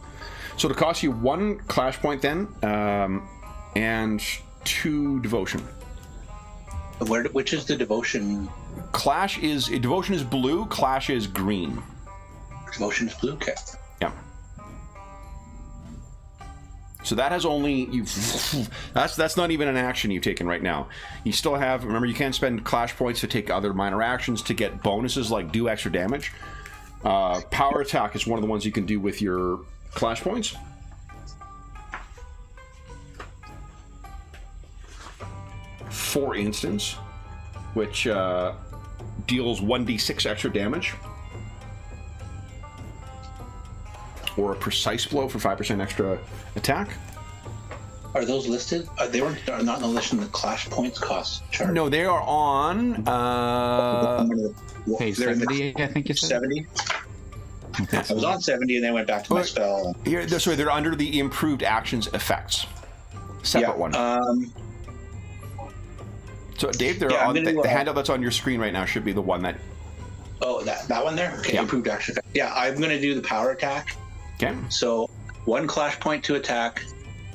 so to cost you 1 clash point then, and 2 devotion. Which is the devotion? Devotion is blue, clash is green. Devotion is blue. Okay. Yeah. So that has only that's not even an action you've taken right now. You still have, remember, you can't spend clash points to take other minor actions to get bonuses like do extra damage. Power attack is one of the ones you can do with your clash points. For instance, which deals 1d6 extra damage. Or a precise blow for 5% extra attack. Are those listed? They are not listed in the clash points cost chart. No, they are on Page 70, I think you said. 70. I was on 70 and then went back to my spell. Here, sorry, they're under the improved actions effects. Separate one. So, Dave, they're on the handout that's on your screen right now should be the one that. Oh, that one there. Okay, improved action effect. Yeah, I'm going to do the power attack. Okay. So 1 clash point to attack,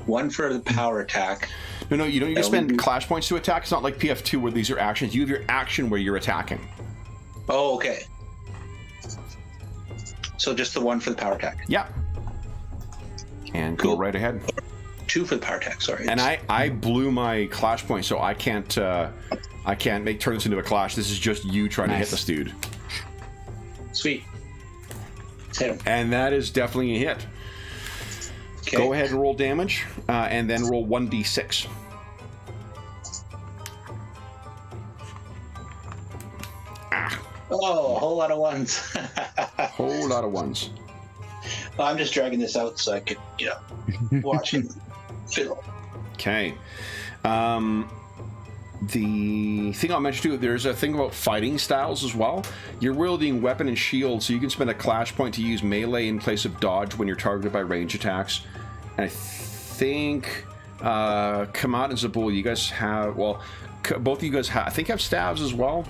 1 for the power attack, No, you don't need to spend clash points to attack. It's not like PF2 where these are actions. You have your action where you're attacking. Oh, okay. So just the one for the power attack. Yeah. And Cool. go right ahead. 2 for the power attack. Sorry. And I blew my clash point, so I can't turn this into a clash. This is just you trying to hit this dude. Sweet. Let's hit him. And that is definitely a hit. Okay. Go ahead and roll damage, and then roll 1d6. Oh, a whole lot of ones. Whole lot of ones. I'm just dragging this out so I could, watch him fiddle. Okay. The thing I'll mention too, there's a thing about fighting styles as well. You're wielding weapon and shield, so you can spend a clash point to use melee in place of dodge when you're targeted by range attacks. And I think Kamat and Zabul, you guys have, well, both of you guys have, I think have staves as well.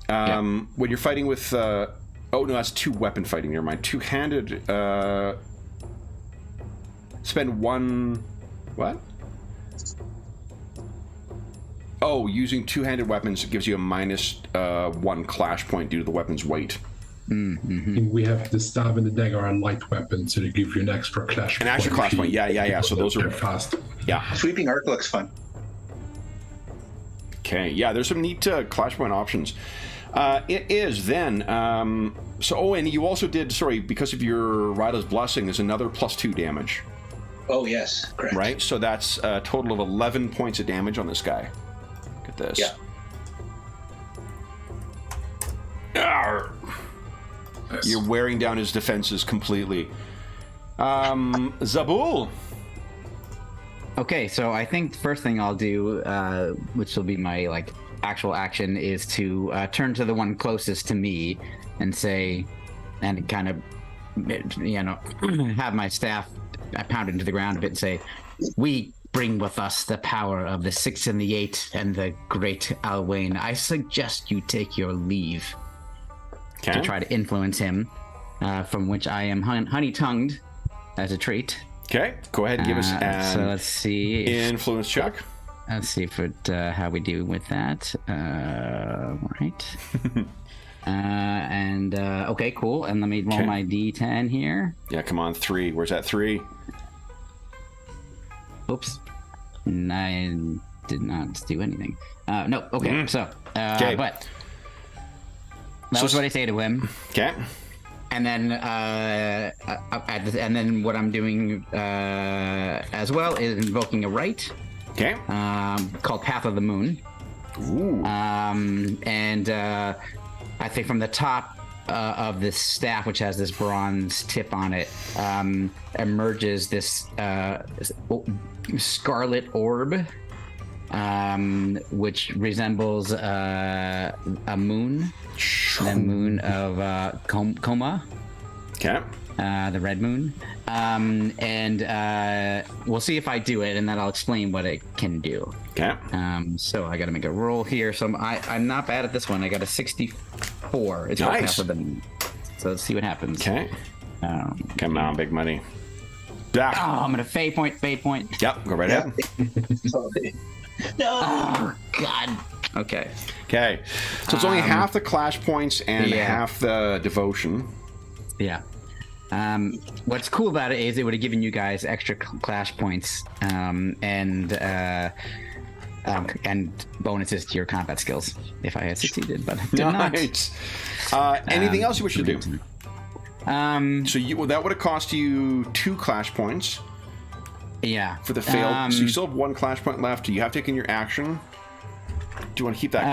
When you're fighting with, oh no, that's 2 weapon fighting, never mind. 2-handed, spend 1, what? Oh, using 2-handed weapons gives you a -1 clash point due to the weapon's weight. We have the stab and the dagger are light weapons, so they give you an extra clash point. An extra clash point, yeah. So those are fast. Yeah. Sweeping arc looks fun. Okay, yeah, there's some neat clash point options. It is then. So, and you also did, sorry, because of your Rider's Blessing, there's another +2 damage. Oh, yes. Correct. Right? So that's a total of 11 points of damage on this guy. Look at this. Yeah. Arr. You're wearing down his defenses completely. Zabul. Okay, so I think the first thing I'll do, which will be my actual action, is to turn to the one closest to me and say, and kind of, have my staff pound into the ground a bit and say, "We bring with us the power of the 6 and the 8 and the great Alwyn. I suggest you take your leave." To try to influence him, from which I am honey-tongued as a trait. Okay, go ahead and give us so let's see. Influence check. Let's see if how we do with that. Right. Okay, cool. And let me roll my D10 here. Yeah, come on, 3. Where's that 3? Oops. I did not do anything. No. Okay. So, but that was what I say to him. Okay. And then, what I'm doing as well is invoking a rite. Okay. Called Path of the Moon. Ooh. I think from the top of this staff, which has this bronze tip on it, emerges this scarlet orb, which resembles a moon. The moon of Coma. Okay. The red moon. We'll see if I do it, and then I'll explain what it can do. Okay. So I got to make a roll here. So I'm not bad at this one. I got a 64. It's nice. Half of them. So let's see what happens. Okay. Come on, big money. Yeah. Oh, I'm gonna fade point. Yep. Go right ahead. No. Oh God. Okay. Okay. So it's only half the clash points and half the devotion. Yeah. What's cool about it is it would have given you guys extra clash points and bonuses to your combat skills if I had succeeded, but I did not. Anything else you wish to do? So that would have cost you 2 clash points. Yeah. For the failed. So you still have 1 clash point left. You have taken your action. Do you want to keep that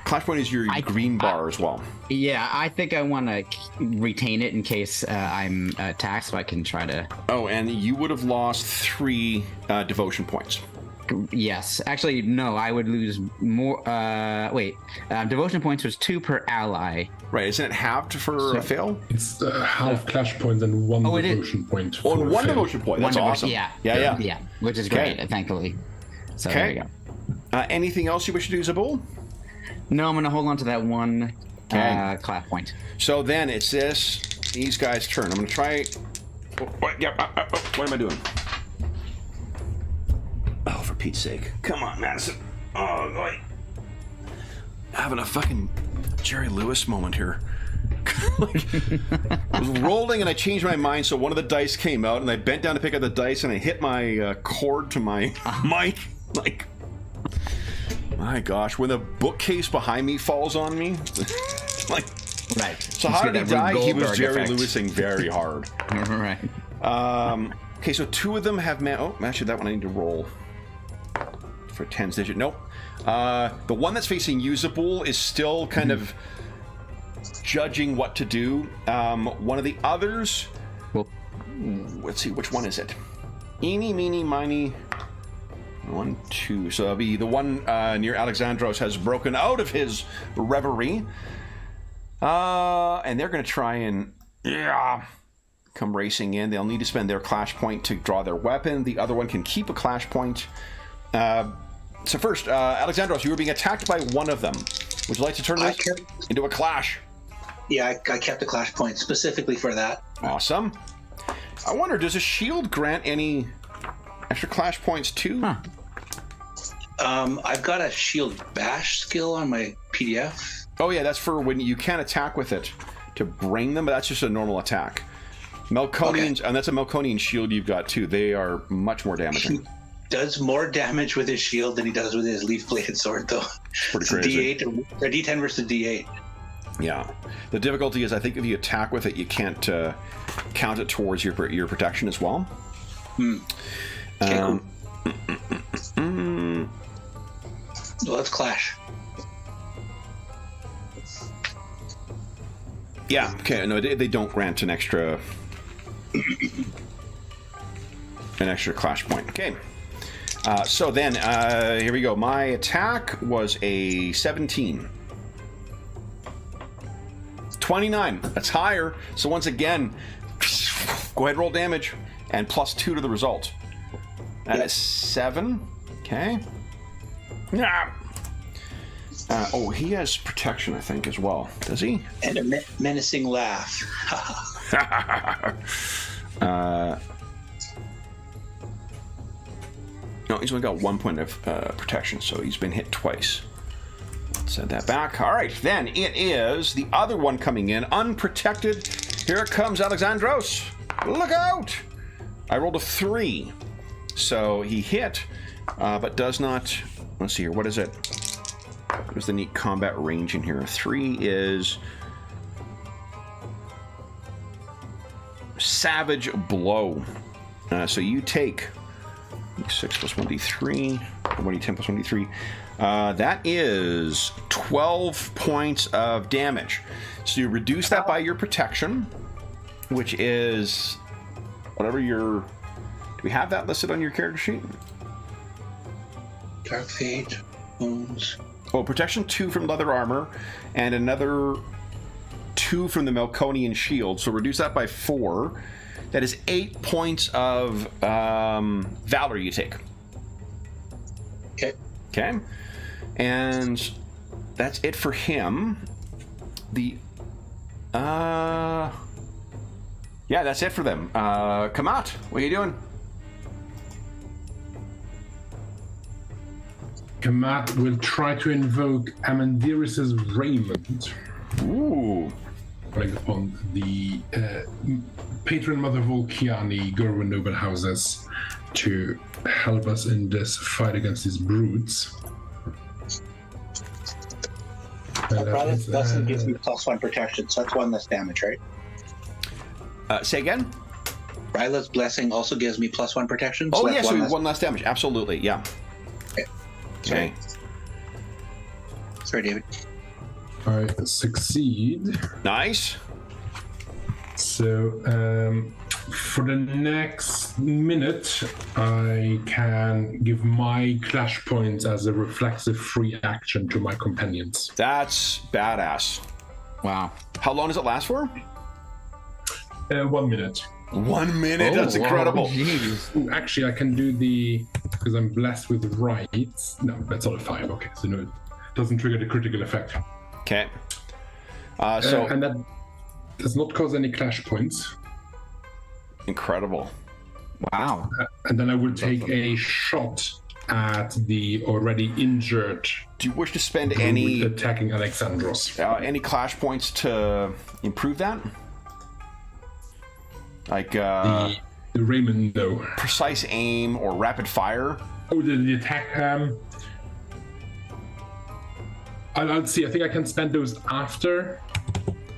clash point is your green bar as well? Yeah, I think I want to retain it in case I'm attacked, so I can try to. Oh, and you would have lost 3 devotion points. Yes, actually, no. I would lose more. Devotion points was 2 per ally. Right, isn't it halved for a fail? It's half clash points and 1 devotion point. Oh, and 1 devotion point. That's awesome. Yeah. Which is great, thankfully. So there you go. Anything else you wish to do, Zabul? No, I'm going to hold on to that 1 clash point. So then it's these guys' turn. I'm going to try. What am I doing? Oh, for Pete's sake. Come on, Madison. Oh, boy. Having a fucking Jerry Lewis moment here. Like, I was rolling and I changed my mind, so one of the dice came out and I bent down to pick up the dice and I hit my cord to my mic. Like, my gosh, when the bookcase behind me falls on me, like, Right. so how did he die? He was Jerry Lewising very hard. Right. Okay, so two of them have actually that one I need to roll for 10's digit. Nope. The one that's facing you, Zabul, is still kind of judging what to do. One of the others, Well, let's see, which one is it? Eeny, meeny, miny. 1, 2. So that'll be the one near Alexandros has broken out of his reverie. And they're going to try and come racing in. They'll need to spend their clash point to draw their weapon. The other one can keep a clash point. So first, Alexandros, you were being attacked by one of them. Would you like to turn this into a clash? Yeah, I kept a clash point specifically for that. Awesome. I wonder, does a shield grant any extra clash points too? Huh. I've got a shield bash skill on my PDF. Oh yeah, that's for when you can't attack with it to bring them, but that's just a normal attack. Melkonians, and that's a Melkonian shield you've got too. They are much more damaging. He does more damage with his shield than he does with his leaf-bladed sword, though. Pretty crazy. D8 or D10 versus D8. Yeah. The difficulty is, I think if you attack with it, you can't count it towards your protection as well. Okay, cool. Well, let's clash. Yeah. Okay. No, they don't grant an extra clash point. Okay. So then, here we go. My attack was a 17. 29. That's higher. So once again, go ahead, roll damage, and +2 to the result. That is 7. Okay. Yeah. Oh, he has protection, I think, as well. Does he? And a menacing laugh. No, he's only got 1 point of protection, so he's been hit twice. Send that back. All right, then it is the other one coming in, unprotected. Here it comes, Alexandros. Look out! I rolled a 3. So he hit, but does not... Let's see here, what is it? There's the neat combat range in here. 3 is... Savage Blow. So you take 6 plus 1d3, 1d10 plus 1d3. That is 12 points of damage. So you reduce that by your protection, which is whatever your... Do we have that listed on your character sheet? Dark Fate, Wounds. Oh, protection 2 from leather armor, and another 2 from the Melkonian shield. So reduce that by 4. That is 8 points of valor you take. Okay. Okay. And that's it for him. The yeah, that's it for them. Kamat, what are you doing? Kamat will try to invoke Amandiris's Raiment. Ooh. Calling upon the patron mother of all Kiani, Gerwin noble houses, to help us in this fight against these brutes. Brother's Blessing gives me +1 protection, so that's 1 less damage, right? Say again? Ryla's Blessing also gives me +1 protection. So so yes, that's so 1 less damage. Absolutely, yeah. Okay. Sorry, David. I succeed. Nice. So for the next minute, I can give my clash points as a reflexive free action to my companions. That's badass. Wow. How long does it last for? 1 minute. 1 minute? Oh, That's incredible. wow. Jeez. Ooh, actually, I can do because I'm blessed with rights. No, that's not a 5. Okay, so no, it doesn't trigger the critical effect. Okay. And that does not cause any clash points. Incredible. Wow. And then I will take a shot at the already injured Do you wish to spend group any attacking Alexandros. any clash points to improve that? Like The Raymond, no. precise aim or rapid fire? Oh, the attack. I'll see. I think I can spend those after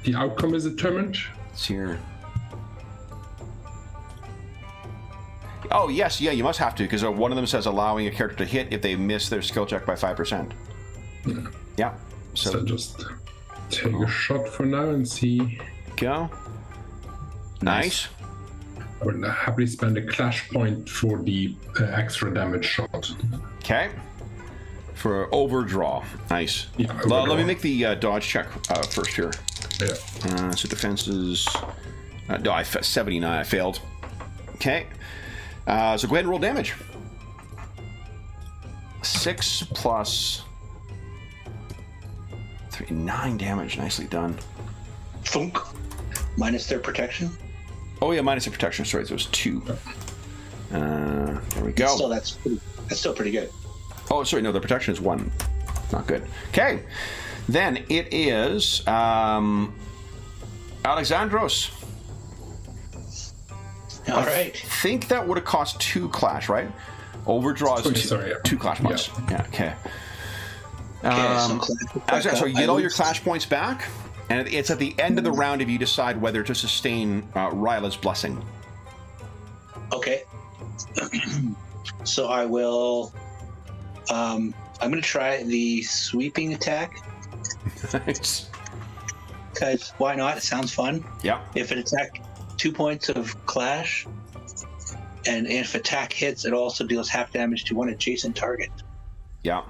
the outcome is determined. It's here. Oh, yes, yeah, you must have to, because one of them says allowing a character to hit if they miss their skill check by 5%. Yeah. So just take a shot for now and see. Go. Nice. I will happily spend a clash point for the extra damage shot. Okay. For overdraw. Nice. Yeah, Let me make the dodge check first here. Yeah. So defenses. No, 79. I failed. Okay. So go ahead and roll damage. 6 plus 3, 9 damage. Nicely done. Thunk. Minus their protection. Oh yeah, minus the protection. Sorry, there was 2. There we go. Still, that's still pretty good. Oh, sorry, no, the protection is 1. Not good. Okay. Then it is Alexandros. All right. I think that would have cost 2 clash, right? Overdraw is Sorry, yeah. 2 clash points. Yeah, okay. Okay, So you get all your clash points back, and it's at the end of the round if you decide whether to sustain Ryla's blessing. Okay. So I will. I'm going to try the sweeping attack. Nice. Because why not? It sounds fun. Yeah. If an attack, 2 points of clash, and if attack hits, it also deals half damage to one adjacent target. Yeah.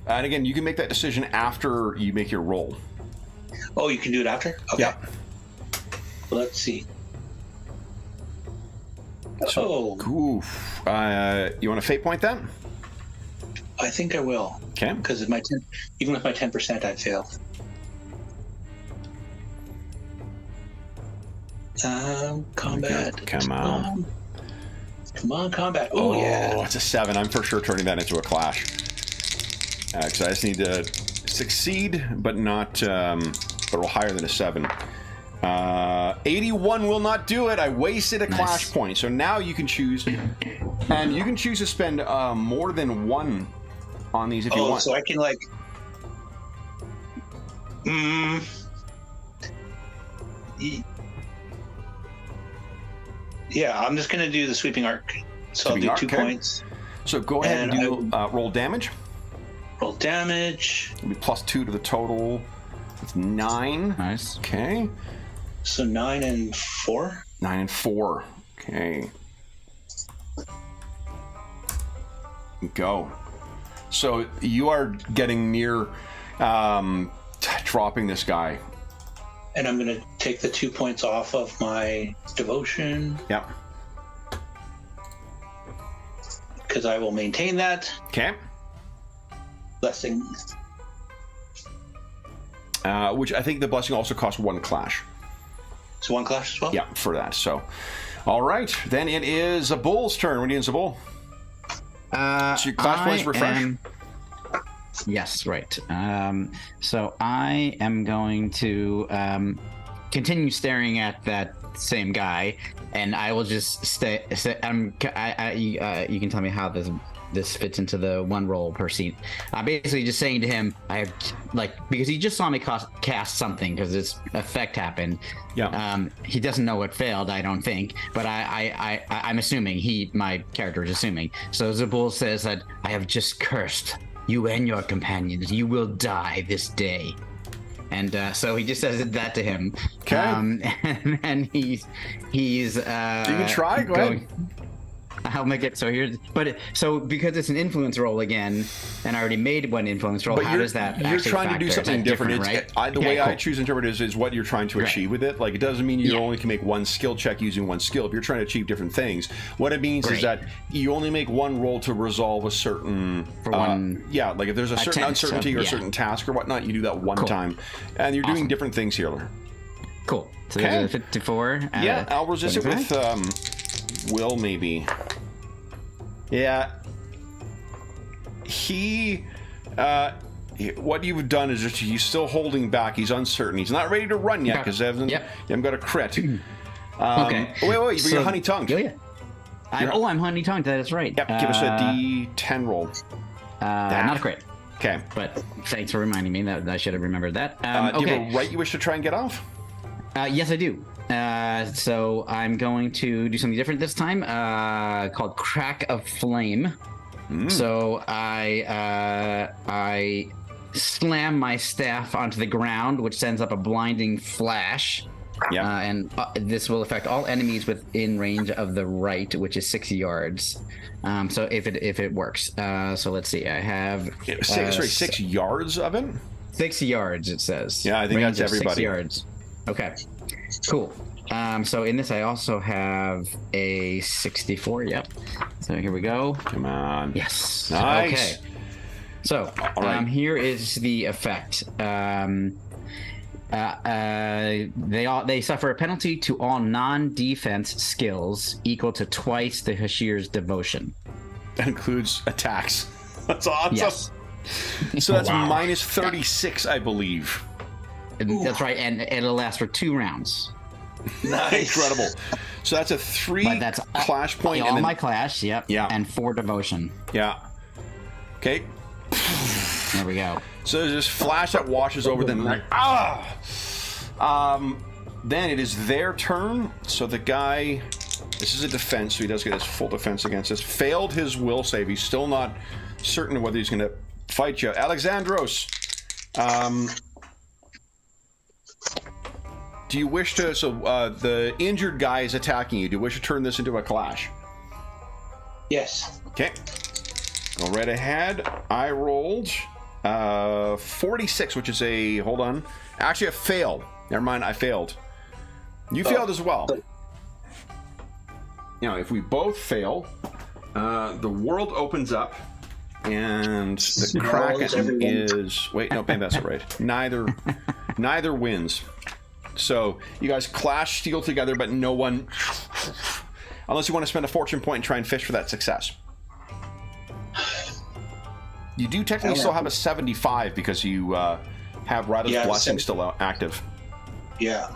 And again, you can make that decision after you make your roll. Oh, you can do it after? Okay. Yeah. Let's see. So, oof. You want to fate point that? I think I will. Okay. Because even with my 10%, I failed. Combat. Come on. Come on, combat. Oh, yeah. It's a 7. I'm for sure turning that into a clash. Because I just need to succeed, but not, but roll higher than a 7. 81 will not do it. I wasted a clash point. So now you can choose, and you can choose to spend more than 1 on these if you want. So I can like. Yeah, I'm just gonna do the sweeping arc. So Sweeping I'll arc, do 2 okay. points. So go ahead and do roll damage. Roll damage. It'll be plus 2 to the total. It's 9. Nice. Okay. So 9 and 4. 9 and 4. Okay. Go. So you are getting near dropping this guy. And I'm gonna take the 2 points off of my devotion Yep. because I will maintain that Okay. blessing. Which I think the blessing also costs 1 clash. So 1 clash as well? Yeah, for that. So, all right. Then it is a bull's turn. What are you doing, Zabul? So your clash points refresh. Yes, right. So I am going to continue staring at that same guy, and I will just stay. You can tell me how this fits into the 1 roll per scene. I'm basically just saying to him, I have because he just saw me cast something because this effect happened. Yeah. He doesn't know what failed, I don't think, but I'm assuming my character is assuming. So Zabul says that I have just cursed you and your companions. You will die this day. And so he just says that to him. Okay. And he's you can try. Go ahead. I'll make it so here, so because it's an influence roll again, and I already made 1 influence roll. But how does that? You're trying to do something different. right? The way I choose to interpret it is what you're trying to achieve with it. Like it doesn't mean you only can make 1 skill check using 1 skill. If you're trying to achieve different things, what it means is that you only make 1 roll to resolve a certain. For one. Yeah, like if there's a certain uncertainty or a certain task or whatnot, you do that 1 time, and you're doing different things here. Cool. So there's a 54. Yeah, I'll resist it with Will maybe. Yeah. what you've done is just he's still holding back. He's uncertain. He's not ready to run yet because you haven't got a crit. Okay. Wait, you're honey tongued. Yeah. I'm honey tongued. That is right. Yep. Give us a D10 roll. Not a crit. Okay. But thanks for reminding me that I should have remembered that. Do you have a right you wish to try and get off? Yes, I do. So I'm going to do something different this time, called Crack of Flame. So I slam my staff onto the ground, which sends up a blinding flash. Yeah. And this will affect all enemies within range of the right, which is 6 yards. So if it works. So let's see. I have 6 yards of it. 6 yards. It says. Yeah, I think range that's everybody. 6 yards. Okay. Cool. So in this, I also have a 64. Yep. So here we go. Come on. Yes. Nice. Okay. So here is the effect. They suffer a penalty to all non-defense skills equal to twice the Hashir's devotion. That includes attacks. That's awesome. Yes. So that's minus 36, I believe. That's right, and it'll last for 2 rounds. Nice. Incredible. So that's a 3 That's clash point. All and then, my clash, yep. Yeah. And 4 devotion. Yeah. Okay. There we go. So there's this flash that washes over them. Like, then it is their turn. So the guy, this is a defense, so he does get his full defense against this. Failed his will save. He's still not certain of whether he's going to fight you. Alexandros, do you wish to? So the injured guy is attacking you. Do you wish to turn this into a clash? Yes. Okay. Go right ahead. I rolled 46, which is a, hold on. Actually, I failed. Never mind, I failed. You failed as well. Now, if we both fail, the world opens up, and the Kraken is... Wait, no, maybe that's not right. Neither wins. So, you guys clash, steel together, but no one... Unless you want to spend a fortune point and try and fish for that success. You do technically still have a 75 because you have Ryder's Blessing still active. Yeah.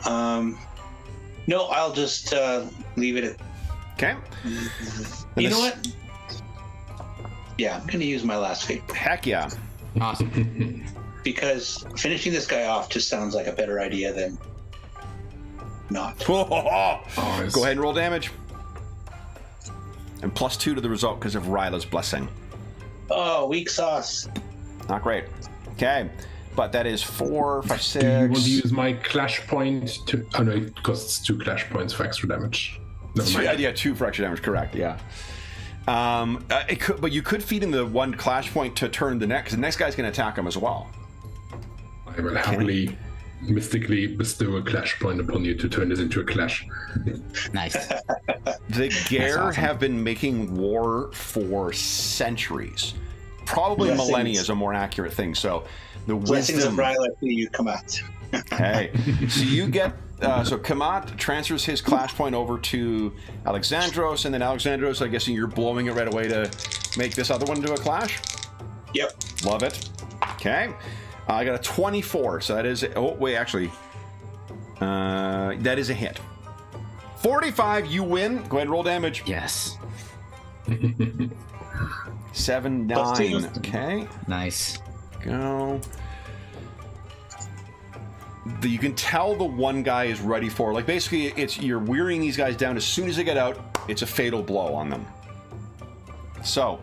No, I'll just leave it at... Okay. You know what? Yeah, I'm going to use my last fate. Heck yeah. Awesome. Because finishing this guy off just sounds like a better idea than not. Go ahead and roll damage. And +2 to the result because of Ryla's Blessing. Oh, weak sauce. Not great. Okay. But that is 4, 5, 6. Do you want to use my clash point to... Oh no, it costs 2 clash points for extra damage. Never mind. Yeah, 2 for extra damage, correct, yeah. It could, but you could feed him the 1 clash point to turn the next, because the next guy's going to attack him as well. I will happily mystically bestow a clash point upon you to turn this into a clash. Nice. The Gare have been making war for centuries. Probably millennia is a more accurate thing. So the Blessings of wisdom... Ryla to you, Kamat. Hey, so you get... so Kamat transfers his clash point over to Alexandros, and then Alexandros, I guess you're blowing it right away to make this other one do a clash? Yep. Love it. Okay. I got a 24, so that is... Oh, wait, actually. That is a hit. 45, you win. Go ahead and roll damage. Yes. 7, 9. Okay. Nice. Go. You can tell the one guy is ready for... Like, basically, you're wearing these guys down. As soon as they get out, it's a fatal blow on them. So...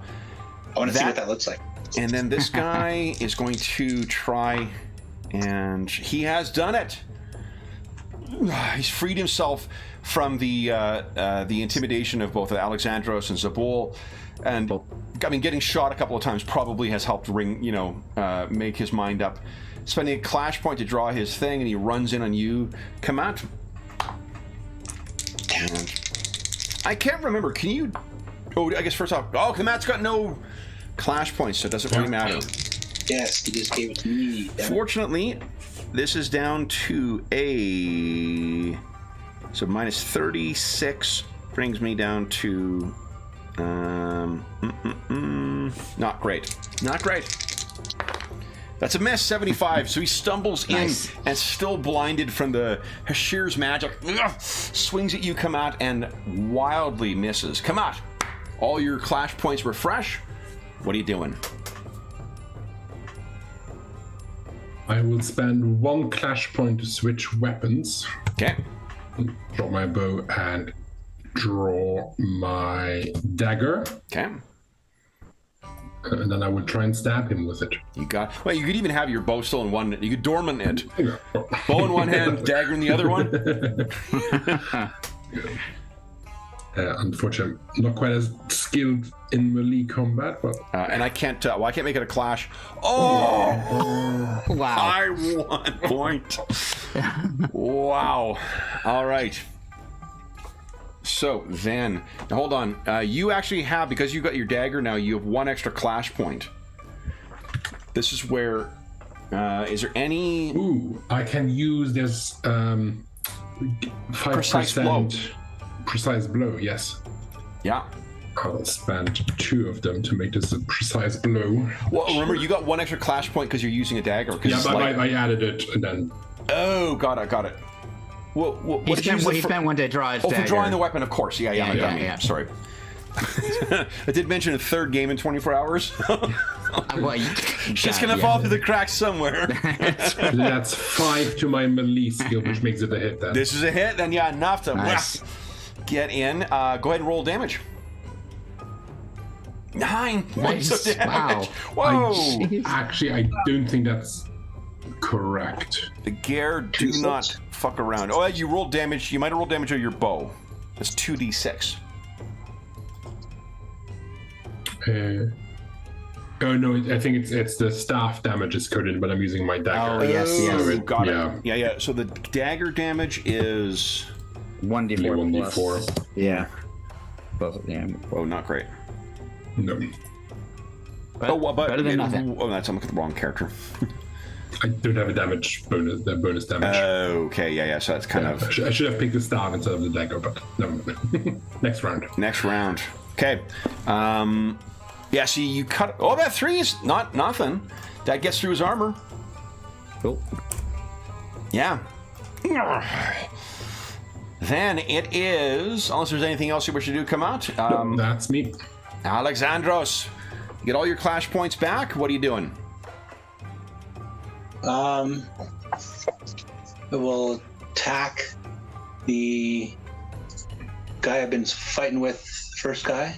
I want to see what that looks like. And then this guy is going to try, and he has done it. He's freed himself from the intimidation of both Alexandros and Zabul, and I mean, getting shot a couple of times probably has helped make his mind up. Spending a clash point to draw his thing, and he runs in on you, Kamat. And I can't remember. Can you? Oh, I guess first off, Kamat's got no clash points, so it doesn't really matter. Yes, he just gave it to me. Fortunately, this is down to a... So minus 36 brings me down to Not great. Not great. That's a miss, 75. So he stumbles in and still blinded from the Hashir's magic. Swings at you, Kamat, and wildly misses. Kamat, all your clash points refresh. What are you doing? I will spend 1 clash point to switch weapons. Okay. Draw my bow and draw my dagger. Okay. And then I would try and stab him with it. You got. Well, you could even have your bow still in one. You could dormant it. Bow in one hand, dagger in the other one. Unfortunately, I'm not quite as skilled in melee combat, but and I can't. Well, I can't make it a clash. Oh! Wow. I 1 point. Wow. All right. So then, now hold on. You actually have, because you got your dagger now, you have 1 extra clash point. This is where. Is there any? Ooh, I can use this 5% Precise blow. Precise blow. Yes. Yeah. I'll spend 2 of them to make this a precise blow. Well, remember, you got 1 extra clash point because you're using a dagger. Yeah, but I added it and then. Oh, got it. Well, He spent 1 to draw his dagger. for drawing the weapon, of course. Yeah. Sorry. I did mention a 3rd game in 24 hours. Just gonna fall through the cracks somewhere. That's 5 to my melee skill, which makes it a hit then. This is a hit, then yeah, enough to get in. Go ahead and roll damage. 9 points of damage. Wow. Whoa! I don't think that's correct. The Gare do not fuck around. Oh, you rolled damage. You might have rolled damage on your bow. That's 2d6. Oh no, I think it's the staff damage is coded, but I'm using my dagger. Oh, yes. Got it. Yeah. Yeah. So the dagger damage is 1d4 plus. 1d4. Yeah. Yeah. oh, not great. No. But better than nothing. Oh, that's I'm looking at the wrong character. I don't have a damage bonus. The bonus damage. Okay, yeah. So that's kind of. I should have picked the staff instead of the dagger, but no. Next round. Next round. Okay. Yeah. See, you cut. Oh, that 3 is not nothing. That gets through his armor. Cool. Yeah. Then it is. Unless there's anything else you wish to do, come out. That's me. Alexandros, you get all your clash points back. What are you doing? I will attack the guy I've been fighting with, first guy.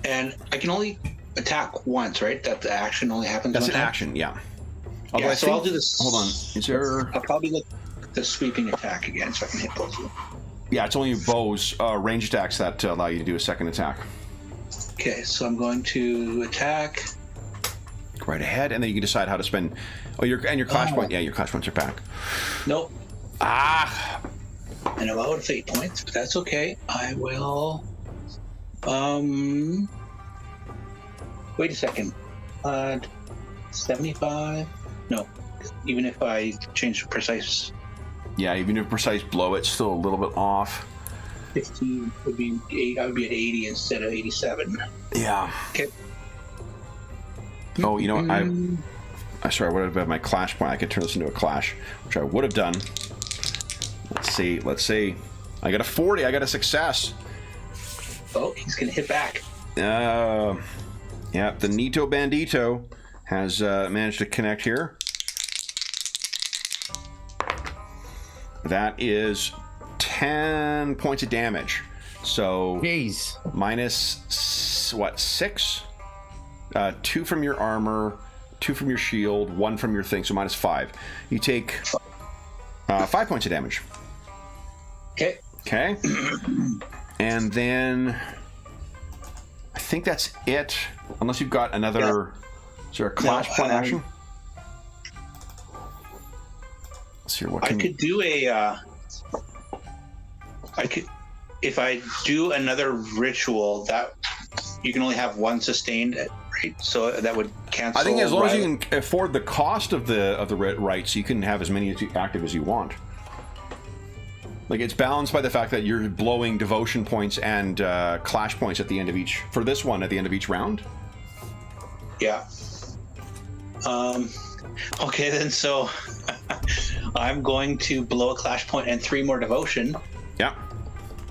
And I can only attack once, right? That the action only happens That's one an time? action, yeah. Yeah, so I'll do this. Hold on. Is there... I'll probably look at the sweeping attack again so I can hit both of them. Yeah, it's only bows, range attacks that allow you to do a second attack. Okay, so I'm going to attack. Right ahead, and then you can decide how to spend. Oh, your clash point. Yeah, your clash points are back. Nope. Ah. I know I would have 8 points, but that's okay. I will. Wait a second. 75. No, even if I change to precise. Yeah, even if precise blow, it's still a little bit off. 15 would be 8. I would be at 80 instead of 87. Yeah. Okay. Oh, you know what? I sorry, I would have had my clash point. I could turn this into a clash, which I would have done. Let's see. I got a 40. I got a success. Oh, he's gonna hit back. Yeah, the Nito Bandito has managed to connect here. That is 10 points of damage. So Jeez. minus what, 6? 2 from your armor, 2 from your shield, 1 from your thing, so minus 5. You take 5 points of damage. Okay. And then I think that's it. Unless you've got another. Is there a clash point action? Let's see what I could do a. If I do another ritual, that you can only have 1 sustained, right? So that would cancel. I think as long as you can afford the cost of the rites, you can have as many active as you want. Like, it's balanced by the fact that you're blowing devotion points and clash points at the end of each, for this one, at the end of each round. Yeah. Okay, then, so I'm going to blow a clash point and 3 more devotion. Yeah.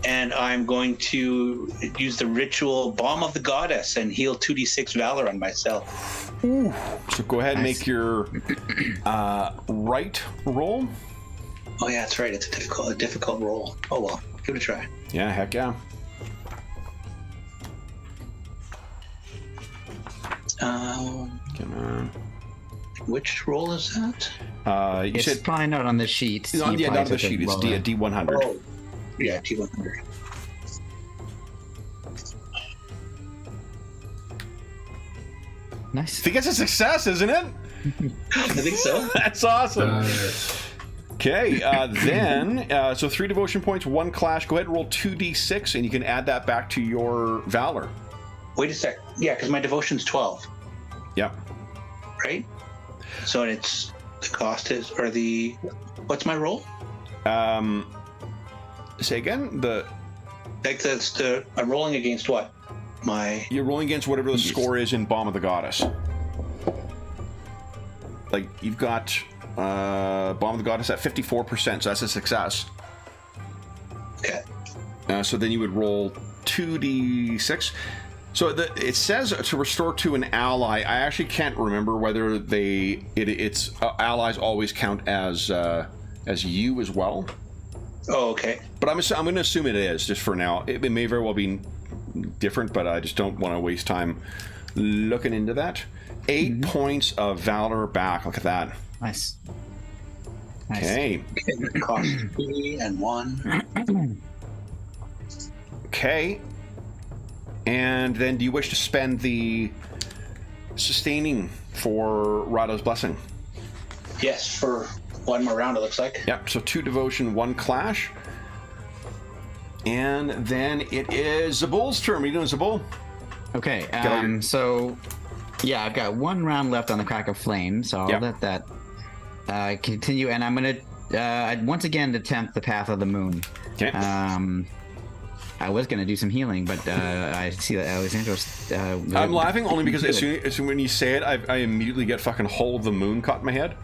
And I'm going to use the ritual Balm of the Goddess and heal 2d6 Valor on myself. Ooh. So go ahead and make your right roll. Oh yeah, that's right. It's a difficult roll. Oh well, give it a try. Yeah, heck yeah. Come on. Which roll is that? You It's said probably not on the sheet. yeah, You not probably on the took sheet. it It's lower. D100. Oh, yeah, T100. I Nice. think it's a success, isn't it? I think so. That's awesome. Okay, then, so 3 devotion points, 1 clash. Go ahead and roll 2d6, and you can add that back to your valor. Wait a sec. Yeah, because my devotion's 12, Yep. right? So it's the cost is or the what's my roll? Say again. Like the I'm rolling against what? You're rolling against whatever the score is in Balm of the Goddess. Like, you've got Balm of the Goddess at 54%, so that's a success. Okay. So then you would roll 2d6. So it says to restore to an ally. I actually can't remember whether it's allies always count as you as well. Oh, okay. But I'm going to assume it is, just for now. It may very well be different, but I just don't want to waste time looking into that. 8 points of valor back. Look at that. Nice. Okay. It costs 3 and 1. Okay. And then do you wish to spend the sustaining for Rada's Blessing? Yes, for 1 more round, it looks like. Yep, so 2 devotion, 1 clash. And then it is Zabul's turn. What are you doing, Zabul? Okay, so yeah, I've got 1 round left on the Crack of Flame, so I'll let that continue, and I'm gonna once again attempt the Path of the Moon. Okay. I was gonna do some healing, but I see that Alexandros. I'm laughing only because as soon when you say it, I immediately get fucking Hole of the Moon caught in my head.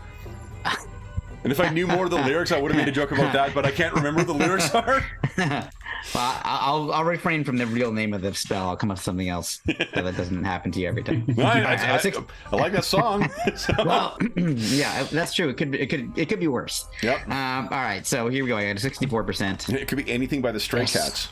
And if I knew more of the lyrics, I would have made a joke about that, but I can't remember what the lyrics are. Well, I'll refrain from the real name of the spell. I'll come up with something else so that doesn't happen to you every time. I like that song. So. Well, yeah, that's true. It could be worse. Yep. All right, so here we go. I got 64%. It could be anything by the Stray Cats.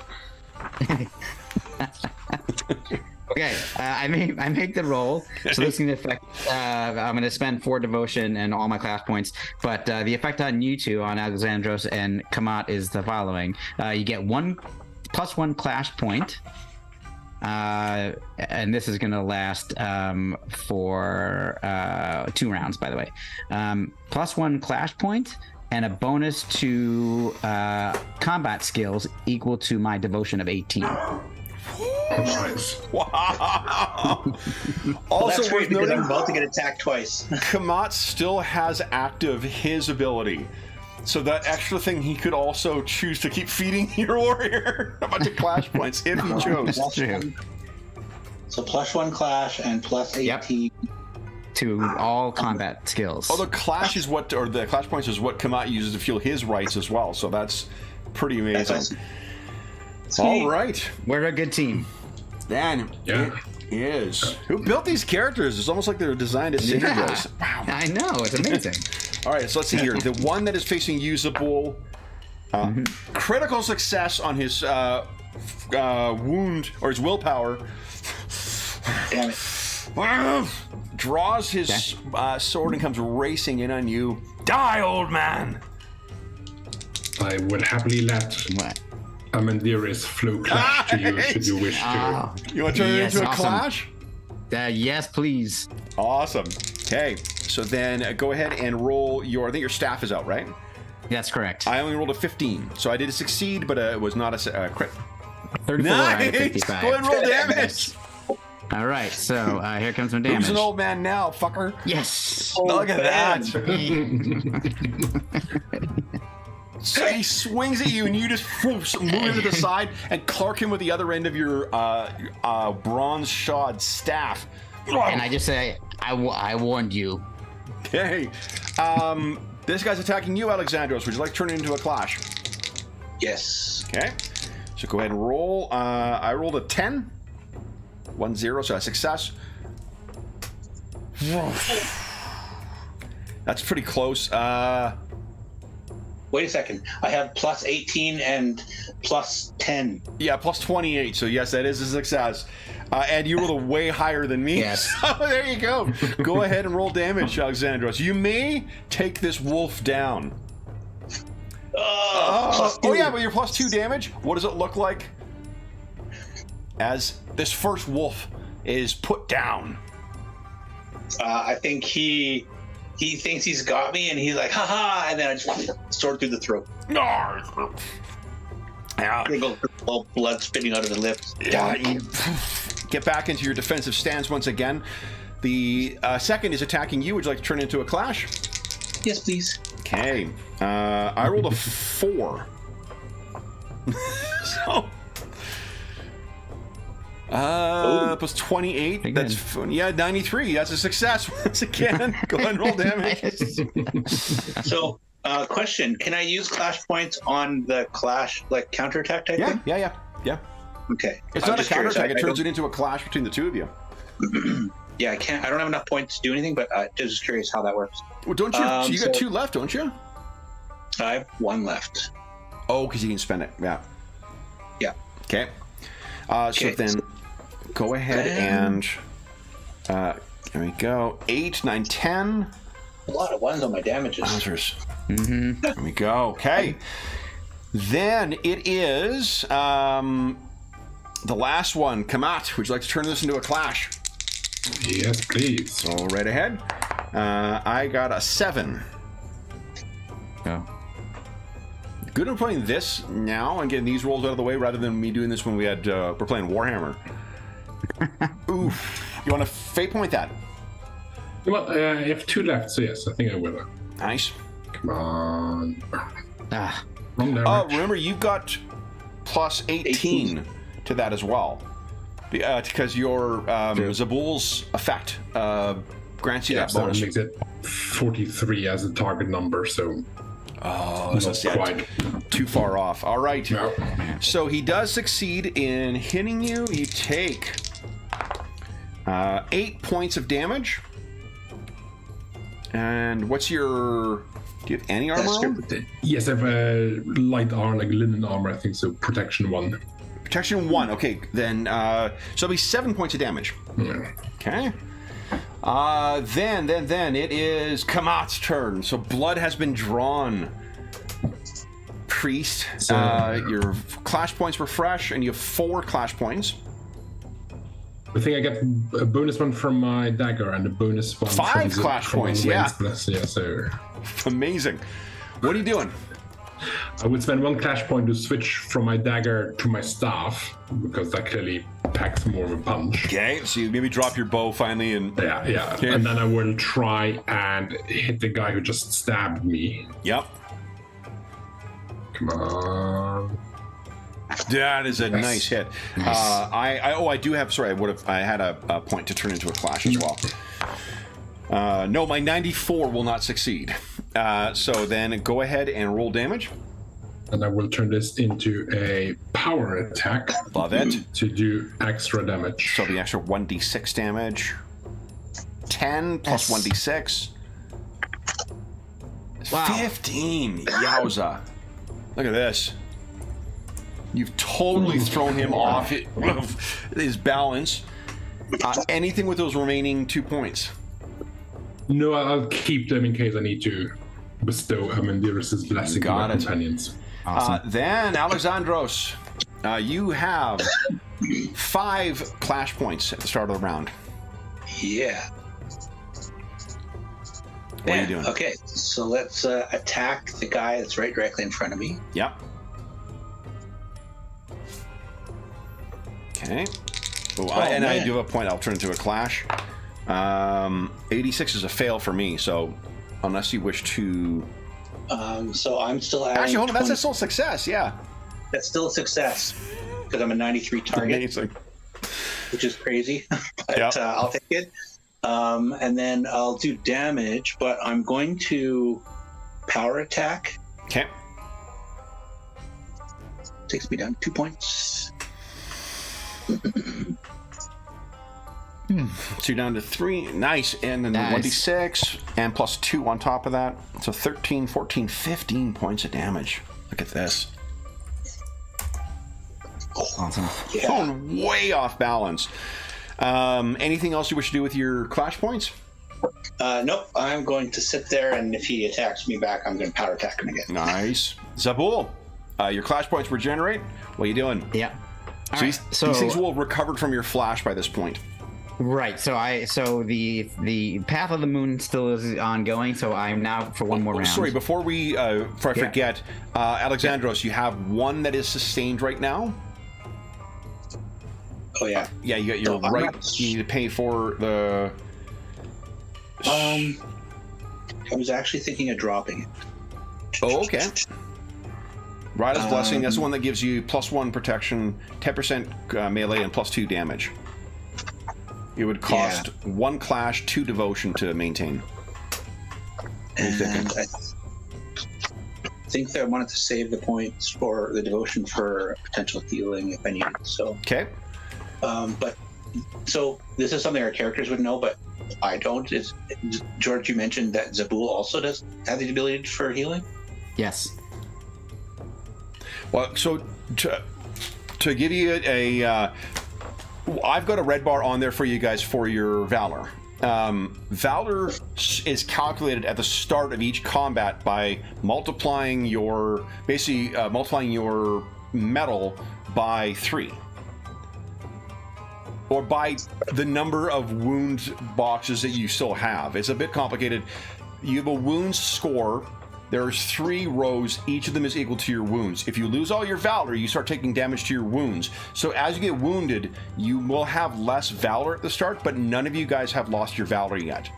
Okay, I make the roll. So this is going to affect. I'm going to spend 4 devotion and all my class points. But the effect on you two, on Alexandros and Kamat, is the following: you get 1 + 1 clash point, and this is going to last for 2 rounds. By the way, +1 clash point and a bonus to combat skills equal to my devotion of 18. Nice. Wow. Well, Also that's worth great because noting, I'm about to get attacked twice. Kamat still has active his ability. So that extra thing, he could also choose to keep feeding your warrior a bunch of clash points if he chose. Plus 1. So +1 clash and plus 18. To all combat skills. Although clash is what, or the clash points is what Kamat uses to fuel his rights as well. So that's pretty amazing. All right. We're a good team. Then Yeah. it is. Who built these characters? It's almost like they're designed as singers. Wow. I know, it's amazing. All right, so let's see here. The one that is facing usable, critical success on his wound or his willpower. Damn it. Draws his sword and comes racing in on you. Die, old man! I would happily let What? Amandiris flow clash to you should you wish to. You want to turn it Yes, into a awesome. clash? Yes, please. Awesome. Okay, so then go ahead and roll your. I think your staff is out, right? That's correct. I only rolled a 15, so I did succeed, but it was not a crit. 34 out of Nice! 55. Go ahead and roll damage. All right, so here comes some Who's damage. an old man now, fucker? Yes. Look at that. So he swings at you, and you just move him to the side and clark him with the other end of your bronze shod staff. And I just say, I warned you. Okay. This guy's attacking you, Alexandros. Would you like to turn it into a clash? Yes. Okay. So go ahead and roll. I rolled a 10. 1-0, so a success. That's pretty close. Wait a second. I have plus 18 and plus 10. Yeah, plus 28. So yes, that is a success. And you rolled a way higher than me. Yes. So there you go. Go ahead and roll damage, Alexandros. You may take this wolf down. Plus 2. Oh yeah, but you're plus 2 damage. What does it look like as this first wolf is put down? I think he thinks he's got me, and he's like, haha, and then I just sword through the throat. Yeah. All blood spitting out of the lips. Yeah, you get back into your defensive stance once again. The second is attacking you. Would you like to turn into a clash? Yes, please. Okay. I rolled a 4. So... plus 28. Pretty That's yeah, 93. That's a success once again. Go ahead and roll damage. So, question: can I use clash points on the clash, like counterattack type thing? Yeah. Okay. It's I'm not a just curious. counterattack. It I turns it into a clash between the two of you. Yeah, I can't. I don't have enough points to do anything, but just curious how that works. Well, don't you? You got so 2 left, don't you? I have 1 left. Oh, because you can spend it. Yeah. Yeah. Okay. So Okay. then, go ahead and there we go. 8, 9, 10. A lot of 1s on my damages. Wowzers. There we go. Okay. Then it is the last one. Kamat, would you like to turn this into a clash? Yes, please. So right ahead. I got a 7. Oh. Good at playing this now and getting these rolls out of the way rather than me doing this when we're playing Warhammer. Oof. You want to fate point that? Well, I have 2 left, so yes, I think I will. Nice. Come on. Ah. Wrong Oh, damage. remember, you've got plus 18 to that as well. Because your Zabul's effect grants you that so bonus. it makes it 43 as a target number, so Oh, not so quite. too far off. All right. No. So he does succeed in hitting you. You take 8 points of damage. And what's your... Do you have any armor on? Yes, I have light armor, like linen armor, I think so. Protection 1. Protection 1. Okay, then... so it'll be 7 points of damage. Yeah. Okay. Then it is Kamat's turn. So blood has been drawn. Priest, your clash points were fresh, and you have 4 clash points. I think I get a bonus one from my dagger and a bonus one 5 from clash from my points, yeah. range. Yeah, so Amazing. What are you doing? I would spend 1 clash point to switch from my dagger to my staff, because that clearly packs more of a punch. Okay, so you maybe drop your bow finally and... Yeah. Okay. And then I will try and hit the guy who just stabbed me. Yep. Come on. That is a nice hit. I do have... Sorry, I had a point to turn into a clash as well. No, my 94 will not succeed. So then go ahead and roll damage. And I will turn this into a power attack. Love it. To do extra damage. So the extra 1d6 damage. 10 plus 1d6. Wow. 15. Yowza. Look at this. You've totally thrown him off his balance. Anything with those remaining 2 points? No, I'll keep them in case I need to bestow Amandirus' blessing on my companions. Awesome. Then, Alexandros, you have 5 clash points at the start of the round. Yeah. What are you doing? Okay, so let's attack the guy that's right directly in front of me. Yep. Okay. I do have a point. I'll turn into a clash. 86 is a fail for me, so unless you wish to So I'm still adding. Actually, hold on. That's still a success. Yeah. That's still a success because I'm a 93 target. Amazing. Which is crazy, but Yep. I'll take it. And then I'll do damage, but I'm going to power attack. Okay. Takes me down 2 points. So you're down to 3. Nice. And then Nice. 1d6 and plus 2 on top of that. So 13, 14, 15 points of damage. Look at this. Awesome. Yeah. Going way off balance. Anything else you wish to do with your clash points? Nope. I'm going to sit there, and if he attacks me back, I'm going to power attack him again. Nice. Zabul, your clash points regenerate. What are you doing? Yeah. So these things will have recovered from your flash by this point. Right. So the Path of the Moon still is ongoing. So I'm now for one more round. Sorry, before I forget, Alexandros, you have one that is sustained right now. Oh, yeah. Yeah, you got your So I'm right. not- You need to pay for the. I was actually thinking of dropping it. Oh, okay. Rider's Blessing. That's the one that gives you +1 protection, 10% melee, and +2 damage. It would cost 1 clash, 2 devotion to maintain. What are you thinking? And I think that I wanted to save the points for the devotion for potential healing if I needed. So, Okay. but so this is something our characters would know, but I don't. Is George? You mentioned that Zabul also does have the ability for healing. Yes. Well, so to give you I've got a red bar on there for you guys for your Valor. Valor is calculated at the start of each combat by multiplying your metal by 3. Or by the number of wound boxes that you still have. It's a bit complicated. You have a wound score. There's 3 rows. Each of them is equal to your wounds. If you lose all your Valor, you start taking damage to your wounds. So as you get wounded, you will have less Valor at the start, but none of you guys have lost your Valor yet.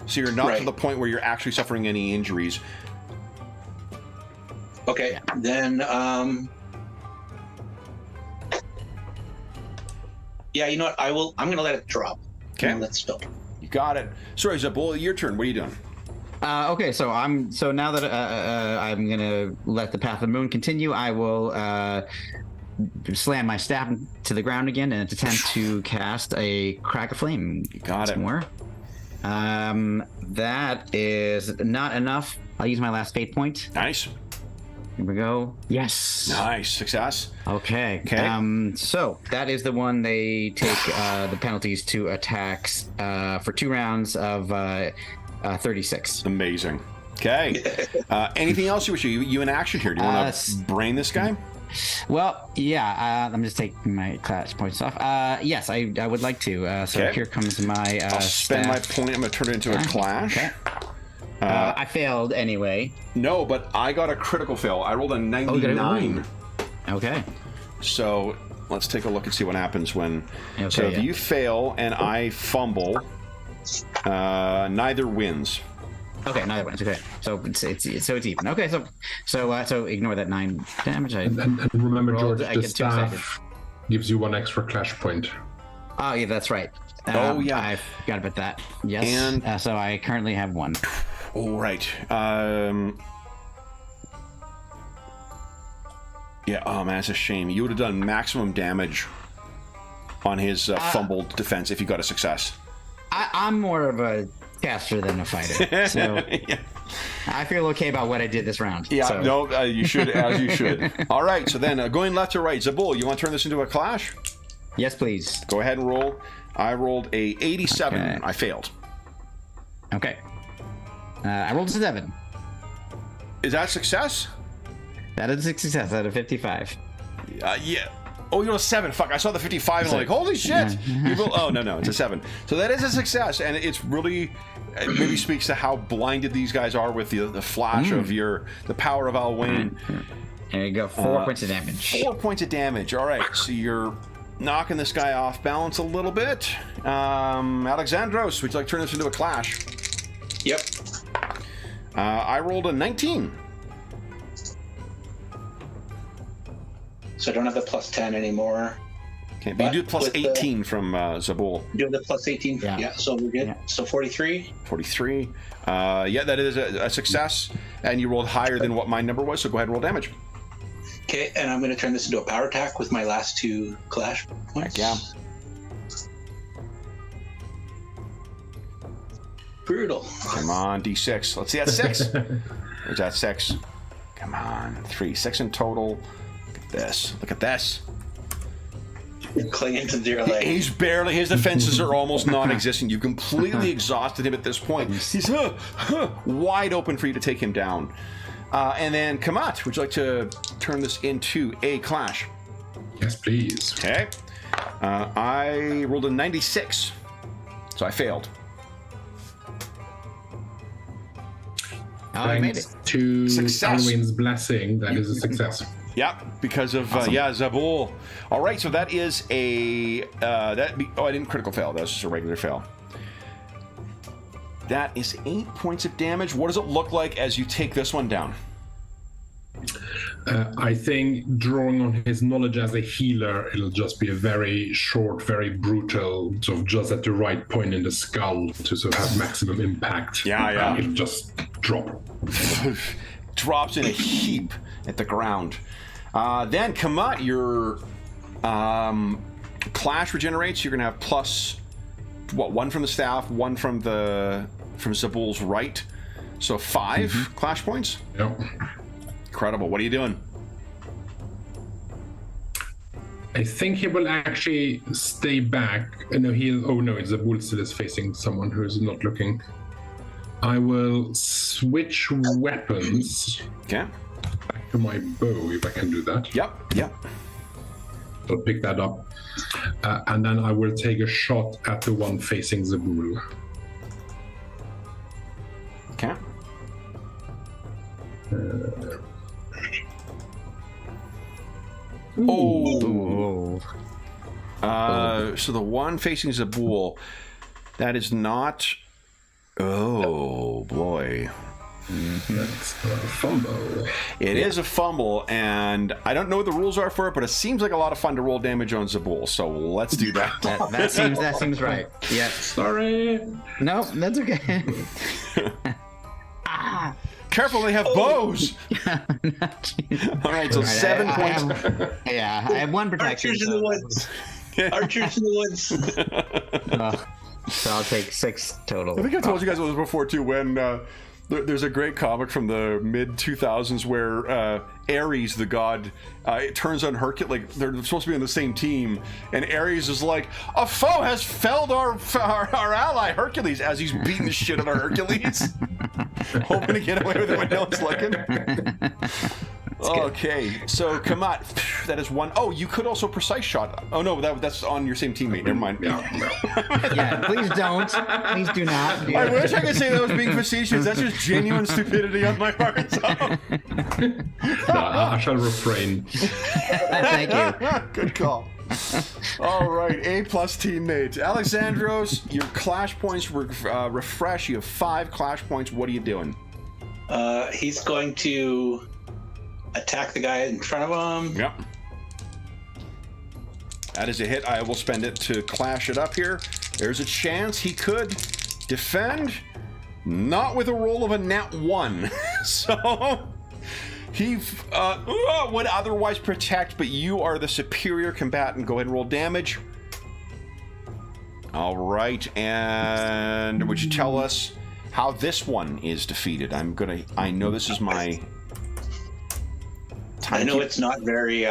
So you're not to the point where you're actually suffering any injuries. Okay, then yeah, you know what? I'm gonna let it drop. Okay. Let's spell. You got it. Sorry, Zabul, your turn. What are you doing? Okay, so now that I'm gonna let the Path of the Moon continue, I will slam my staff to the ground again and attempt to cast a Crack of Flame. You got it. Somewhere. That is not enough. I'll use my last fate point. Nice. Here we go. Yes. Nice. Success. Okay. Okay. So that is the one they take the penalties to attacks for 2 rounds of 36. Amazing. Okay. Anything else you wish you in action here? Do you want to brain this guy? Well, yeah. I'm just taking my class points off. Yes, I would like to. So Okay. here comes my. I'll spend my staff. point. I'm going to turn it into a clash. Okay. I failed anyway. No, but I got a critical fail. I rolled a Oh, 99. Okay. So let's take a look and see what happens when. Okay, so if yeah. you fail and I fumble, neither wins. Okay, neither one's okay. So it's even. Okay, so ignore that 9 damage. And remember, Rolled- George, I the get 2 staff gives you 1 extra clash point. Oh yeah, that's right. Oh, yeah. I forgot about that. Yes. And- so I currently have 1. All right. Yeah. Oh man, it's a shame. You would have done maximum damage on his fumbled defense if you got a success. I'm more of a caster than a fighter, so Yeah. I feel okay about what I did this round. Yeah, so. no, you should, as you should. All right, so then going left to right, Zabul, you want to turn this into a clash? Yes, please. Go ahead and roll. I rolled a 87. Okay. I failed. Okay. I rolled a 7. Is that success? That is a success out of 55. Yeah. Oh, you're a 7. Fuck, I saw the 55 and I'm like, holy shit. Oh, no, it's a 7. So that is a success, and it's really, it really speaks to how blinded these guys are with the flash of the power of Alwyn. There you go. 4 points of damage. 4 points of damage. All right, so you're knocking this guy off balance a little bit. Alexandros, would you like to turn this into a clash? Yep. I rolled a 19. So I don't have the plus 10 anymore. Okay, but you do plus 18 from Zabul. You have the plus 18? Yeah, so we're good. Yeah. So 43? 43. Yeah, that is a success. And you rolled higher than what my number was, so go ahead and roll damage. Okay, and I'm going to turn this into a power attack with my last 2 clash points. Heck yeah. Brutal. Come on, D6. Let's see that 6. Where's that 6? Come on, 3. 6 in total. Look at this. Look at this. Clinging to their leg. He's barely, his defenses are almost non-existent. You've completely exhausted him at this point. He's wide open for you to take him down. And then, Kamat, would you like to turn this into a clash? Yes, please. Okay. I rolled a 96, so I failed. Oh, I made it. Thanks to Success. Alwyn's blessing, that is a success. Yeah, because of Zabul. All right, so that is a I didn't critical fail. That was just a regular fail. That is 8 points of damage. What does it look like as you take this one down? I think drawing on his knowledge as a healer, it'll just be a very short, very brutal, sort of just at the right point in the skull to sort of have maximum impact. Yeah. It'll just drop. Drops in a heap at the ground. Then Kamat, your clash regenerates. You're gonna have plus 1 from the staff, 1 from Zabul's right, so 5 clash points. Yep. Incredible. What are you doing? I think he will actually stay back. No, Zabul still is facing someone who is not looking. I will switch weapons. Okay. Back to my bow, if I can do that. Yep. I'll pick that up. And then I will take a shot at the one facing Zabul. Okay. So the one facing Zabul, that is not. Oh boy. That's a fumble. It is a fumble, and I don't know what the rules are for it, but it seems like a lot of fun to roll damage on Zabul, so let's do that. that seems right. Yeah. Sorry. No, that's okay. Careful, they have bows. All right, so 7 points. I have 1 protection. Archers in the woods. Archers in the woods. So I'll take 6 total. I think I told you guys about this before too. When there's a great comic from the mid 2000s where Ares, the god, it turns on Hercules. Like they're supposed to be on the same team, and Ares is like, "A foe has felled our ally Hercules," as he's beating the shit out of Hercules, hoping to get away with it when no one's looking. Okay, so Kamat, that is 1. Oh, you could also precise shot. Oh no, that's on your same teammate. Never mind. No. Yeah, please don't. Please do not. I wish I could say that was being facetious. That's just genuine stupidity on my part. So. I shall refrain. Thank you. Good call. All right, A+ teammate. Alexandros, your clash points refresh. You have 5 clash points. What are you doing? He's going to attack the guy in front of him. Yep. That is a hit. I will spend it to clash it up here. There's a chance he could defend. Not with a roll of a nat 1. So he would otherwise protect, but you are the superior combatant. Go ahead and roll damage. All right, and would you tell us how this one is defeated? I know this is my time. I know it's not very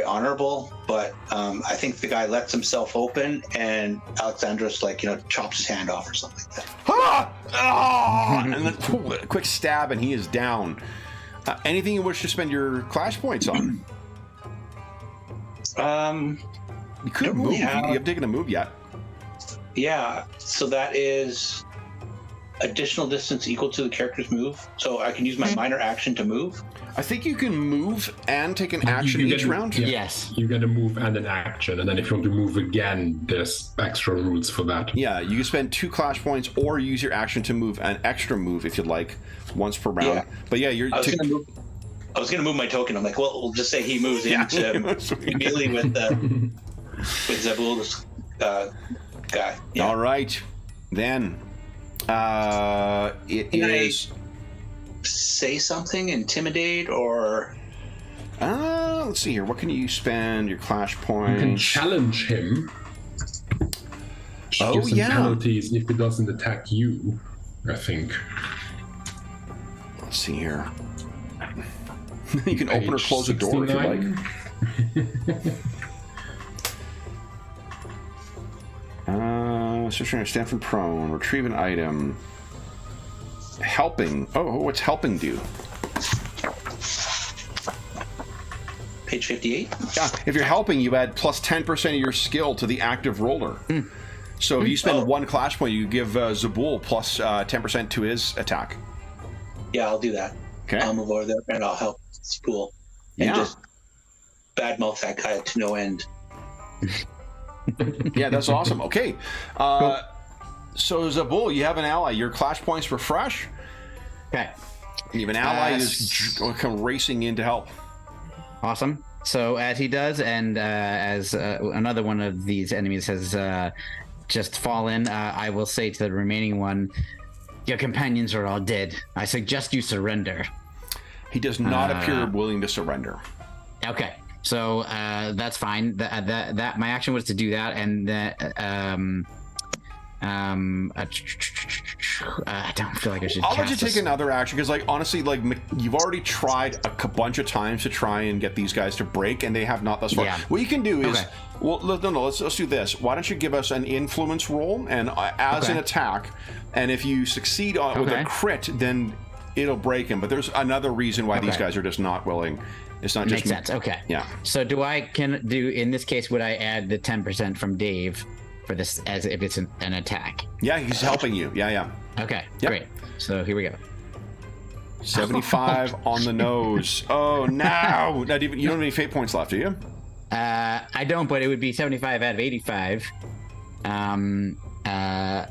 honorable, but I think the guy lets himself open, and Alexandros chops his hand off or something like that. And then a quick stab, and he is down. Anything you wish to spend your clash points on? You could move. You haven't taken a move yet. Yeah, so that is additional distance equal to the character's move. So I can use my minor action to move. I think you can move and take an action each round. Yeah, Yes. you get a move and an action, and then if you want to move again, there's extra rules for that. Yeah, you can spend 2 clash points or use your action to move an extra move if you'd like, once per round. Yeah. But yeah, you're. I was gonna move my token. I'm like, well, we'll just say he moves into immediately with Zabul's guy. Yeah. All right, then it Can is. Say something, intimidate, or Let's see here. What can you spend your clash You can points? challenge him. Oh, Give some yeah. penalties if it doesn't attack you, I think. Let's see here. You can open or Page close a door if you like. 69. Search for stand from prone. Retrieve an item. Helping. Oh, what's helping do? page 58. Yeah, if you're helping, you add plus 10% of your skill to the active roller. So if you spend 1 clash point, you give Zabul plus 10% to his attack. Yeah, I'll do that. Okay. I'll move over there and I'll help Spool. And Yeah. just badmouth that guy to no end. Yeah, that's awesome. Okay. So Zabul, you have an ally. Your clash points refresh. Okay. You have an ally who's come racing in to help. Awesome. So as he does, and as another one of these enemies has just fallen, I will say to the remaining one, your companions are all dead. I suggest you surrender. He does not appear willing to surrender. Okay. So that's fine. That my action was to do that, and that I don't feel like I should. I'll let you cast take this. another action because, like, honestly, like you've already tried a bunch of times to try and get these guys to break, and they have not thus far. Yeah. What you can do is, Okay. well, no, let's do this. Why don't you give us an influence roll and as Okay. an attack, and if you succeed with a Okay. crit, then it'll break him. But there's another reason why these Okay. guys are just not willing. It's not Makes just sense. Okay. Yeah. So can do in this case? Would I add the 10% from Dave for this as if it's an attack? Yeah, he's helping you. Yeah. Okay. Yep. Great. So here we go. 75 on the nose. Oh, no! Not even, you don't have any fate points left, do you? I don't, but it would be 75 out of 85. Oh,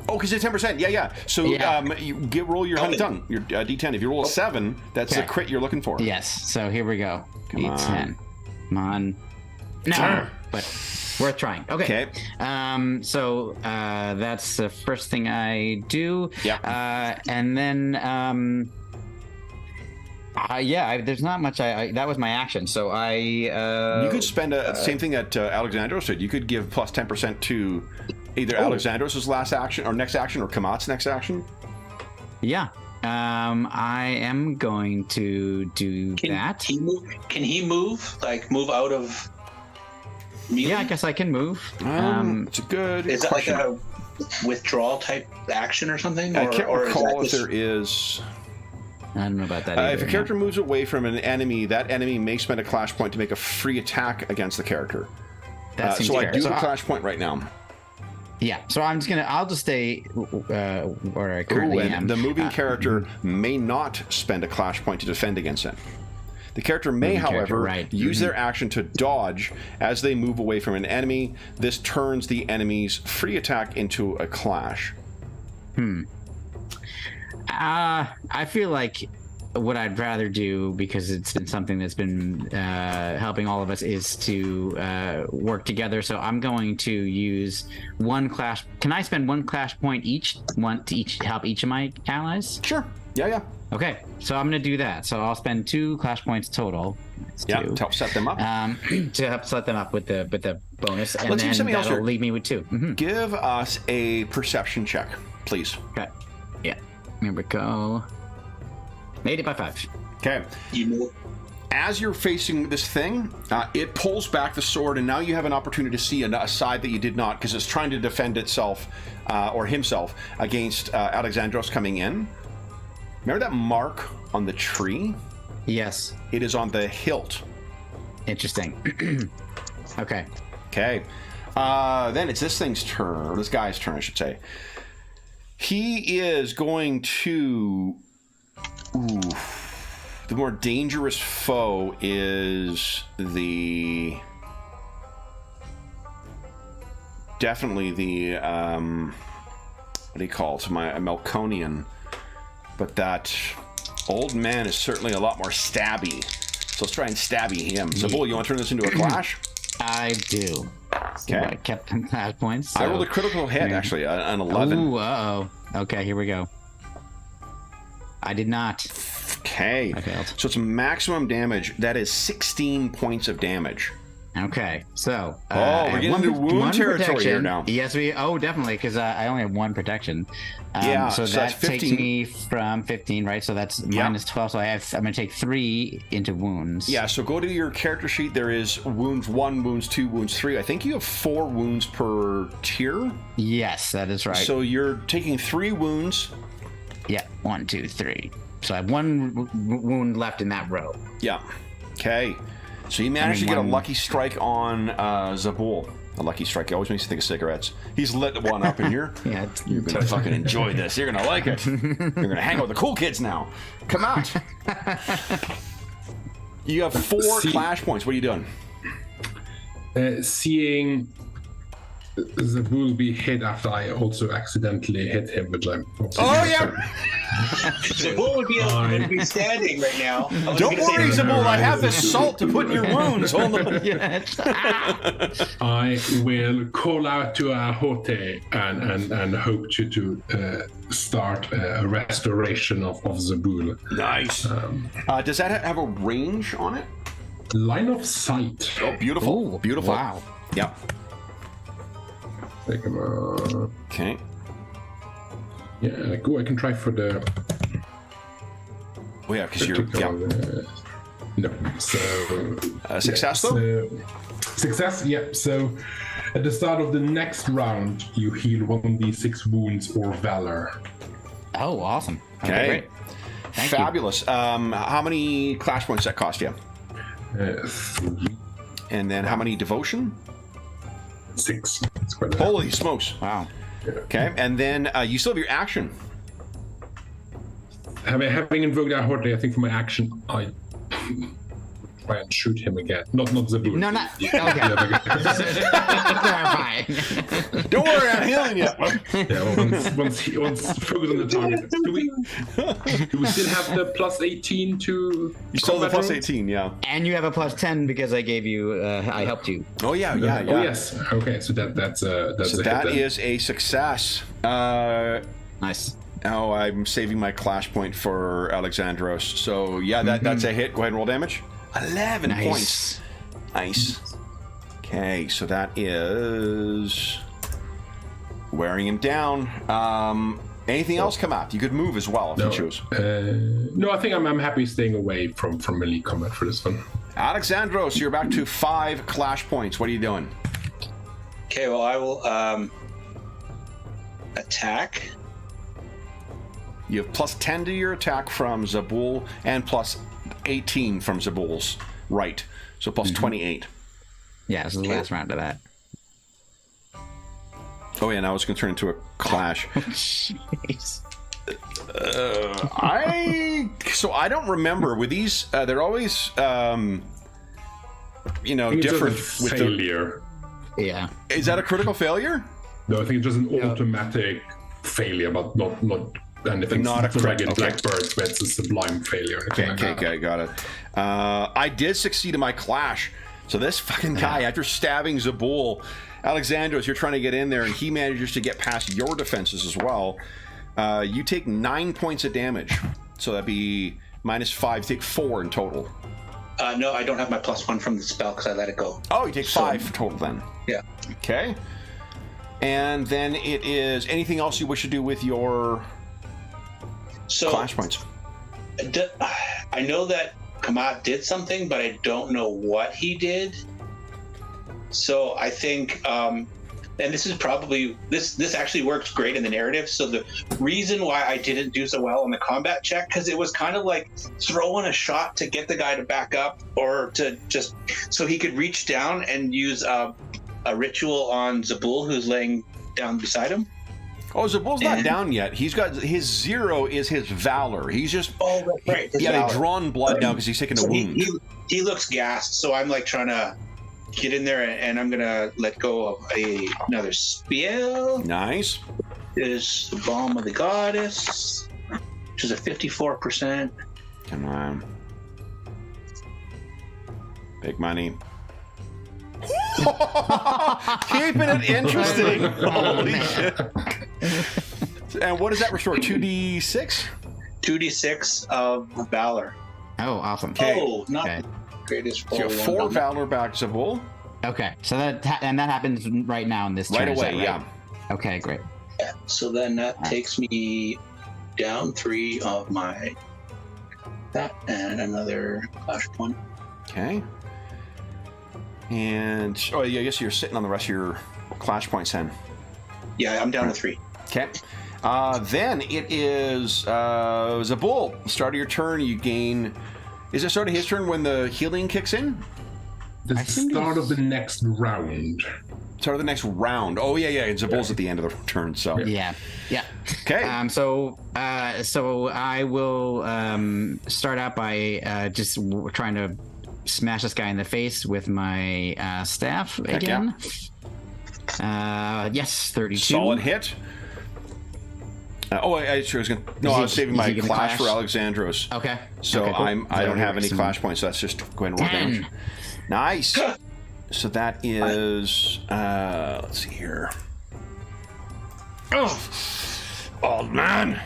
because it's 10%. Yeah. So Yeah. you roll your honey tongue, your D10. If you roll a 7, that's the Okay. crit you're looking for. Yes. So here we go. Come on. D10. Come on. No, but worth trying. Okay. So that's the first thing I do. Yeah. And then there's not much. That was my action. So You could spend the same thing that Alexandros did. You could give plus 10% to either Alexandros' last action or next action or Kamat's next action. Yeah. I am going to do that. Can he move? Like move out of melee? Yeah, I guess I can move. It's a good Is that like question. a withdrawal type action or something? I can't or recall if is that there is. I don't know about that either. If a character moves away from an enemy, that enemy may spend a clash point to make a free attack against the character. That seems So I fair. do So the clash point right now. Yeah, so I'll just stay where I currently And am. the moving character may not spend a clash point to defend against it. The character may, Moving character, however, right. use their action to dodge as they move away from an enemy. This turns the enemy's free attack into a clash. I feel like what I'd rather do, because it's been something that's been helping all of us, is to work together. So I'm going to use 1 clash. Can I spend 1 clash point each? One to each help each of my allies? Sure. Yeah. Okay, so I'm going to do that. So I'll spend 2 clash points total. That's Yeah, 2. to help set them up. To help set them up with the bonus, and Let's do then something else that'll here. leave me with 2. Mhm. Give us a perception check, please. Okay. Yeah. Here we go. Made it by 5. Okay. you know? As you're facing this thing, it pulls back the sword, and now you have an opportunity to see a side that you did not, because it's trying to defend itself or himself against Alexandros coming in. Remember that mark on the tree? Yes. It is on the hilt. Interesting. Okay. Okay. Then it's this thing's turn, or this guy's turn, I should say. He is going to... Ooh. The more dangerous foe is definitely the what do you call it? My Melkonian, but that old man is certainly a lot more stabby. So let's try and stabby him. Zabul, you want to turn this into a clash? I do. Okay. So I kept them clash points. So. I rolled a critical hit, actually, an 11. Ooh, uh-oh. Okay, here we go. I did not. Okay. I failed. So it's maximum damage. That is 16 points of damage. Okay, so we're getting into wound territory here now. Yes, definitely, because I only have 1 protection. So that that's 15. takes me from 15, right? So that's minus 12. So I'm going to take 3 into wounds. Yeah. So go to your character sheet. There is wounds 1, wounds 2, wounds 3. I think you have 4 wounds per tier. Yes, that is right. So you're taking 3 wounds. Yeah, 1, 2, 3. So I have 1 wound left in that row. Yeah. Okay. So you managed to get a lucky strike on Zabul. A lucky strike. He always makes you think of cigarettes. He's lit one up in here. Yeah, you're gonna fucking enjoy this. You're gonna like it. You're gonna hang out with the cool kids now. Come out. You have 4 clash points. What are you doing? Seeing Zabul be hit after I also accidentally hit him, which I'm. Zabul would be standing right now. Don't worry, Zabul. I have this salt to put in your wounds. Hold on. I will call out to Ahote and hope to start a restoration of Zabul. Nice. Does that have a range on it? Line of sight. Oh, beautiful. Ooh, beautiful. Wow. Yep. Take him out. Okay. Yeah, go. I can try for the. Oh yeah, because you're. Yeah. No. So. Success though. Success. Yeah. So, at the start of the next round, you heal 1d6 wounds or valor. Oh, awesome. Okay. Great. Thank Fabulous. How many clash points that cost you? 3. And then how many devotion? 6. That's quite Holy smokes. Wow. Okay, and then you still have your action. Having invoked Ahote, I think for my action, I try and shoot him again. Not Zabul. No, not. Okay. Clarifying. Don't worry, I'm healing you. Yeah, well, once focus on the target. Do we still have the plus 18 to? You still have the plus rolls? 18, yeah. And you have a plus 10 because I gave you. I helped you. Oh yeah. Oh yes. Okay, so that's So a hit that then. is a success. Nice. Oh, I'm saving my clash point for Alexandros. So yeah, that's a hit. Go ahead and roll damage. 11 points. Nice. Okay, so that is wearing him down. Anything else come out? You could move as well if you choose. No, I think I'm happy staying away from melee combat for this one. Alexandros, you're back to 5 clash points. What are you doing? Okay, well, I will attack. You have plus 10 to your attack from Zabul and plus 18 from Zabul's right. So plus 28. Yeah, this is the last round of that. Oh yeah, now it's going to turn into a clash. Jeez. I don't remember with these. They're always, I think it's different. just a With failure. Yeah. Is that a critical failure? No, I think it's just an automatic failure, but not anything. Not a dragon okay. blackbirds, but it's a sublime failure. Okay, got it. I did succeed in my clash. So this fucking guy, after stabbing Zabul, Alexandros, you're trying to get in there, and he manages to get past your defenses as well. You take 9 points of damage. So that'd be -5. You take 4 in total. No, I don't have my +1 from the spell because I let it go. Oh, you take 5 total then. Yeah. Okay. And then it is anything else you wish to do with your clash points? I know that Kamat did something, but I don't know what he did. So I think, and this is probably this actually works great in the narrative. So the reason why I didn't do so well on the combat check, because it was kind of like throwing a shot to get the guy to back up, or to just so he could reach down and use a ritual on Zabul, who's laying down beside him. Oh, Zabul's not down yet. He's got his 0 is his valor. He's just that's right. His they've valor. drawn blood now because he's taken a wound. He looks gassed, so I'm like trying to get in there, and I'm gonna let go of another spell. Nice. Is the Balm of the Goddess, which is a 54%. Come on. Big money. Keeping it interesting. Holy shit. And what does that restore? 2d6? 2d6 of Valor. Oh, awesome. Okay. Oh, not Okay. the greatest So you roll. have 4 Valor back, Zabul. Okay, so that happens right now in this turn. Right is that away, yeah. Okay, great. So then that takes me down 3 of my that and another clash point. Okay. And, oh, yeah, I guess you're sitting on the rest of your clash points then. Yeah, I'm down to 3. Okay. Then it is Zabul. Start of your turn, you gain... Is it start of his turn when the healing kicks in? The I think start it's- of the next round. Start of the next round. Oh, yeah. And Zabul's at the end of the turn, so... Yeah. Okay. So I will start out by just trying to smash this guy in the face with my staff Heck again. Yes, 32. Solid hit. I sure was going to... No, Is I he- was saving is my he gonna clash for clash? Alexandros. Okay. So okay, cool. I don't have any Some- clash points, so that's just go ahead and roll 10. damage. Nice. So that is... let's see here. Oh man.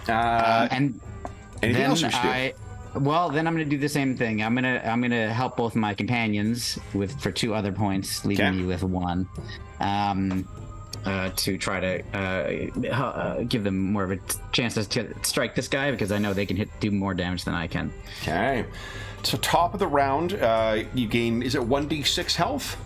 And Anything then else you should do? well, then I'm gonna do the same thing. I'm gonna help both my companions for 2 other points, leaving Okay. me with 1. To try to give them more of a chance to strike this guy, because I know they can do more damage than I can. Okay. So top of the round, you gain, is it 1d6 health?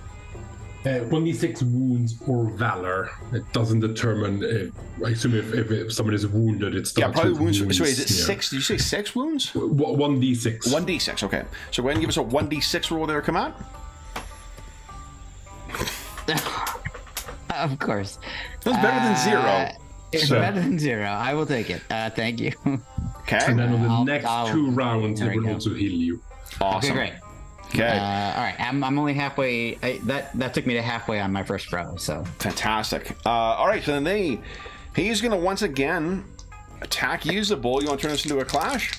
1d6 wounds or valor. It doesn't determine. I assume if someone is wounded, it starts. Yeah, probably with wounds. wounds. So is it yeah. 6? Did you say 6 wounds? 1d6. 1d6, okay. So go ahead and give us a 1d6 roll there, come out. Of course. That's better than 0. It's So- better than 0. I will take it. Thank you. Okay. And then on the I'll- next I'll- 2 rounds, there it we will go. also heal you. Awesome. Okay, great. Okay. All right, I'm only halfway. That took me to halfway on my first row. So Fantastic. All right, so then he's going to once again attack you, Zabul. You want to turn this into a clash?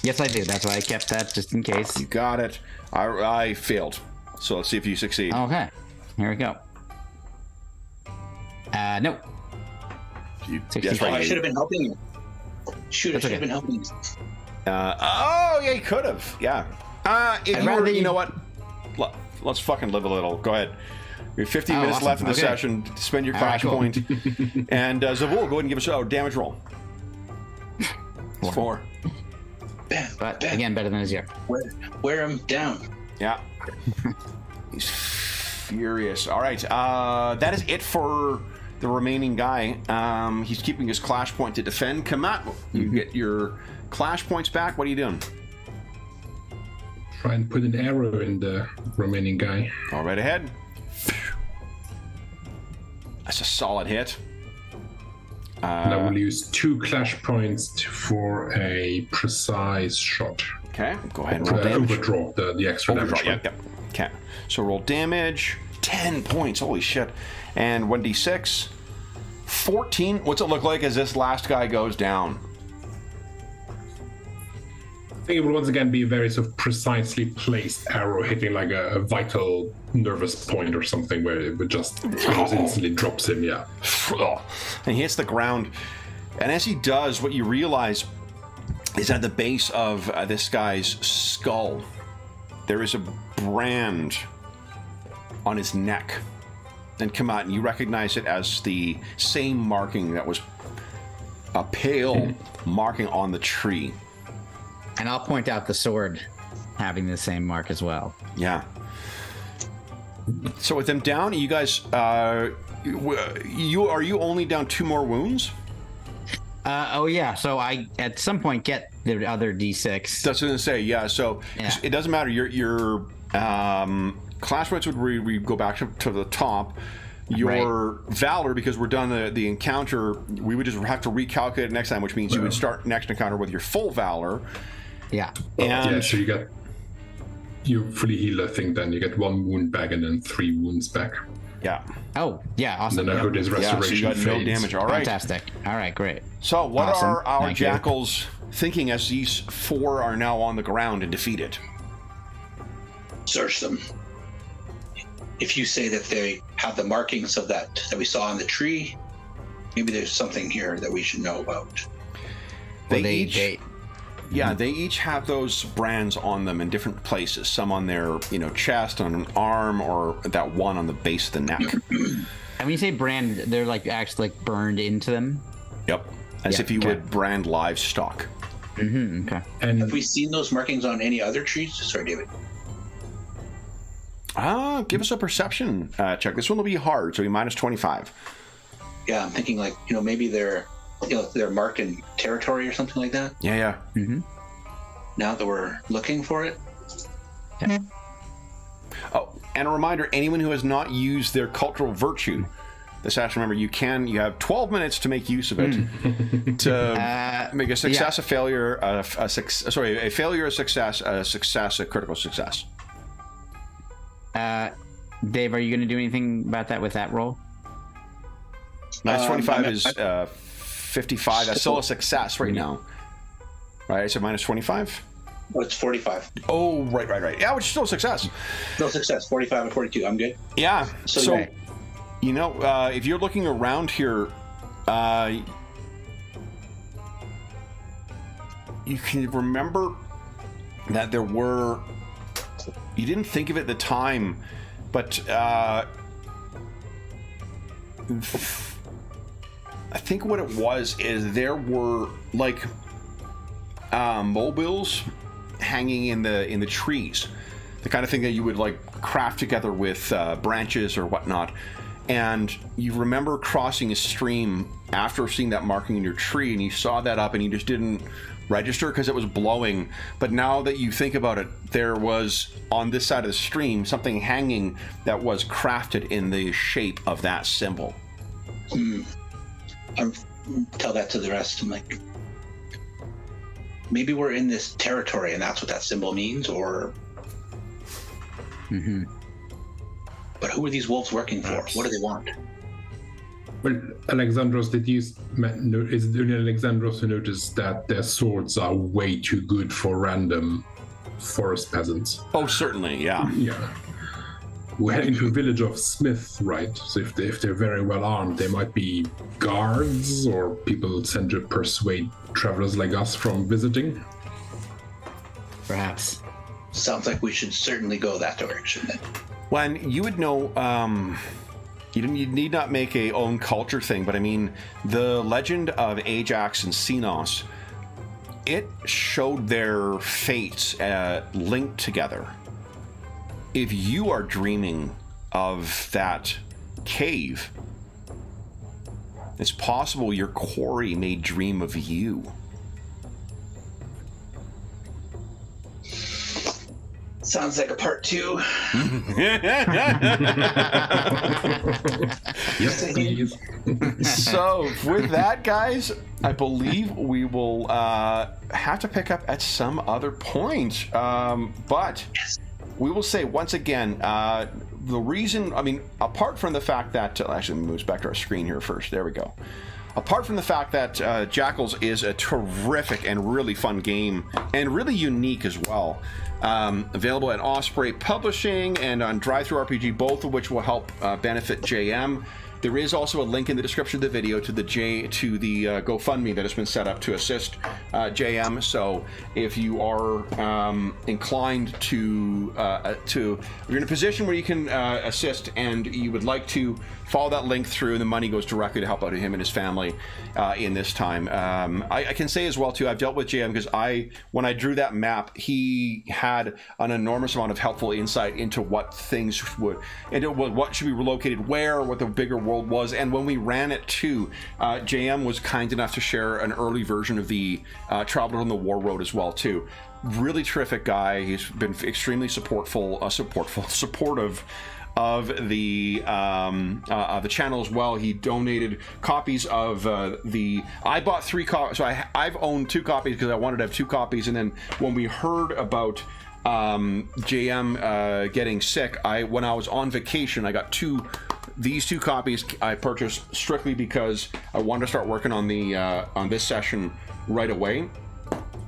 yes, I do. That's why I kept that just in case. You got it. I failed. So let's see if you succeed. Okay, here we go. No. That's Oh, I right. should have been helping you. Shoot, I That's should have okay. been helping you. Oh, yeah, you could have. Yeah. If I'd you rather were, you you- know what? Let's fucking live a little. Go ahead. We have 15 minutes awesome. left in the Okay. session. Spend your All right, clash cool. point. And Zabul, go ahead and give us a damage roll. It's 4. Bam, But bam. again, better than a 0. Wear him down. Yeah. He's furious. All right. That is it for the remaining guy. He's keeping his clash point to defend. Kamat, you get your clash points back. What are you doing? Try and put an arrow in the remaining guy. All right ahead. That's a solid hit. And I will use 2 clash points for a precise shot. Okay. Go ahead and roll damage. Overdraw the extra Overdraw, damage. yeah. Okay. So roll damage. 10 points. Holy shit. And 1d6. 14. What's it look like as this last guy goes down? I think it will once again be a very sort of precisely placed arrow hitting like a vital nervous point or something where it would just almost instantly drops him, yeah. And he hits the ground. And as he does, what you realize is at the base of this guy's skull, there is a brand on his neck. And come out, and you recognize it as the same marking that was a pale marking on the tree. And I'll point out the sword having the same mark as well. Yeah. So with them down, you guys, are you only down 2 more wounds? Oh yeah. So I at some point get the other D6. That's what I was gonna say. Yeah. So Yeah. it doesn't matter. Your clash points would go back to the top. your valor, because we're done the encounter, we would just have to recalculate it next time, which means you would start next encounter with your full valor. Yeah. And so you fully heal, I think, then you get 1 wound back and then 3 wounds back. yeah. Oh, yeah, awesome. And then I heard his So you restoration got no fades. damage. All right. Fantastic. All right, great. So what Awesome. are our Thank you. jackals thinking as these 4 are now on the ground and defeated? Search them. If you say that they have the markings of that we saw on the tree, maybe there's something here that we should know about. They Well, each they each have those brands on them in different places. Some on their chest, on an arm, or that one on the base of the neck. And when you say brand, they're like actually like burned into them. Yep. As Yeah, if you okay. would brand livestock. Okay. And Have we seen those markings on any other trees? Sorry, David. Give us a perception check. This one will be hard, so be minus 25. Yeah, I'm thinking like, maybe they're marked in territory or something like that. Yeah. Now that we're looking for it. Oh, and a reminder, anyone who has not used their cultural virtue, this has to remember, you have 12 minutes to make use of it. To make a success a failure, a failure a success, a success a critical success. Dave, are you going to do anything about that with that roll? Minus 25 is 55. That's still a success right now. Right, so minus 25? Oh, it's 45. Oh, right. Yeah, which is still a success. No success. 45 and 42. I'm good. Yeah. So, right. if you're looking around here, you can remember that there were. You didn't think of it at the time, but I think what it was is there were like mobiles hanging in the trees, the kind of thing that you would like craft together with branches or whatnot. And you remember crossing a stream after seeing that marking in your tree, and you saw that up and you just didn't register because it was blowing. But now that you think about it, there was on this side of the stream something hanging that was crafted in the shape of that symbol. Tell that to the rest. I'm like, maybe we're in this territory and that's what that symbol means, or but who are these wolves working for? What do they want? well, Alexandros, is it only Alexandros who noticed that their swords are way too good for random forest peasants? Oh, certainly, yeah. Yeah. We head into a village of smiths, right? So if they're very well armed, they might be guards or people sent to persuade travelers like us from visiting. Perhaps. Sounds like we should certainly go that direction then. When you would know, you need not make a own culture thing, but I mean, the legend of Ajax and Senos, it showed their fates linked together. If you are dreaming of that cave, it's possible your quarry may dream of you. Sounds like a part 2. Yes, please. So with that, guys, I believe we will have to pick up at some other point. But we will say once again, the reason, I mean, apart from the fact that, actually moves back to our screen here first. There we go. Apart from the fact that Jackals is a terrific and really fun game and really unique as well. Available at Osprey Publishing and on Drive-Thru RPG, both of which will help benefit JM. There is also a link in the description of the video to the GoFundMe that has been set up to assist JM. So if you are inclined to you're in a position where you can assist and you would like to follow that link through, and the money goes directly to help out him and his family in this time. I can say as well too, I've dealt with JM because when I drew that map, he had an enormous amount of helpful insight into what things what should be relocated where, what the bigger world was, and when we ran it too, JM was kind enough to share an early version of the Traveled on the War Road as well too. Really terrific guy. He's been extremely supportive of the channel as well. He donated copies of I bought 3 copies, so I've owned 2 copies because I wanted to have 2 copies, and then when we heard about JM getting sick, when I was on vacation, I got these 2 copies I purchased strictly because I wanted to start working on this session right away.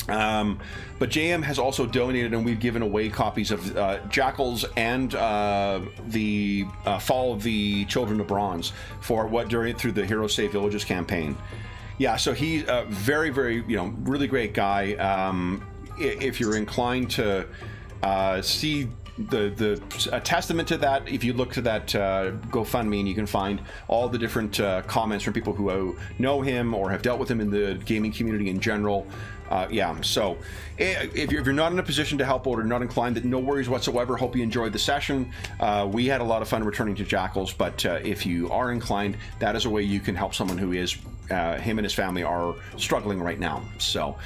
But JM has also donated, and we've given away copies of Jackals and the Fall of the Children of Bronze through the Hero Save Villages campaign. Yeah, so he's a very, very, really great guy. If you're inclined to see a testament to that, if you look to that GoFundMe, and you can find all the different comments from people who know him or have dealt with him in the gaming community in general. So if you're not in a position to help or not inclined, no worries whatsoever. Hope you enjoyed the session. We had a lot of fun returning to Jackals, but if you are inclined, that is a way you can help someone who is him and his family are struggling right now. So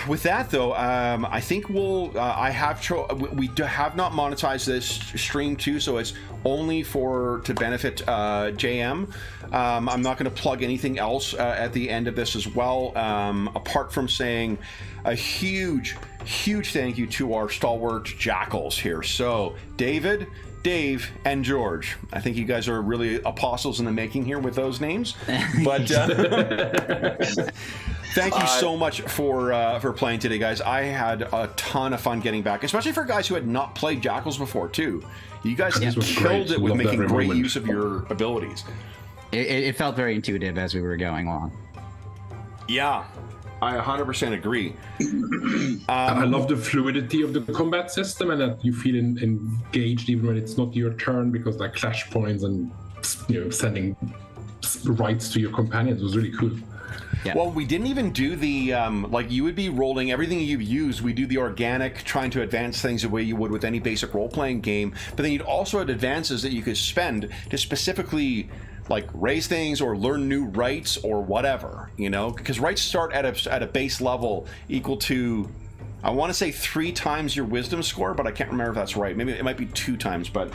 with that though, I think we have not monetized this stream too, so it's only to benefit JM. I'm not going to plug anything else at the end of this as well, apart from saying a huge thank you to our stalwart Jackals here. So David, Dave, and George. I think you guys are really apostles in the making here with those names. But thank you so much for playing today, guys. I had a ton of fun getting back, especially for guys who had not played Jackals before, too. You guys killed it with making great use of your abilities. It felt very intuitive as we were going along. Yeah, I 100% agree. I love the fluidity of the combat system, and that you feel engaged even when it's not your turn, because like clash points and sending rights to your companions was really cool. Yeah. Well, we didn't even do the like you would be rolling everything you've used. We do the organic, trying to advance things the way you would with any basic role-playing game. But then you'd also have advances that you could spend to specifically like raise things or learn new rights or whatever, because rights start at a base level equal to, I want to say 3 times your wisdom score, but I can't remember if that's right. Maybe it might be 2 times, but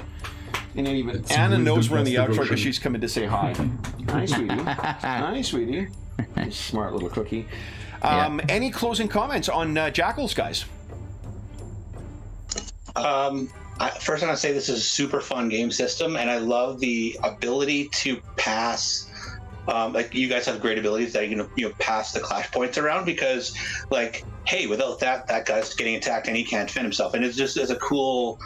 in any event, Anna knows we're in the outro because she's coming to say hi. Hi, sweetie. Hi, sweetie. Smart little cookie. Any closing comments on Jackals, guys? First, I'm going to say this is a super fun game system, and I love the ability to pass. Like you guys have great abilities that pass the clash points around, because, like, hey, without that guy's getting attacked and he can't defend himself, and it's a cool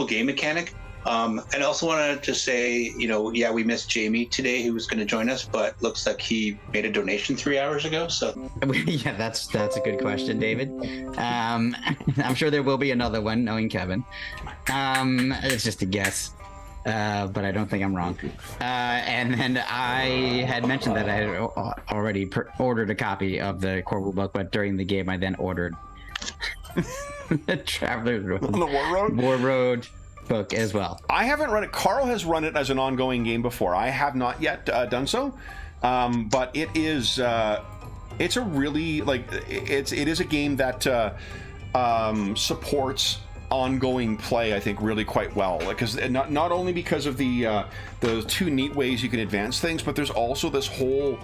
game mechanic. And I also want to just say, we missed Jamie today, who was going to join us, but looks like he made a donation 3 hours ago. So yeah, that's a good question, David. I'm sure there will be another one, knowing Kevin. It's just a guess, but I don't think I'm wrong. And then I had mentioned that I had already ordered a copy of the core rule book, but during the game I then ordered the Traveler's Road, the War Road book as well. I haven't run it. Carl has run it as an ongoing game before. I have not yet done so, but it is it's a really it is a game that supports ongoing play, I think, really quite well, because not only because of the 2 neat ways you can advance things, but there's also this whole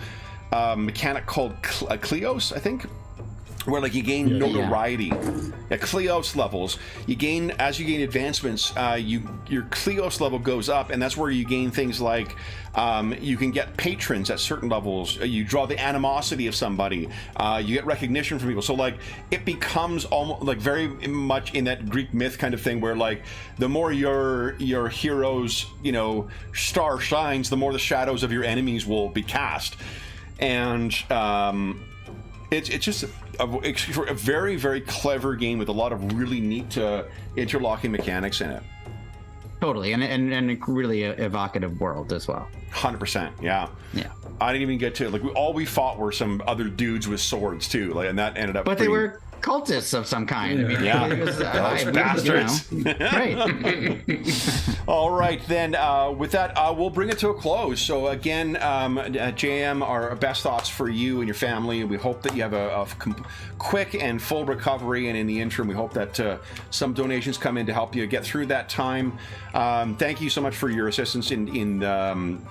mechanic called Kleos, I think, where you gain notoriety. Kleos levels, as you gain advancements, your Kleos level goes up, and that's where you gain things like you can get patrons at certain levels, you draw the animosity of somebody, you get recognition from people. So it becomes almost very much in that Greek myth kind of thing, where the more your hero's star shines, the more the shadows of your enemies will be cast. And it's just a very, very clever game with a lot of really neat interlocking mechanics in it. Totally, and a really evocative world as well. 100%, yeah. I didn't even get to all we fought were some other dudes with swords too, and that ended up. But they were cultists of some kind. I mean, Yeah. it was, Those bastards. Right. All right, then with that, we'll bring it to a close. So again, JM, our best thoughts for you and your family. We hope that you have a quick and full recovery, and in the interim, we hope that some donations come in to help you get through that time. Thank you so much for your assistance in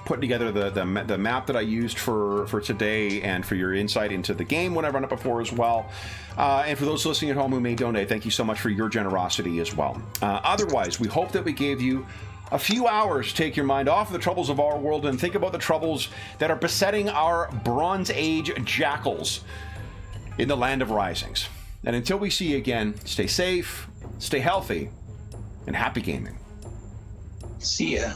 putting together the map that I used for today, and for your insight into the game when I run it before as well. And for those listening at home who may donate, thank you so much for your generosity as well. Otherwise, we hope that we gave you a few hours to take your mind off of the troubles of our world and think about the troubles that are besetting our Bronze Age jackals in the Land of Risings. And until we see you again, stay safe, stay healthy, and happy gaming. See ya.